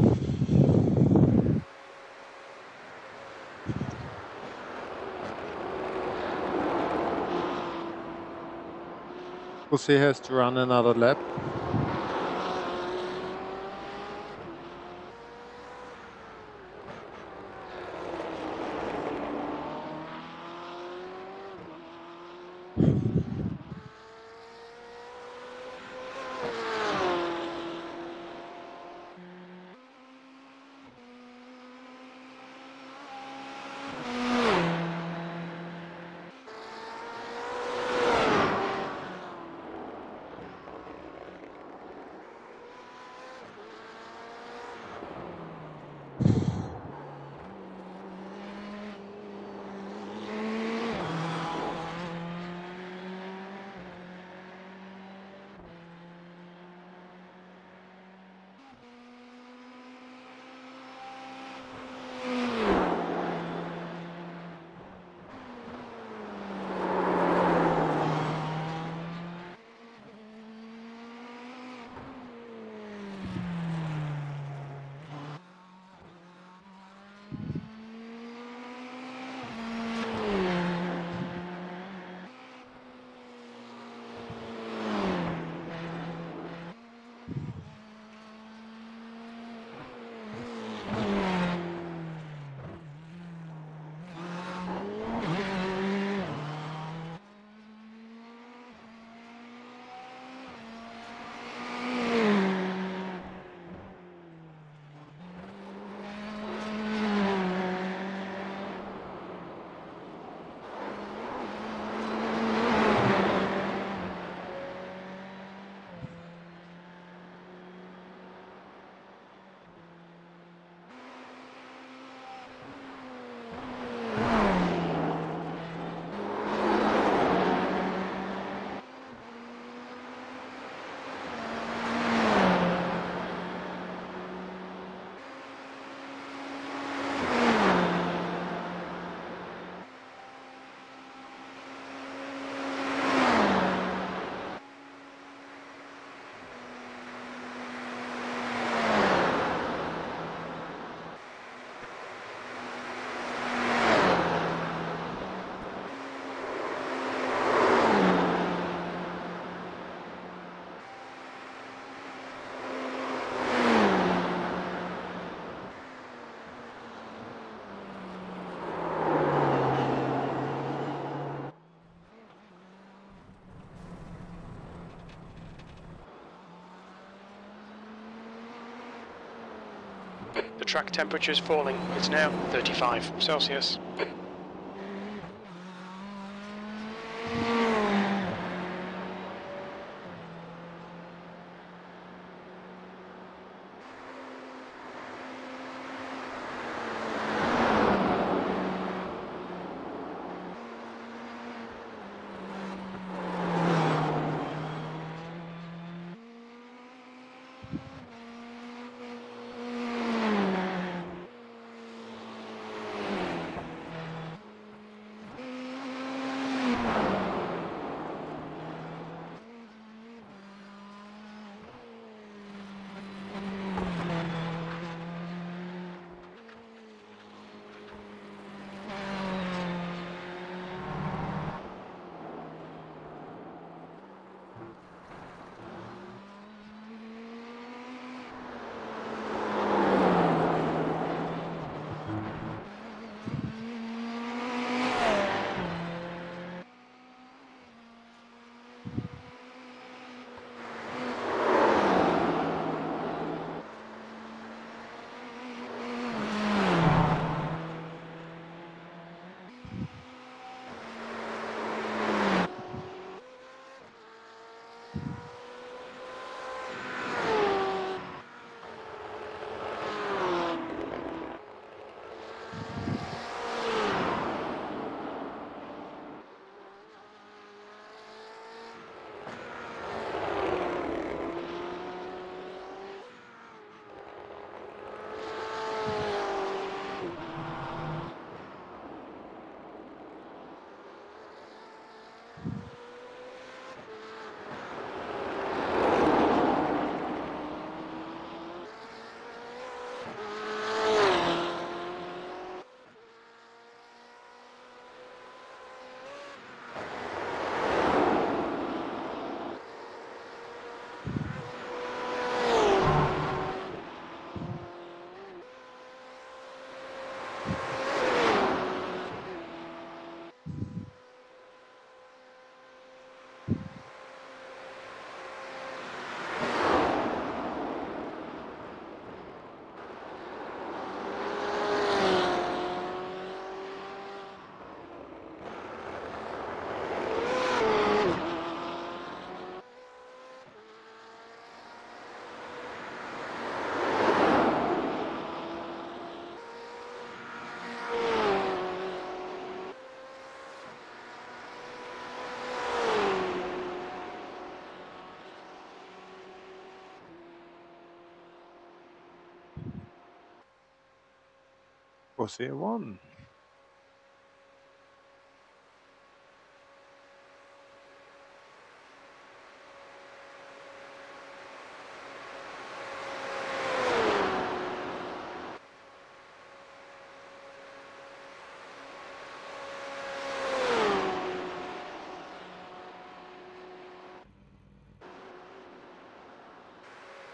Speaker 1: Jose has to run another lap.
Speaker 2: The track temperature is falling. It's now 35 Celsius.
Speaker 1: Jose won.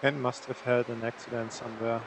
Speaker 1: Ken must have had an accident somewhere.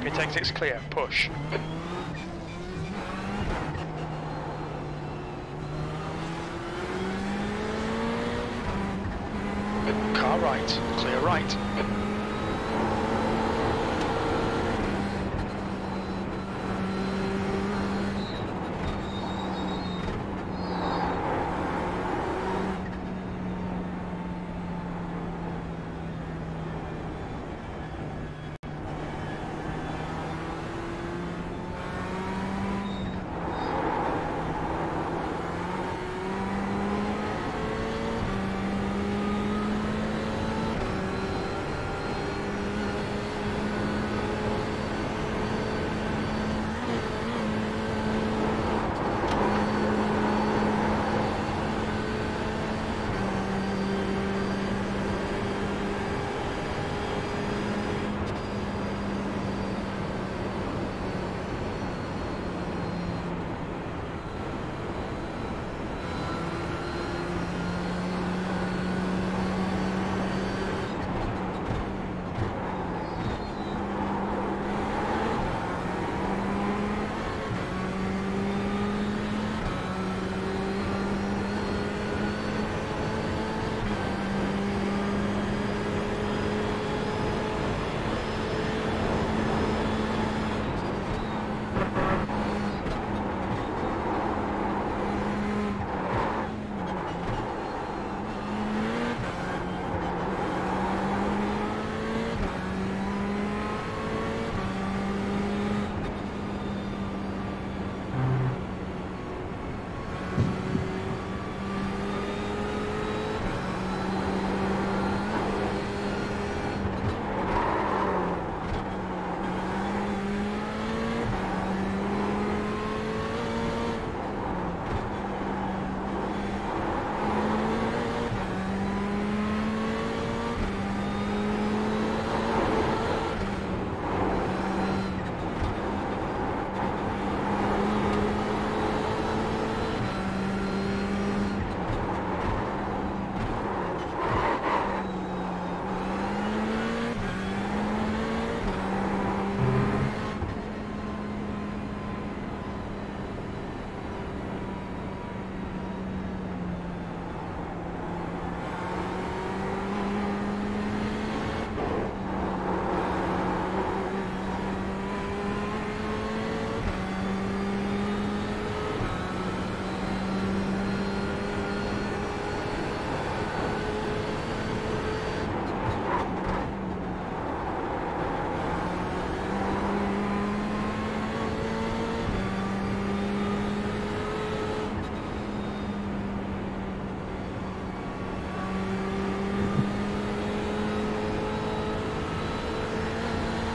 Speaker 2: Pit exit's clear, push. Car right, clear right.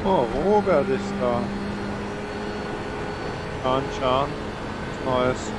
Speaker 1: Oh, Robert ist da. Can. Was Neues.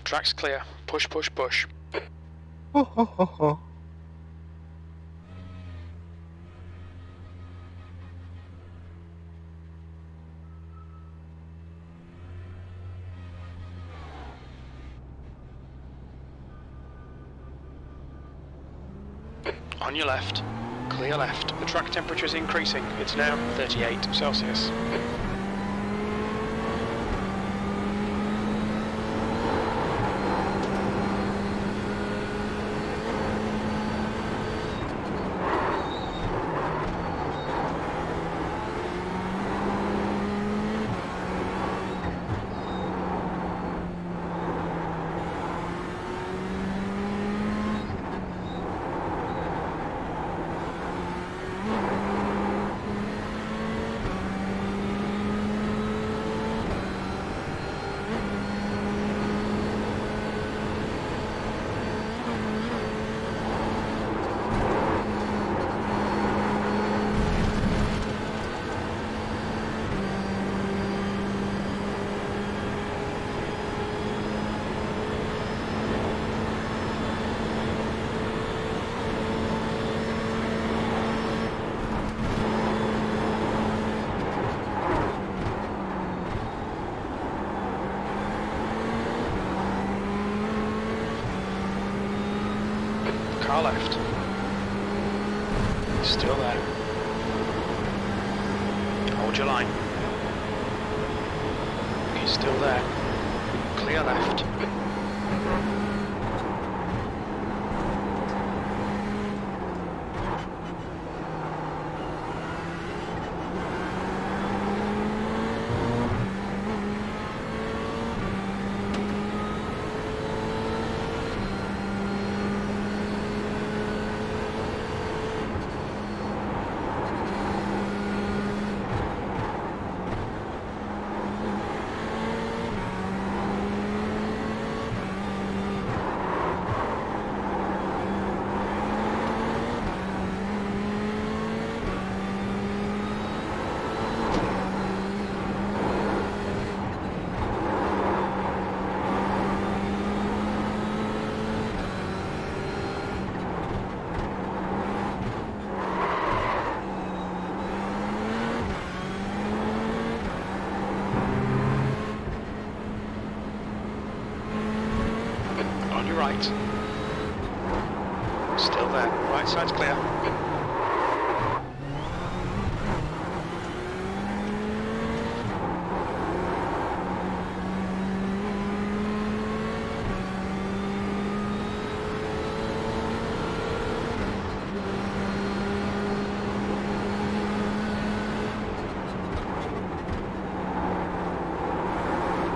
Speaker 2: Track's clear. Push, push, push.
Speaker 1: Ho, ho, ho, ho.
Speaker 2: On your left. Clear left. The track temperature is increasing. It's now 38 Celsius. Car left. Still there. Hold your line. He's still there. Clear left. Right. Still there. Right side's clear.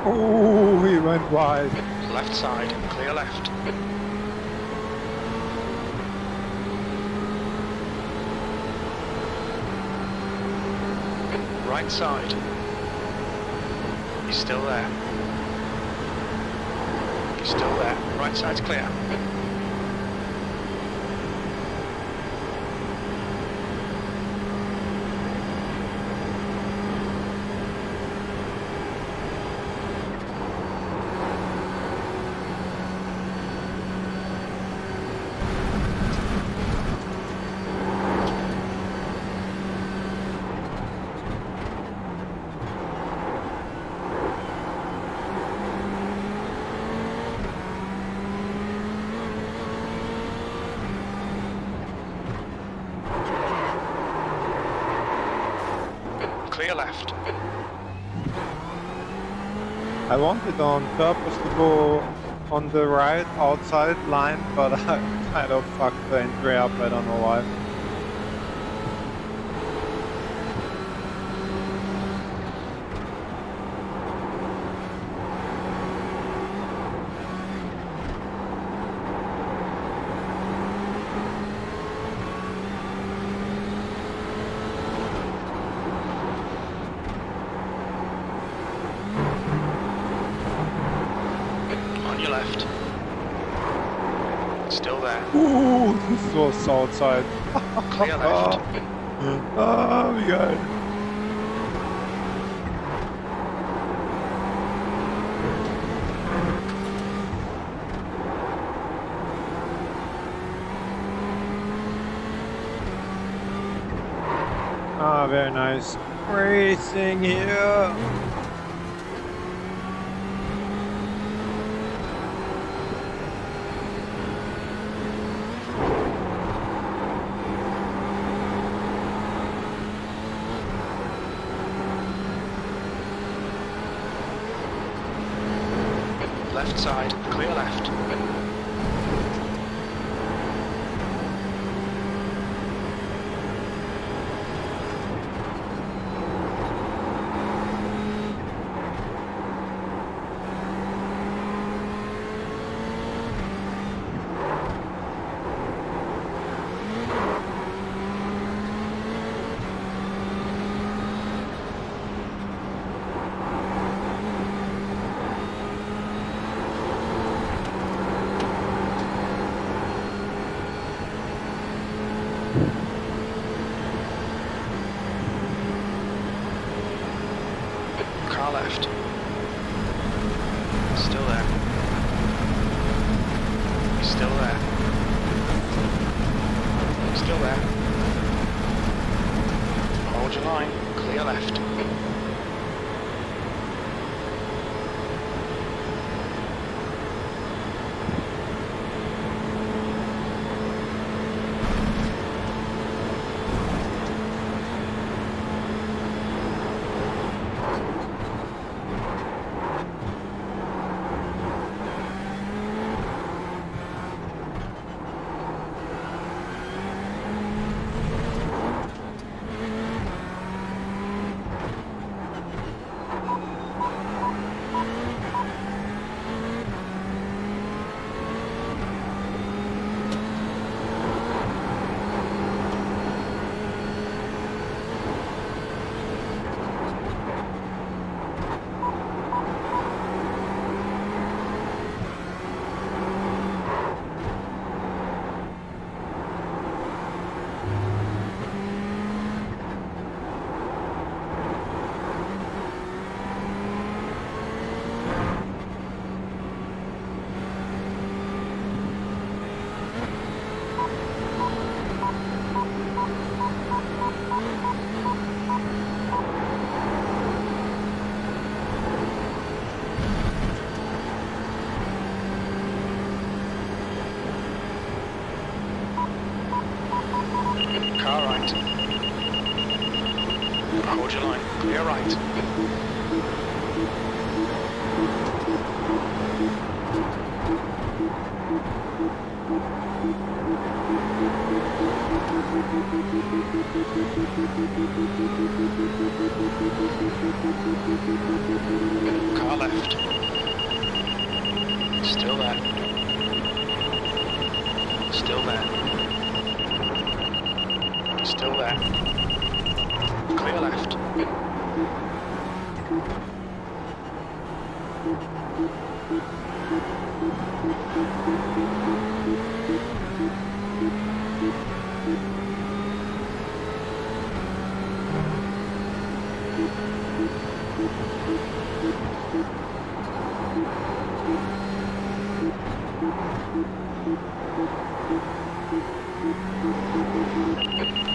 Speaker 1: Oh, he went wide.
Speaker 2: Left side, clear left. Right side. He's still there. He's still there. Right side's clear. clear left.
Speaker 1: I wanted on purpose to go on the right outside line, but I kind of fucked the entry up, I don't know why.
Speaker 2: On your left. Still there.
Speaker 1: Ooh, this was outside.
Speaker 2: Clear left.
Speaker 1: Ah, wie geil. Ah, very nice. Racing here.
Speaker 2: Left side, clear left. Car left. Still there. Still there. Still there. Hold your line. Clear left. Car right. Hold your line. Clear right. Car left. Still there. Still there. Still there. Clear left.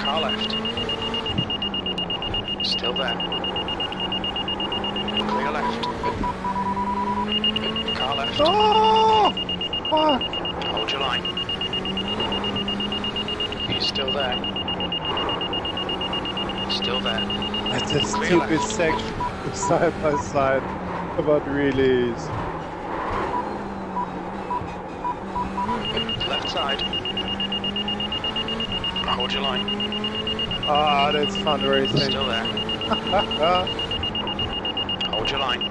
Speaker 2: Car left. Still there. Clear left. Car left.
Speaker 1: Oh! Fuck!
Speaker 2: Hold your line. He's still there. Still there.
Speaker 1: That's a
Speaker 2: Clear
Speaker 1: stupid
Speaker 2: left.
Speaker 1: section side by side, but really is.
Speaker 2: Left side. Hold your line.
Speaker 1: Ah, that's fun racing.
Speaker 2: Still there. Hold your line.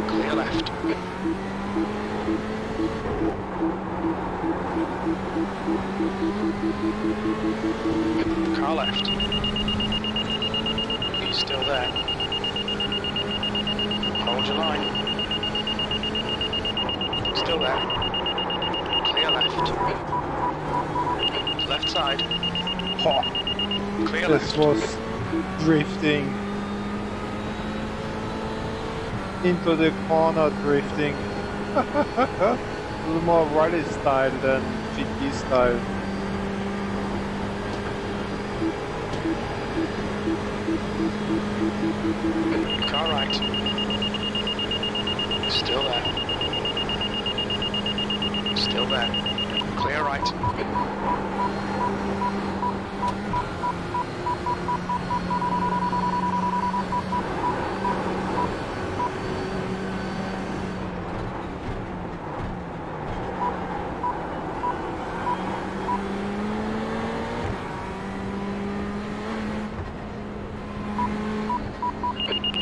Speaker 2: Clear left. Car left. He's still there. Hold your line. Still there. Clear left. Left side.
Speaker 1: Oh,
Speaker 2: Clear
Speaker 1: this
Speaker 2: left.
Speaker 1: was drifting into the corner, drifting. A little more rally style than GT style.
Speaker 2: Car right. Still there. Still there. Clear right.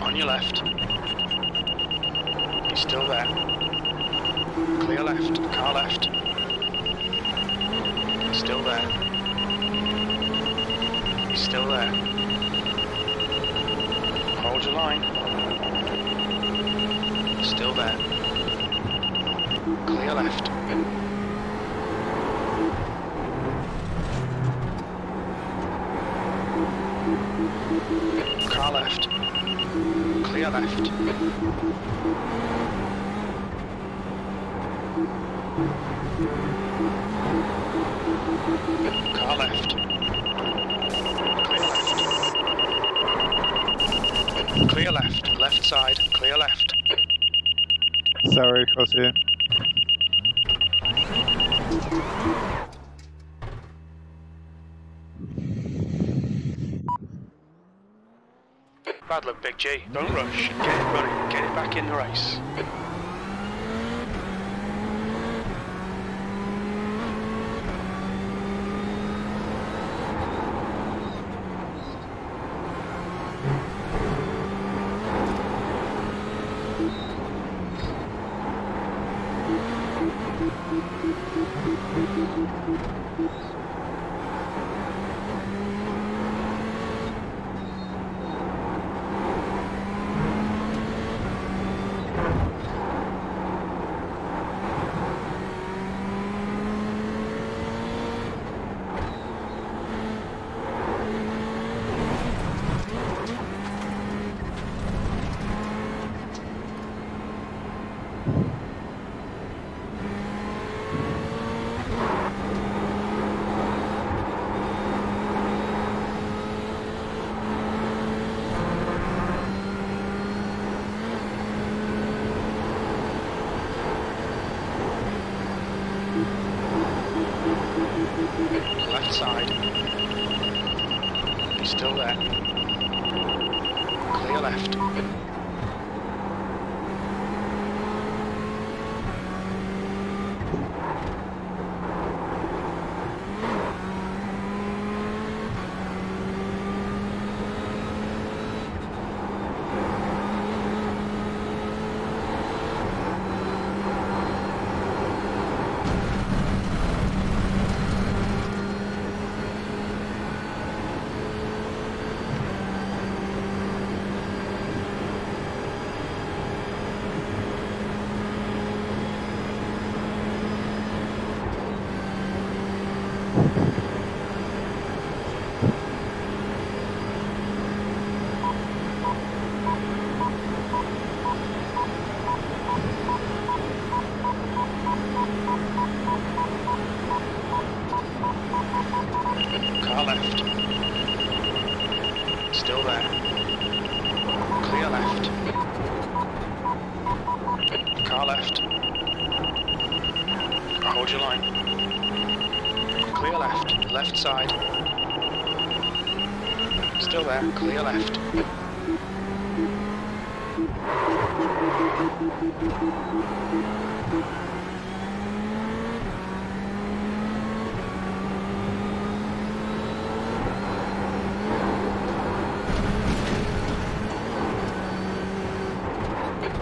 Speaker 2: On your left. He's still there. Clear left. Car left. Still there. He's still there. Hold your line. Still there. Clear left. Car left. Clear left. Car left. Clear left. Clear left. Left side. Clear left.
Speaker 1: Sorry, Jose.
Speaker 2: Bad luck, Big G. Don't rush. Get it running. Get it back in the race. Left side. He's still there. Clear left. Car left. Still there. Clear left. Car left. Hold your line. Clear left. Left side. Still there, clear left.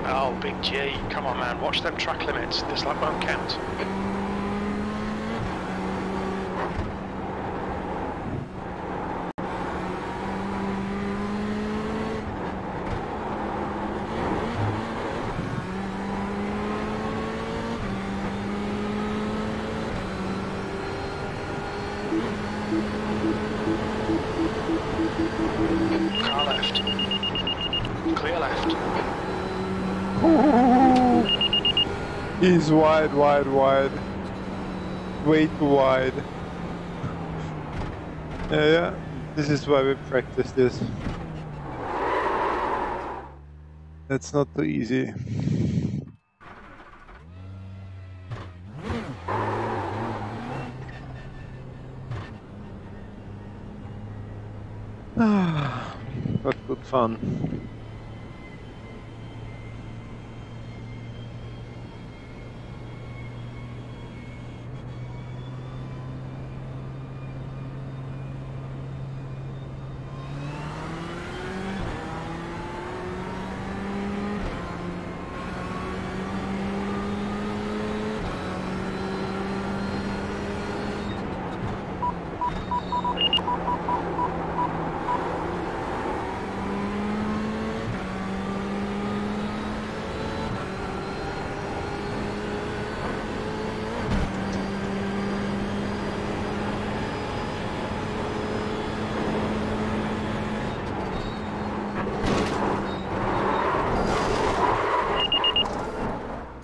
Speaker 2: Oh, Big G, come on man, watch them track limits, this lap won't count. Car left. Clear left.
Speaker 1: He's wide, wide, wide. Way too wide. Yeah, this is why we practice this. That's not too easy. But good fun.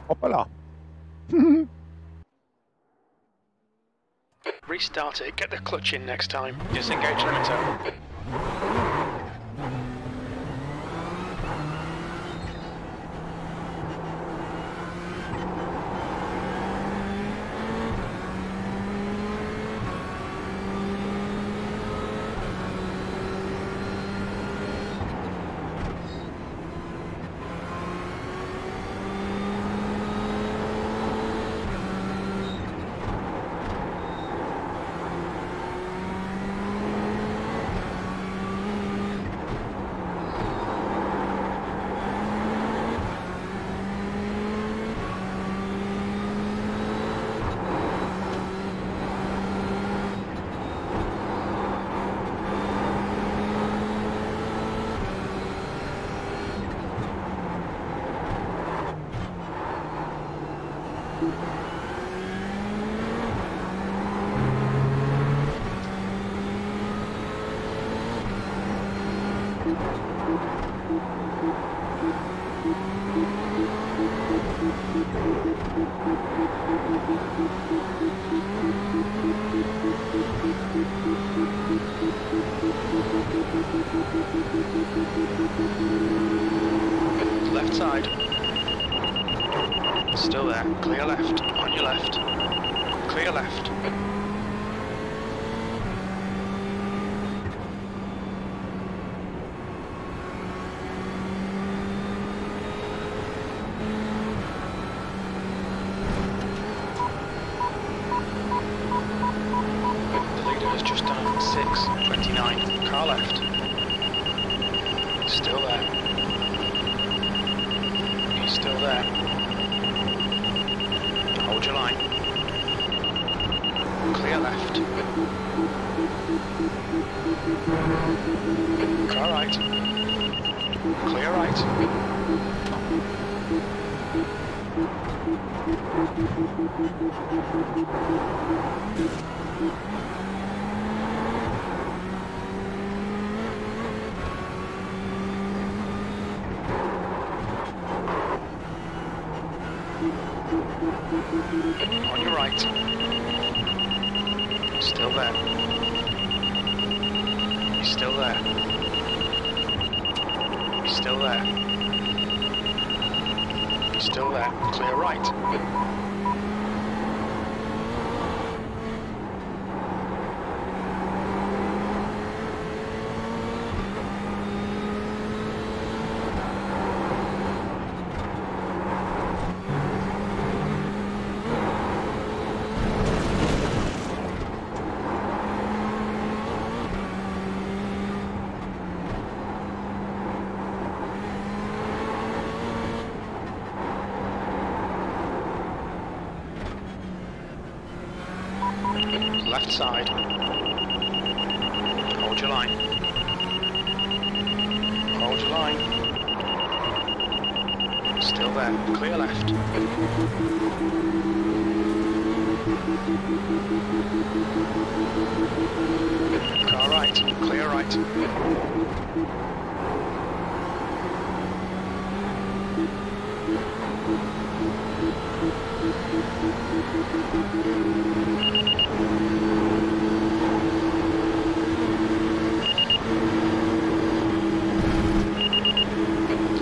Speaker 1: Hoppala.
Speaker 2: Restart it, get the clutch in next time. Disengage limiter. Left side. Still there. Clear left. On your left. Clear left. The leader has just done 6:29. Car left. Still there. He's still there. Hold your line. Clear left. Car right. Clear right. On your right. Still there. He's still there. He's still there. He's still there. Clear right. left side. Hold your line. Hold your line. Still there. Clear left. Car right. Clear right.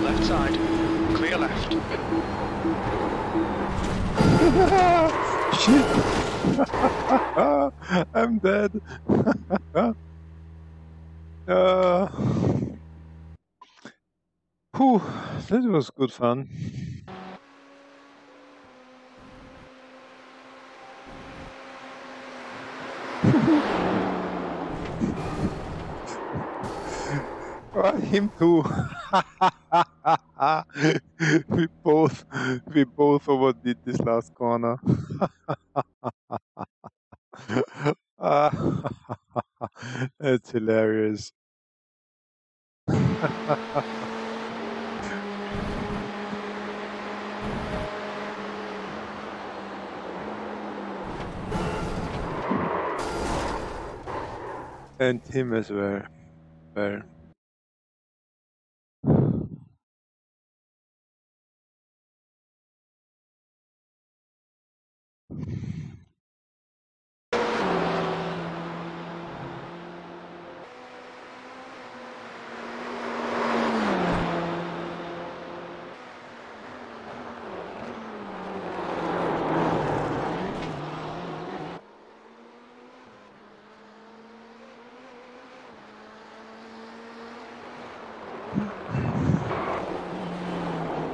Speaker 2: Left side. Clear left.
Speaker 1: Shit! I'm dead. Whew, that was good fun. Him too. we both overdid this last corner. It's hilarious. And him as well.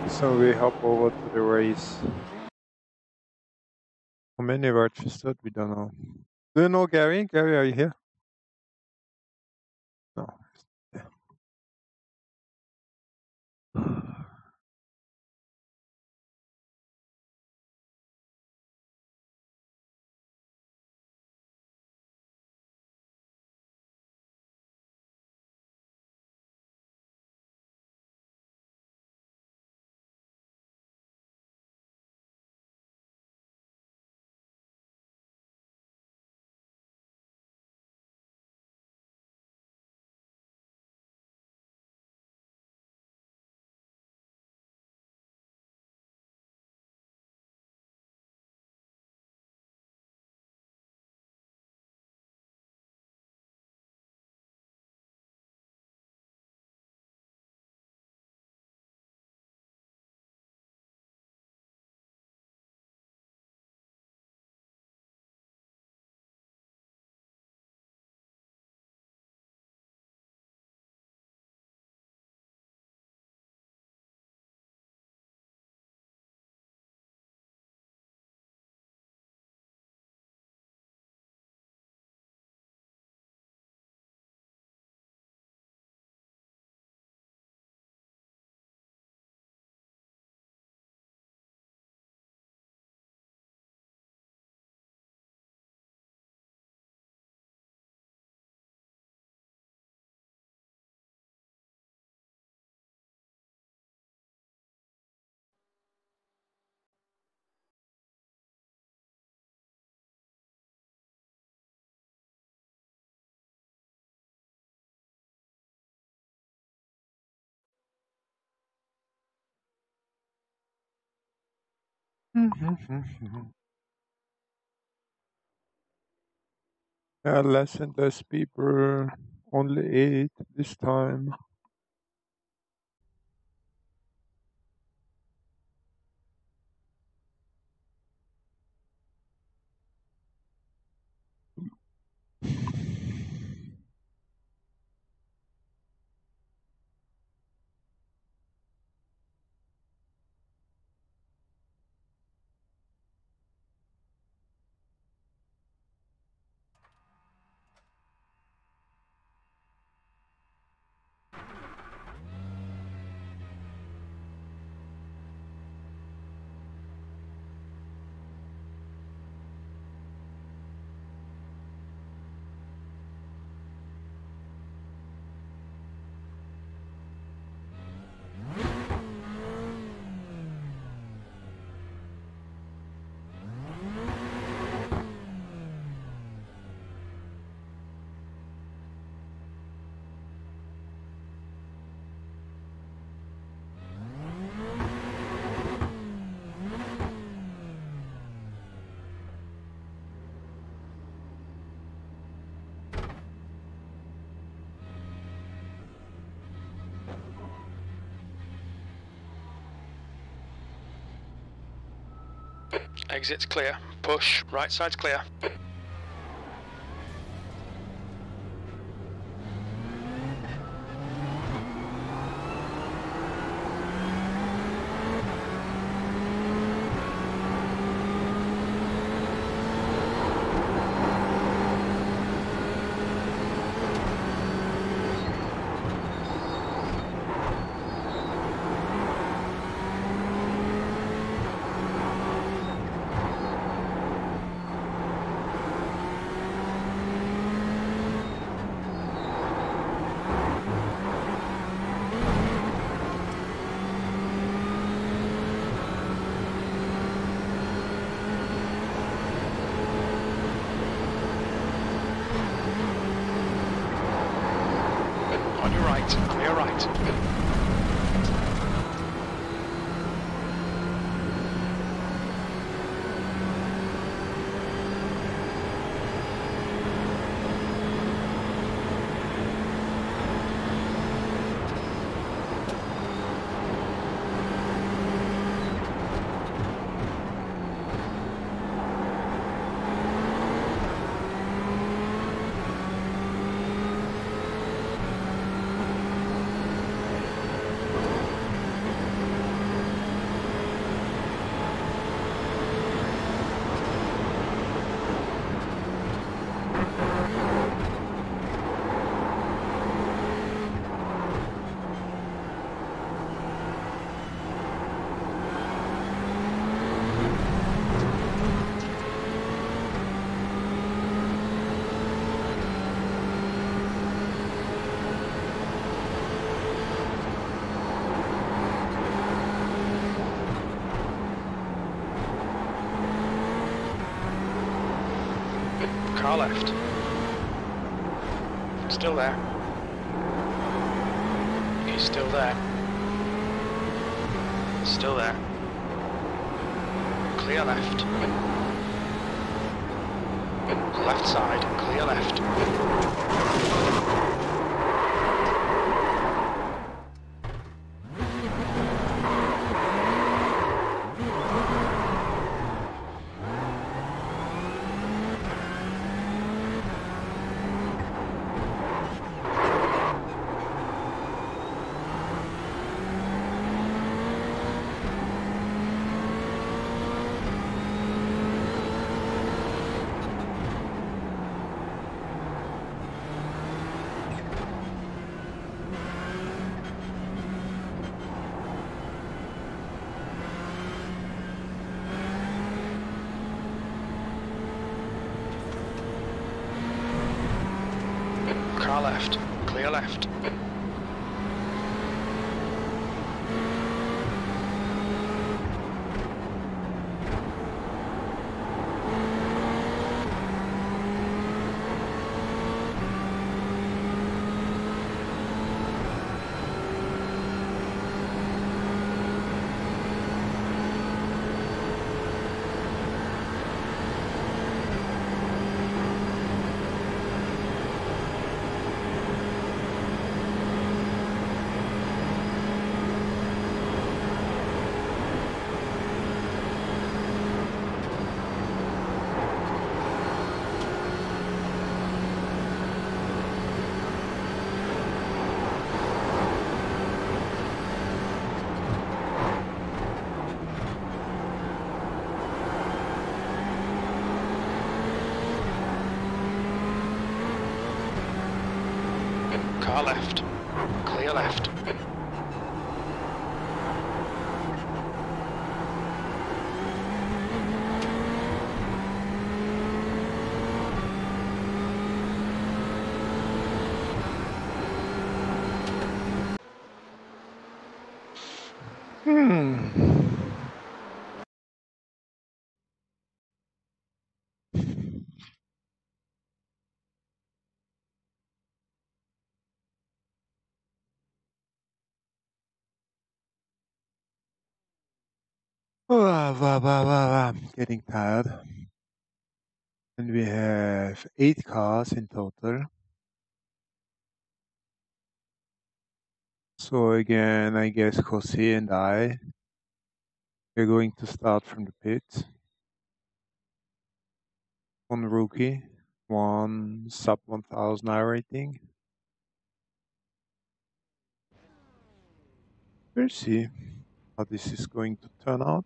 Speaker 1: So we hop over to the race. How many registered? We don't know. Do you know Gary? Gary, are you here? No. Less and less people. Only 8 this time.
Speaker 2: Exit's clear. Push. Right side's clear. On your right. Clear right. Car left. Still there. He's still there. Still there. Clear left. Left side, clear left. Car left, clear left. Car left, clear left.
Speaker 1: I'm getting tired. And we have 8 cars in total. So again, I guess Jose and I are going to start from the pit. one rookie, one sub 1000 iRating. We'll see how this is going to turn out.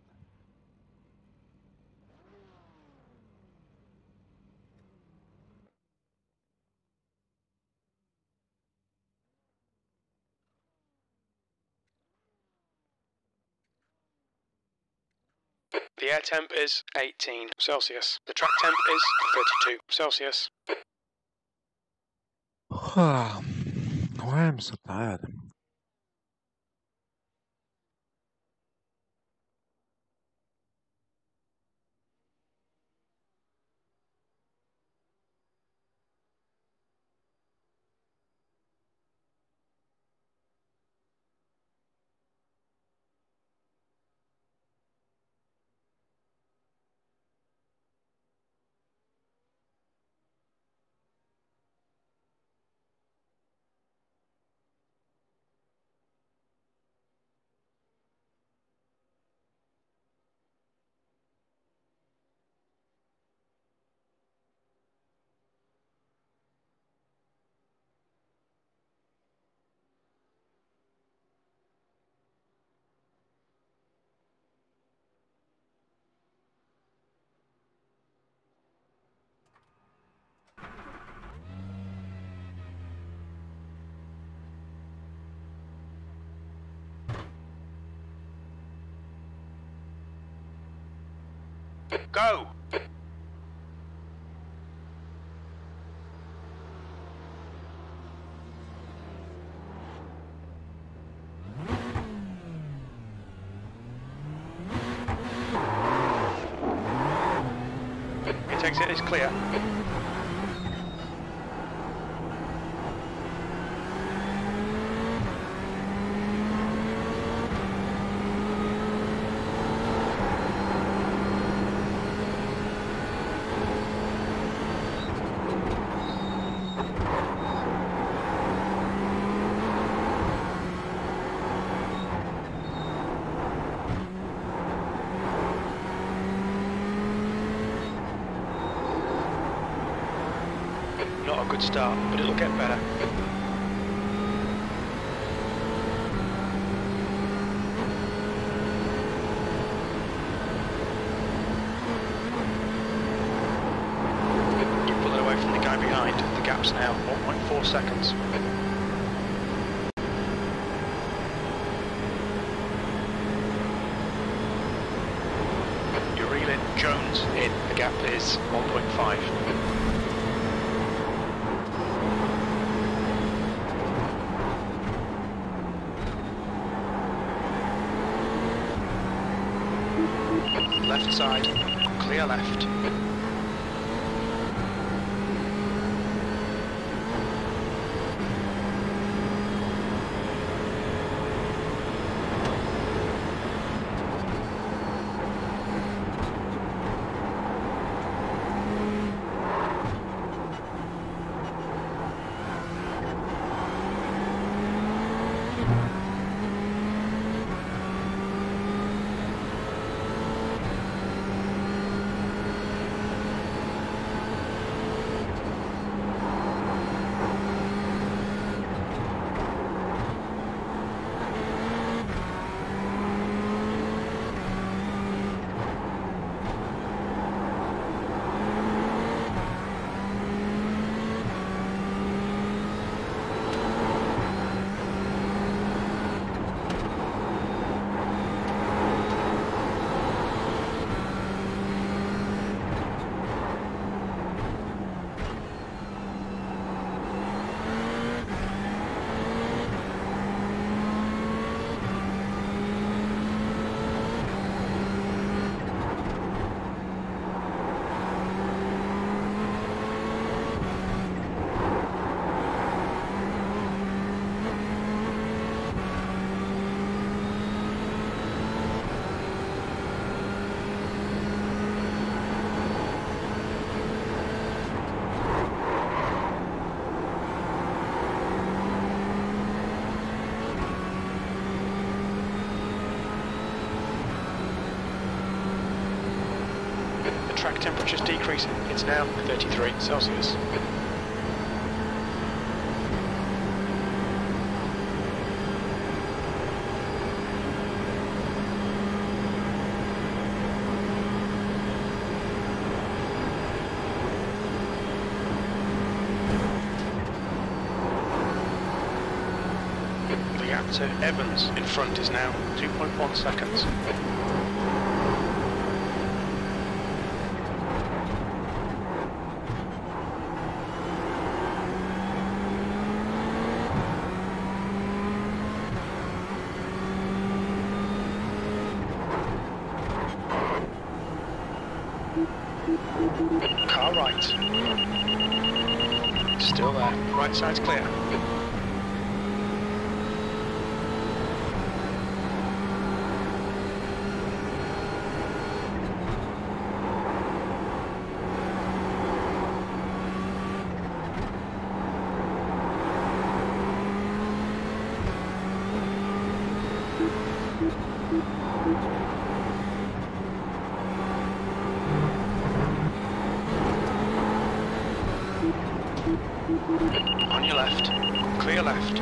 Speaker 2: The air temp is 18 Celsius. The track temp is 32 Celsius.
Speaker 1: Why am I so tired?
Speaker 2: Go! It exit is clear. Not a good start, but it'll get better. You pull it away from the guy behind. The gap's now 1.4 seconds. You reel in Jones in. The gap is 1.5. Left side, clear left. track temperature's decreasing. It's now 33 Celsius. The gap to Evans in front is now 2.1 seconds. Car right. Still there. Right side's clear. On your left. Clear left.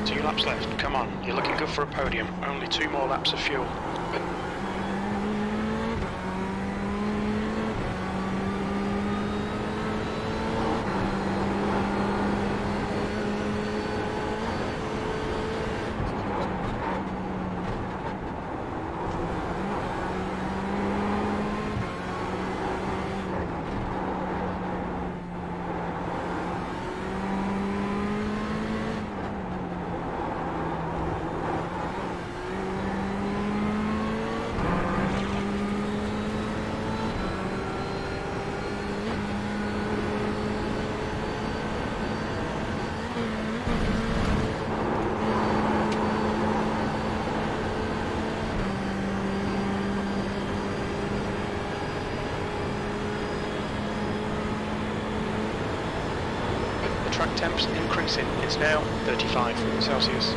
Speaker 2: Two laps left. Come on, you're looking good for a podium. Only 2 more laps of fuel. Track temps increasing. It's now 35 Celsius.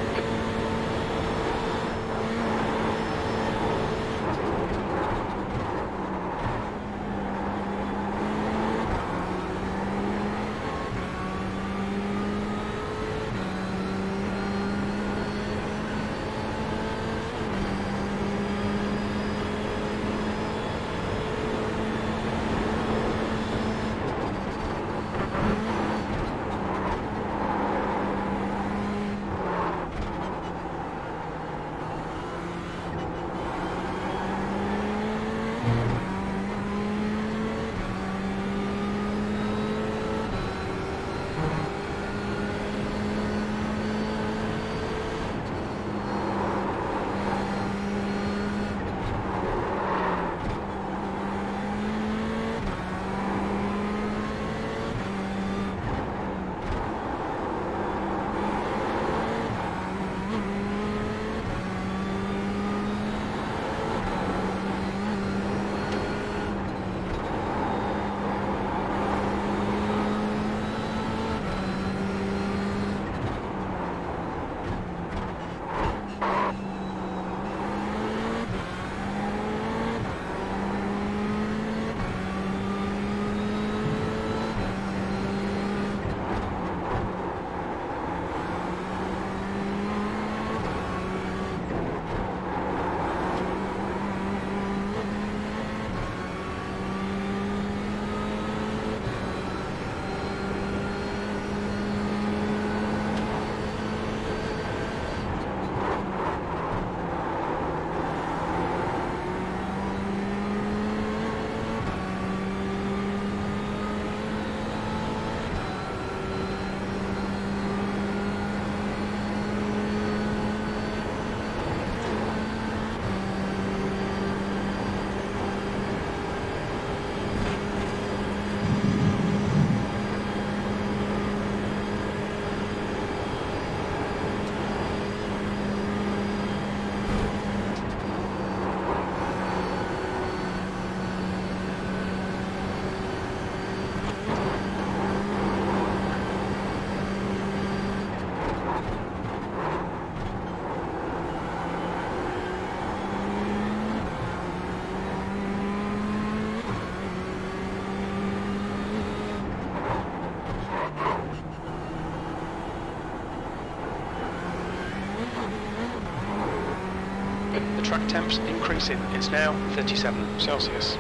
Speaker 2: track temps increasing. It's now 37 Celsius.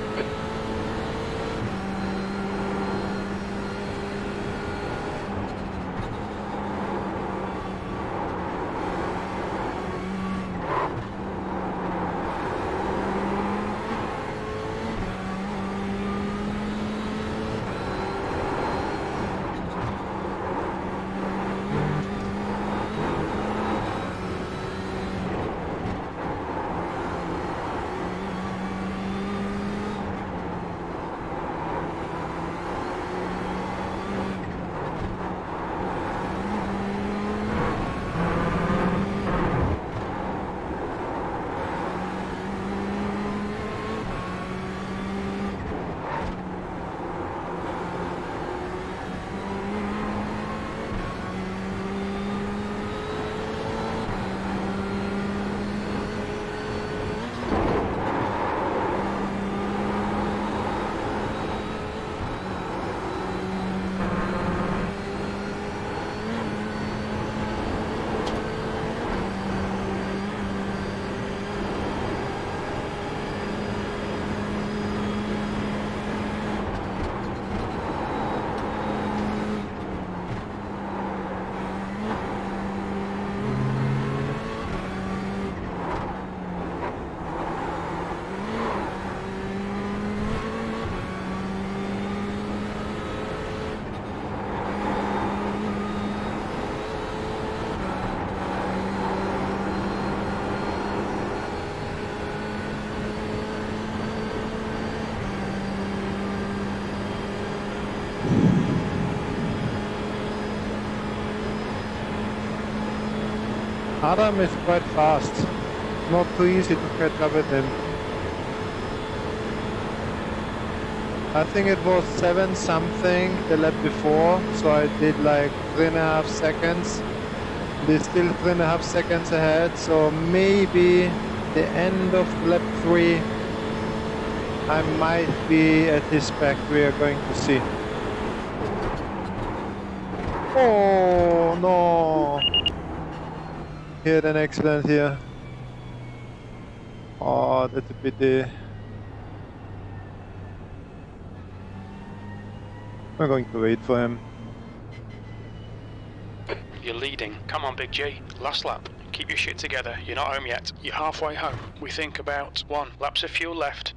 Speaker 1: Adam is quite fast. Not too easy to catch up with him. I think it was 7 something the lap before, so I did like 3.5 seconds. They're still 3.5 seconds ahead, so maybe the end of lap 3 I might be at his back. We are going to see. Oh no! He had an accident here. Oh, that's a pity. I'm going to wait for him.
Speaker 2: You're leading. Come on, Big G. Last lap. Keep your shit together. You're not home yet. You're halfway home. We think about 1 laps of fuel left.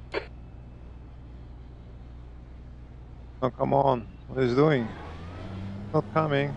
Speaker 1: Oh, come on. What is he doing? Not coming.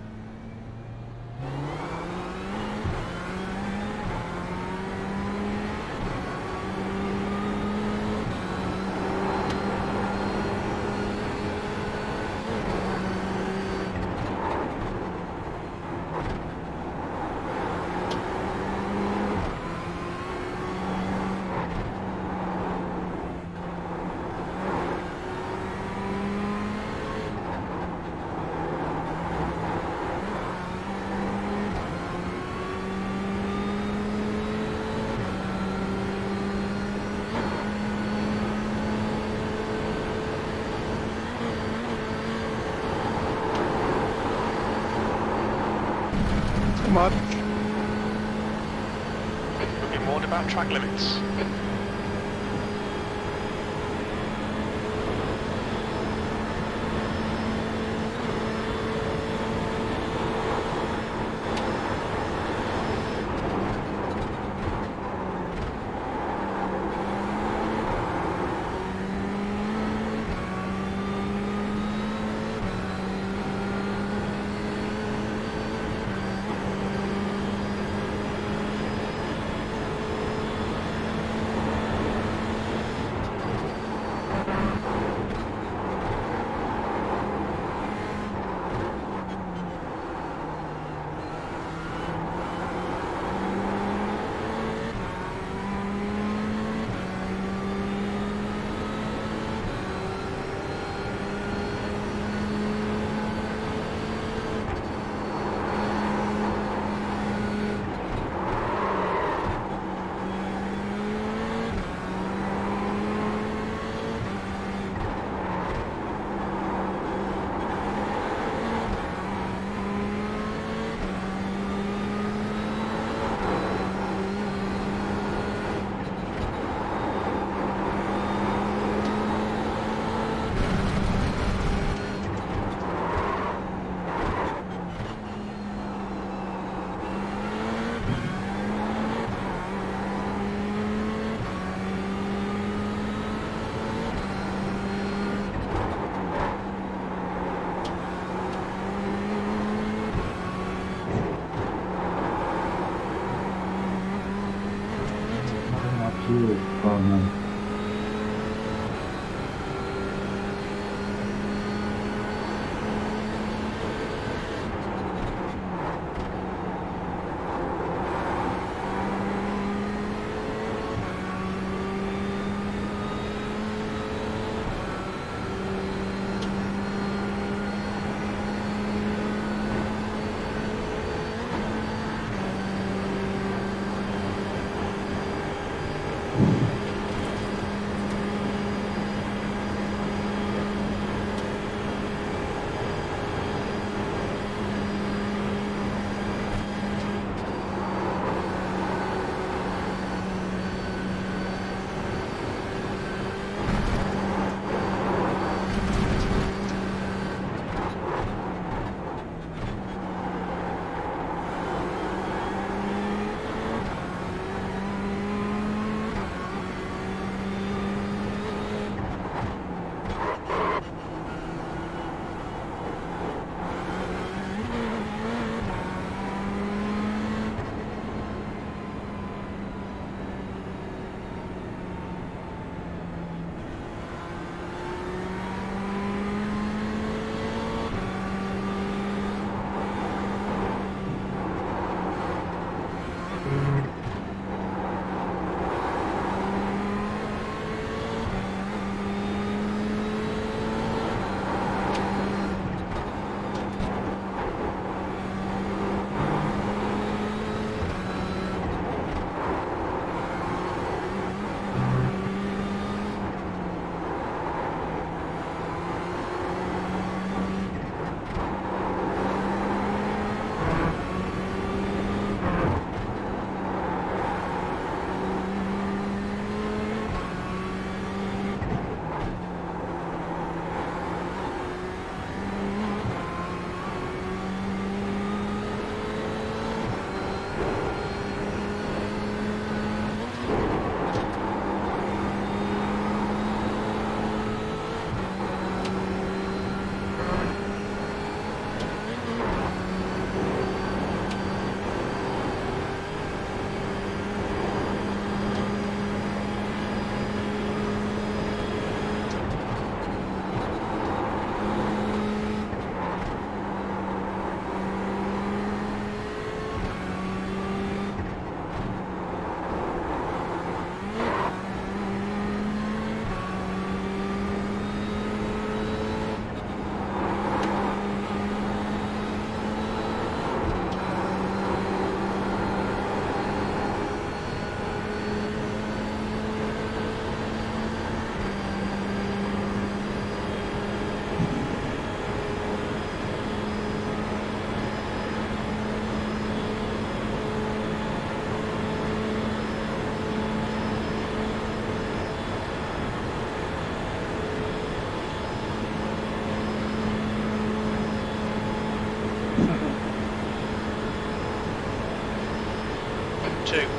Speaker 1: Much.
Speaker 2: We'll be warned about track limits.
Speaker 3: Oh, no.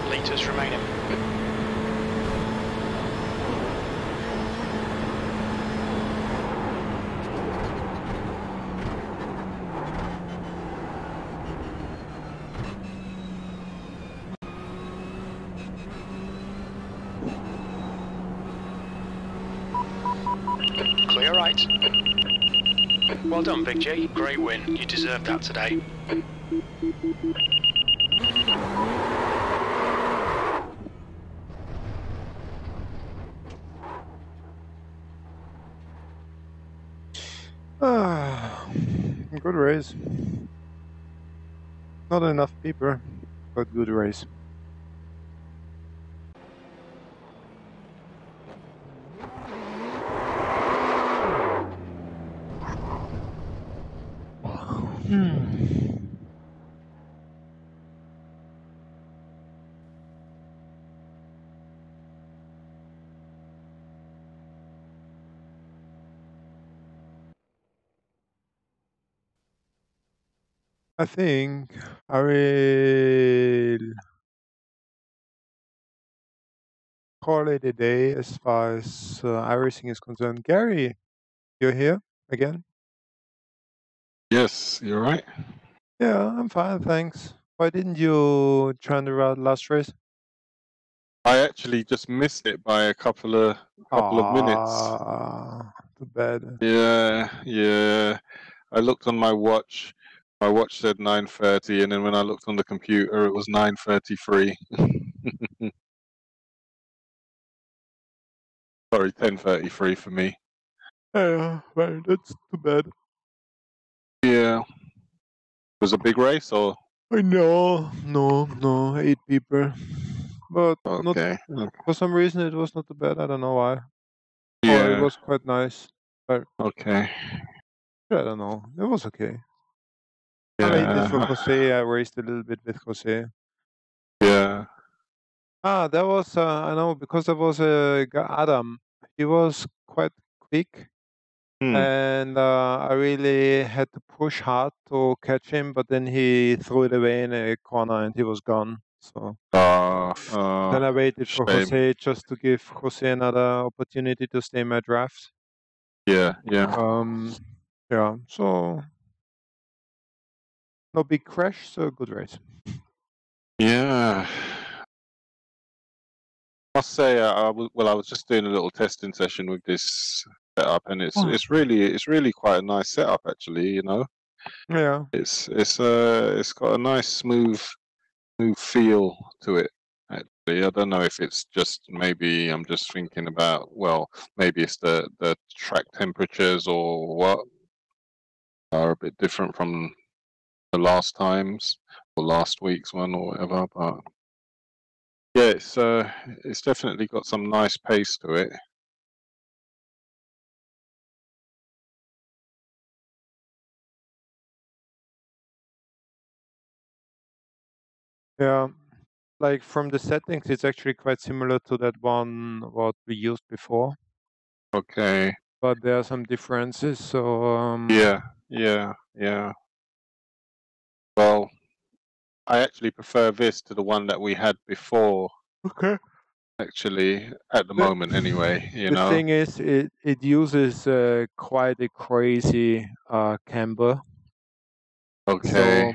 Speaker 2: Litres remaining. Clear right. Well done, Big G. Great win. You deserved that today.
Speaker 1: Good race. Not enough people, but good race. I think I will call it a day as far as iRacing is concerned. Gary, you're here again?
Speaker 4: Yes, you're right.
Speaker 1: Yeah, I'm fine, thanks. Why didn't you join the last race?
Speaker 4: I actually just missed it by a couple of minutes.
Speaker 1: Too bad.
Speaker 4: Yeah. I looked on my watch. My watch said 9:30, and then when I looked on the computer, it was 9:33. Sorry, 10:33 for me.
Speaker 1: Yeah, well, that's too bad.
Speaker 4: Yeah. It was a big race, or?
Speaker 1: I know, no, 8 people, but not
Speaker 4: Okay.
Speaker 1: for some reason it was not too bad. I don't know why. Or it
Speaker 4: Yeah.
Speaker 1: was quite nice, but
Speaker 4: Okay.
Speaker 1: I don't know. It was okay. I made this for
Speaker 4: Yeah.
Speaker 1: Jose. I raced a little bit with Jose.
Speaker 4: Yeah.
Speaker 1: That was I know because there was a guy, Adam. He was quite quick,
Speaker 4: Hmm.
Speaker 1: and I really had to push hard to catch him. But then he threw it away in a corner, and he was gone. So then I waited for
Speaker 4: Shame.
Speaker 1: Jose just to give Jose another opportunity to stay in my draft.
Speaker 4: Yeah.
Speaker 1: Yeah. So no big crash, so good race.
Speaker 4: Yeah. I must say, I was just doing a little testing session with this setup, and it's really quite a nice setup, actually. You know,
Speaker 1: Yeah.
Speaker 4: it's got a nice smooth feel to it. Actually, I don't know if it's just maybe I'm just thinking about, well, maybe it's the track temperatures or what are a bit different from the last times or last week's one or whatever, but yeah, it's definitely got some nice pace to it.
Speaker 1: Yeah. Like from the settings, it's actually quite similar to that one what we used before,
Speaker 4: Okay.
Speaker 1: but there are some differences. So
Speaker 4: Yeah. Well, I actually prefer this to the one that we had before,
Speaker 1: okay.
Speaker 4: actually, at the
Speaker 1: The,
Speaker 4: moment anyway, you
Speaker 1: the
Speaker 4: know.
Speaker 1: thing is, it uses quite a crazy camber.
Speaker 4: Okay.
Speaker 1: So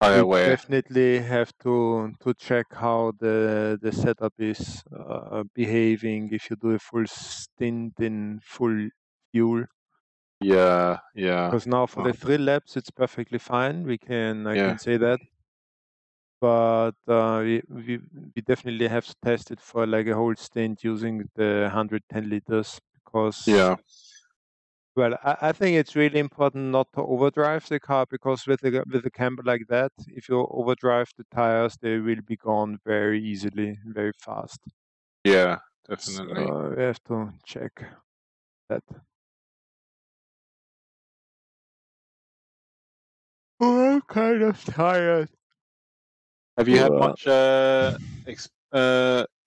Speaker 4: I
Speaker 1: we
Speaker 4: aware.
Speaker 1: definitely have to check how the setup is behaving if you do a full stint in full fuel.
Speaker 4: Yeah.
Speaker 1: Because now for
Speaker 4: Oh,
Speaker 1: the 3 laps, it's perfectly fine. I
Speaker 4: yeah.
Speaker 1: can say that. But we definitely have to test it for like a whole stint using the 110 liters because,
Speaker 4: Yeah.
Speaker 1: well, I think it's really important not to overdrive the car because with a camber like that, if you overdrive the tires, they will be gone very easily, very fast.
Speaker 4: Yeah, definitely.
Speaker 1: So we have to check that. Oh, I'm kind of tired.
Speaker 4: Have you had much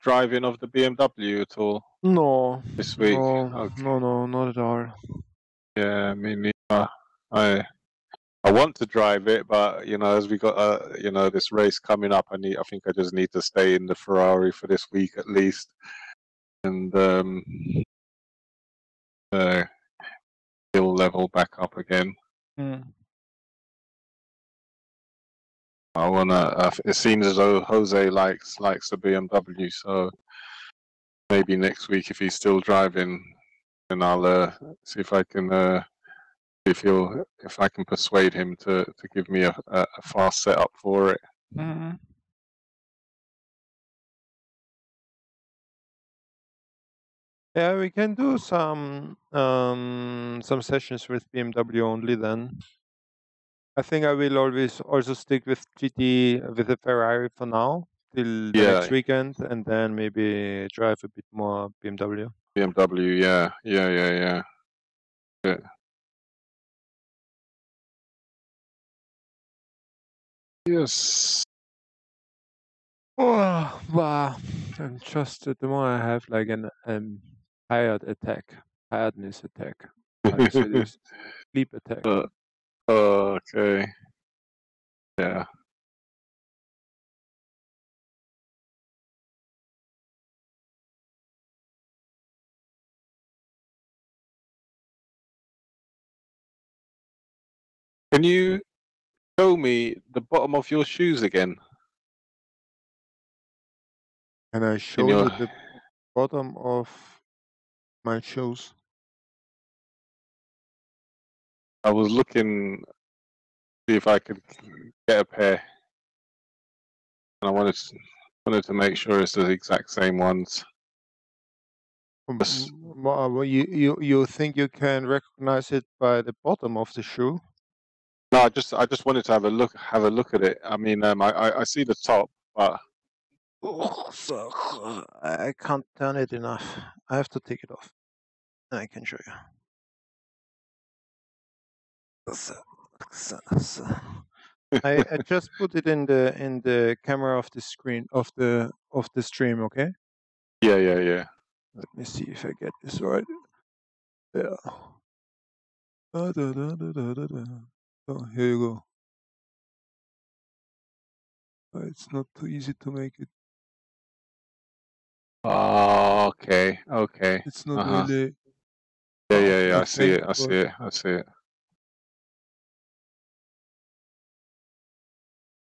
Speaker 4: driving of the BMW at all
Speaker 1: No,
Speaker 4: this week?
Speaker 1: no,
Speaker 4: Okay.
Speaker 1: no, not at all.
Speaker 4: Yeah, me neither. I want to drive it, but you know, as we got this race coming up, I think I just need to stay in the Ferrari for this week at least, and skill level back up again.
Speaker 1: Mm.
Speaker 4: I wanna. It seems as though Jose likes the BMW, so maybe next week if he's still driving, then I'll see if I can if I can persuade him to give me a fast setup for it.
Speaker 1: Mm. Yeah, we can do some sessions with BMW only then. I think I will always also stick with GT with the Ferrari for now till the next
Speaker 4: Yeah,
Speaker 1: weekend, and then maybe drive a bit more BMW.
Speaker 4: BMW. Yeah. Yes.
Speaker 1: Oh, wow. I'm just at the moment I have like an tiredness attack. How do you say this? Sleep attack.
Speaker 4: uh, okay. Yeah. Can you show me the bottom of your shoes again?
Speaker 1: Can I show you the bottom of my shoes?
Speaker 4: I was looking to see if I could get a pair, and I wanted to make sure it's the exact same ones. Just-
Speaker 1: Well, you think you can recognize it by the bottom of the shoe?
Speaker 4: No, I just wanted to have a look at it. I mean, I see the top, but
Speaker 1: Oh, fuck. I can't turn it enough. I have to take it off. I can show you. I just put it in the camera of the screen of the stream, okay?
Speaker 4: yeah.
Speaker 1: Let me see if I get this right. Yeah. Oh, here you go. It's not too easy to make it.
Speaker 4: Oh, okay.
Speaker 1: It's not really.
Speaker 4: Yeah.
Speaker 1: I
Speaker 4: I see
Speaker 1: think,
Speaker 4: it. I see it.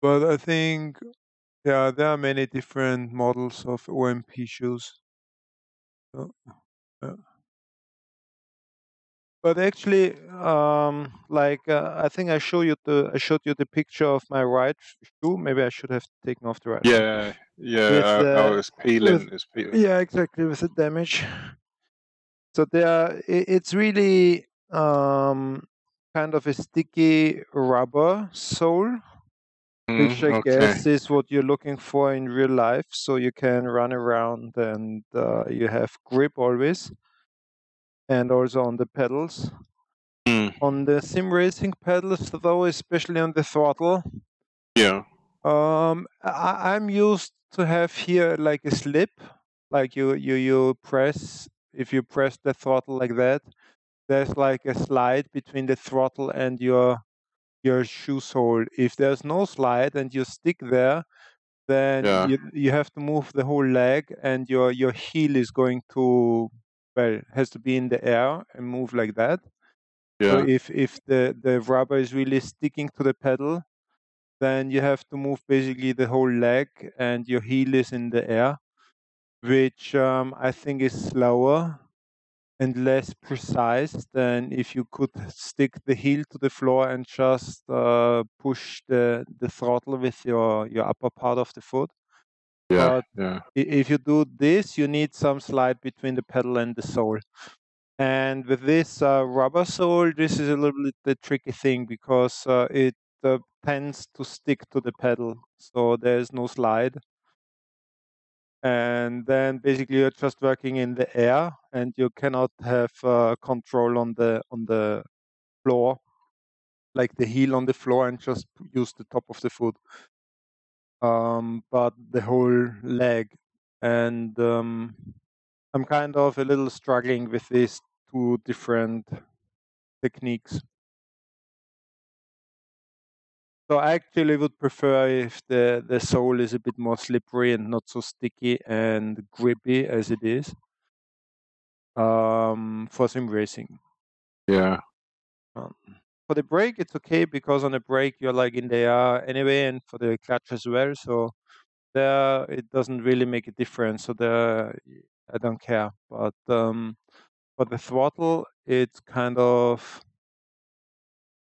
Speaker 1: but I think, yeah, there are many different models of OMP shoes. So, yeah. But actually, I think I showed you the picture of my right shoe. Maybe I should have taken off the right one. With
Speaker 4: I was peeling. It's peeling.
Speaker 1: yeah, exactly, with the damage. So it's really kind of a sticky rubber sole, which I
Speaker 4: Okay.
Speaker 1: guess is what you're looking for in real life. So you can run around and you have grip always, and also on the pedals. On the sim racing pedals, though, especially on the throttle,
Speaker 4: Yeah.
Speaker 1: I'm used to have here like a slip, like you press. If you press the throttle like that, there's like a slide between the throttle and your shoe sole. If there's no slide and you stick there, then
Speaker 4: Yeah.
Speaker 1: you have to move the whole leg, and your heel is going to, well, has to be in the air and move like that. So
Speaker 4: Yeah.
Speaker 1: if the rubber is really sticking to the pedal, then you have to move basically the whole leg, and your heel is in the air, which I think is slower and less precise than if you could stick the heel to the floor and just push the throttle with your upper part of the foot.
Speaker 4: Yeah.
Speaker 1: But
Speaker 4: Yeah.
Speaker 1: if you do this, you need some slide between the pedal and the sole. And with this rubber sole, this is a little bit the tricky thing, because it tends to stick to the pedal, so there's no slide. And then basically you're just working in the air, and you cannot have control on the floor, like the heel on the floor, and just use the top of the foot, but the whole leg. And I'm kind of a little struggling with these two different techniques. So I actually would prefer if the sole is a bit more slippery and not so sticky and grippy as it is for sim racing.
Speaker 4: Yeah.
Speaker 1: Um, for the brake, it's okay, because on the brake you're like in the air anyway, and for the clutch as well. So there it doesn't really make a difference. So there I don't care. But for the throttle, it's kind of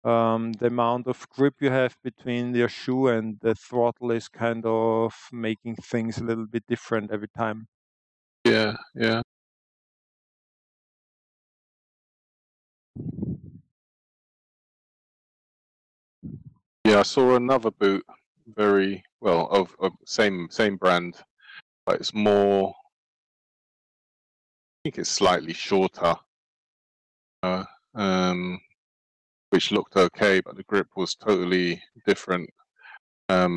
Speaker 1: the amount of grip you have between your shoe and the throttle is kind of making things a little bit different every time.
Speaker 4: Yeah. Yeah. I saw another boot, very well of same brand, but it's more. I think it's slightly shorter. Which looked okay, but the grip was totally different. I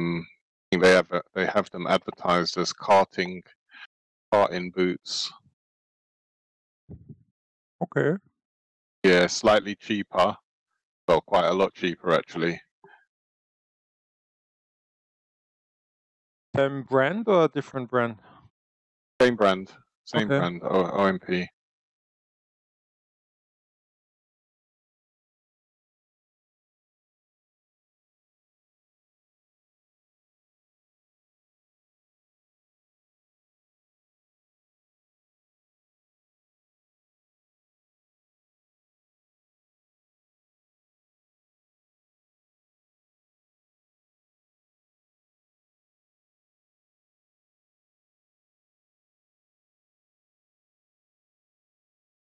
Speaker 4: think they have them advertised as karting boots.
Speaker 1: Okay.
Speaker 4: Yeah, slightly cheaper. Well, quite a lot cheaper actually.
Speaker 1: Same brand or a different brand?
Speaker 4: Same brand.
Speaker 1: Okay.
Speaker 4: OMP.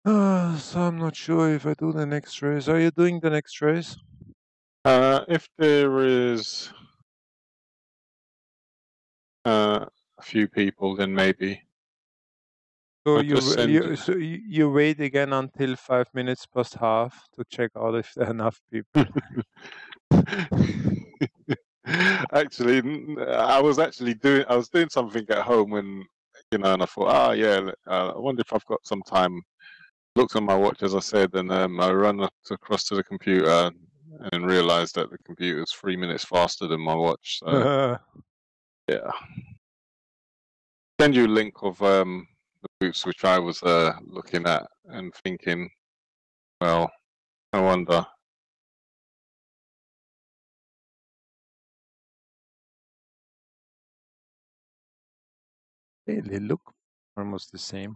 Speaker 1: So I'm not sure if I do the next race. Are you doing the next race?
Speaker 4: If there is a few people, then maybe.
Speaker 1: So
Speaker 4: I'll just send you.
Speaker 1: you wait again until 5 minutes past half to check out if there are enough people.
Speaker 4: Actually, I was doing something at home when, and I thought, yeah, I wonder if I've got some time. Looked on my watch, as I said, and I ran across to the computer and realized that the computer is 3 minutes faster than my watch. So yeah, send you a link of the boots which I was looking at and thinking, well, I wonder.
Speaker 1: They look almost the same.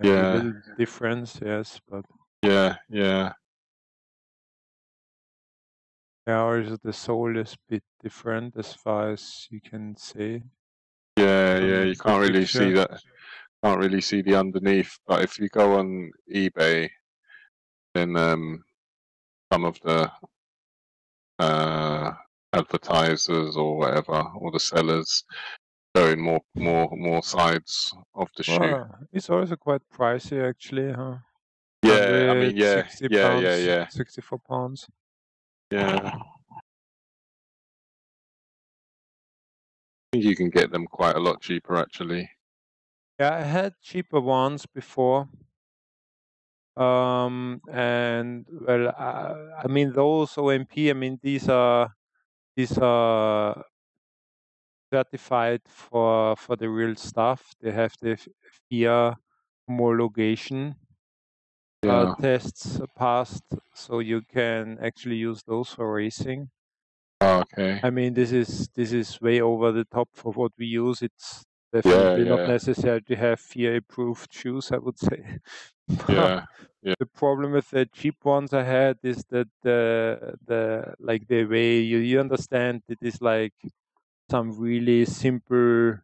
Speaker 4: Yeah.
Speaker 1: A little difference, yes, but
Speaker 4: yeah.
Speaker 1: Yeah, also the sole is a bit different as far as you can say.
Speaker 4: Yeah,
Speaker 1: from
Speaker 4: you
Speaker 1: the
Speaker 4: can't really see
Speaker 1: picture.
Speaker 4: that. Can't really see the underneath. But if you go on eBay, then some of the advertisers or whatever, or the sellers, showing more sides of the shoe.
Speaker 1: Well, it's also quite pricey actually, huh?
Speaker 4: Yeah, I mean, yeah,
Speaker 1: 160
Speaker 4: yeah,
Speaker 1: pounds,
Speaker 4: yeah,
Speaker 1: 64 pounds.
Speaker 4: yeah. I think you can get them quite a lot cheaper, actually.
Speaker 1: Yeah, I had cheaper ones before. And well, I mean those OMP. I mean these are certified for the real stuff. They have the FIA homologation
Speaker 4: Yeah.
Speaker 1: tests passed, so you can actually use those for racing.
Speaker 4: Oh, okay.
Speaker 1: I mean, this is way over the top for what we use. It's definitely not necessary to have FIA-approved shoes, I would say.
Speaker 4: Yeah. Yeah.
Speaker 1: The problem with the cheap ones I had is that the like the way you understand it is like some really simple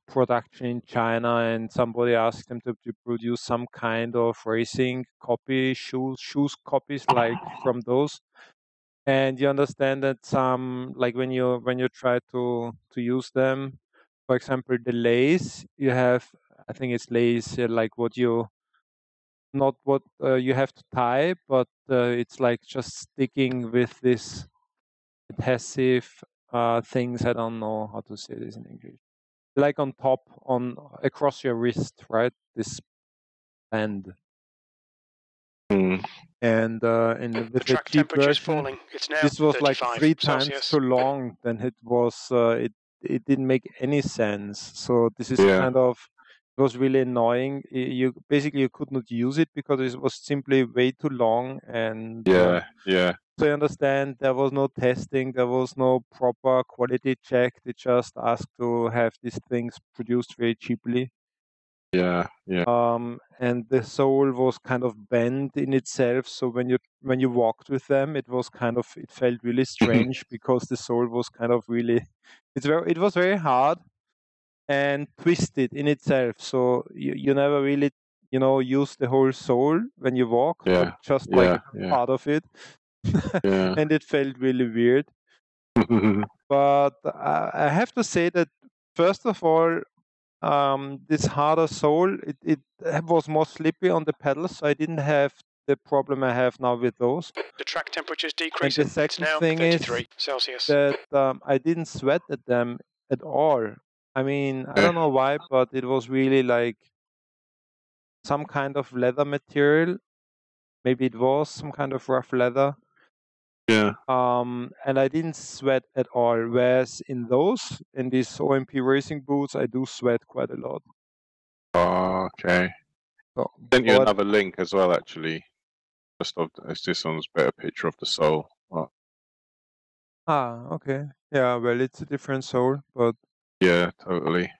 Speaker 1: production in China, and somebody asked them to produce some kind of racing copy shoes copies like from those. And you understand that some like when you try to use them, for example, the lace you have, I think it's lace like what you not what you have to tie, but it's like just sticking with this adhesive things. I don't know how to say this in English. Like on top, on across your wrist, right? This band. And with
Speaker 2: The
Speaker 1: the
Speaker 2: track
Speaker 1: cheap
Speaker 2: temperature is
Speaker 1: version,
Speaker 2: falling. It's now
Speaker 1: this was like
Speaker 2: 35
Speaker 1: 3 times
Speaker 2: Celsius.
Speaker 1: too long than it was. It didn't make any sense. So this is
Speaker 4: Yeah.
Speaker 1: kind of, it was really annoying. You basically you could not use it because it was simply way too long. And
Speaker 4: Yeah.
Speaker 1: so you understand there was no testing, there was no proper quality check. They just asked to have these things produced very cheaply.
Speaker 4: Yeah.
Speaker 1: And the sole was kind of bent in itself. So when you walked with them, it felt really strange because the sole was kind of really, it was very hard and twisted in itself. So you never really, use the whole sole when you walk, but just like part of it. And it felt really weird. But I have to say that first of all, this harder sole, it was more slippy on the pedals, so I didn't have the problem I have now with those.
Speaker 2: The track temperature is
Speaker 1: And
Speaker 2: decreasing.
Speaker 1: the
Speaker 2: It's
Speaker 1: second
Speaker 2: now
Speaker 1: thing
Speaker 2: 33
Speaker 1: is
Speaker 2: Celsius.
Speaker 1: that I didn't sweat at them at all. I mean, I don't know why, but it was really like some kind of leather material. Maybe it was some kind of rough leather.
Speaker 4: Yeah.
Speaker 1: And I didn't sweat at all. Whereas in these OMP racing boots, I do sweat quite a lot.
Speaker 4: Oh, okay.
Speaker 1: So,
Speaker 4: Sent you another link as well, actually. Just of this one's better picture of the sole. Oh.
Speaker 1: Okay. Yeah, well, it's a different sole, but
Speaker 4: yeah, totally.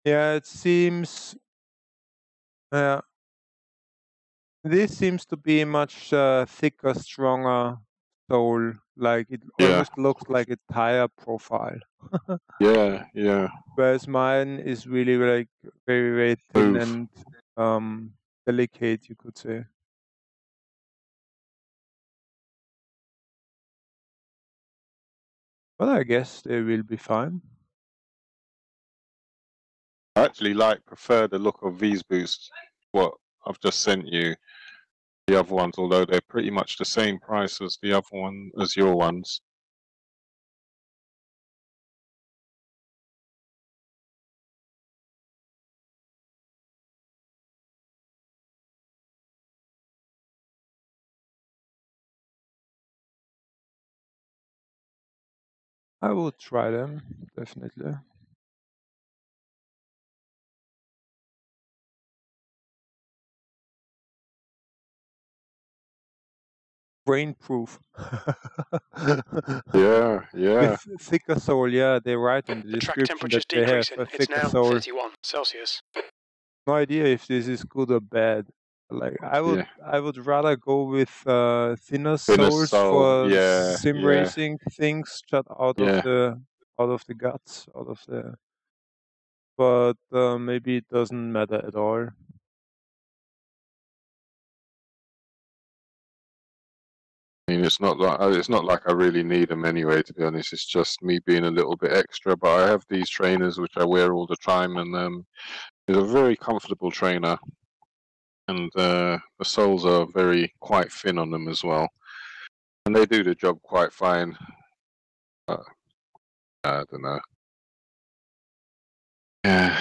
Speaker 1: Yeah, it seems. This seems to be much thicker, stronger sole. Like it almost looks like a tire profile.
Speaker 4: Yeah.
Speaker 1: Whereas mine is really like very, very thin
Speaker 4: Move.
Speaker 1: and delicate, you could say. But I guess they will be fine.
Speaker 4: I actually prefer the look of these boosts. What I've just sent you. The other ones, although they're pretty much the same price as the other one, as your ones.
Speaker 1: I will try them, definitely. Brain-proof.
Speaker 4: Yeah, yeah.
Speaker 1: With thicker sole, yeah, they write in the
Speaker 2: The track
Speaker 1: description that
Speaker 2: temperature's
Speaker 1: they have
Speaker 2: decreasing.
Speaker 1: a
Speaker 2: It's
Speaker 1: thicker
Speaker 2: now
Speaker 1: sole.
Speaker 2: 31 Celsius.
Speaker 1: No idea if this is good or bad. Like I would rather go with thinner soles
Speaker 4: sole,
Speaker 1: for
Speaker 4: yeah,
Speaker 1: sim
Speaker 4: yeah.
Speaker 1: racing things, just out of the guts, but maybe it doesn't matter at all.
Speaker 4: I mean, it's not like I really need them anyway. To be honest, it's just me being a little bit extra. But I have these trainers which I wear all the time, and it's a very comfortable trainer, and the soles are quite thin on them as well, and they do the job quite fine. I don't know. Yeah.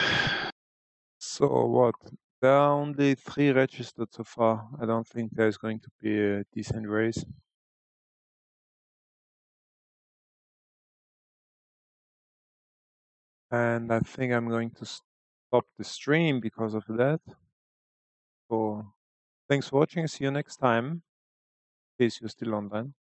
Speaker 1: So what? There are only 3 registered so far. I don't think there's going to be a decent race. And I think I'm going to stop the stream because of that. So thanks for watching. See you next time. In case you're still online.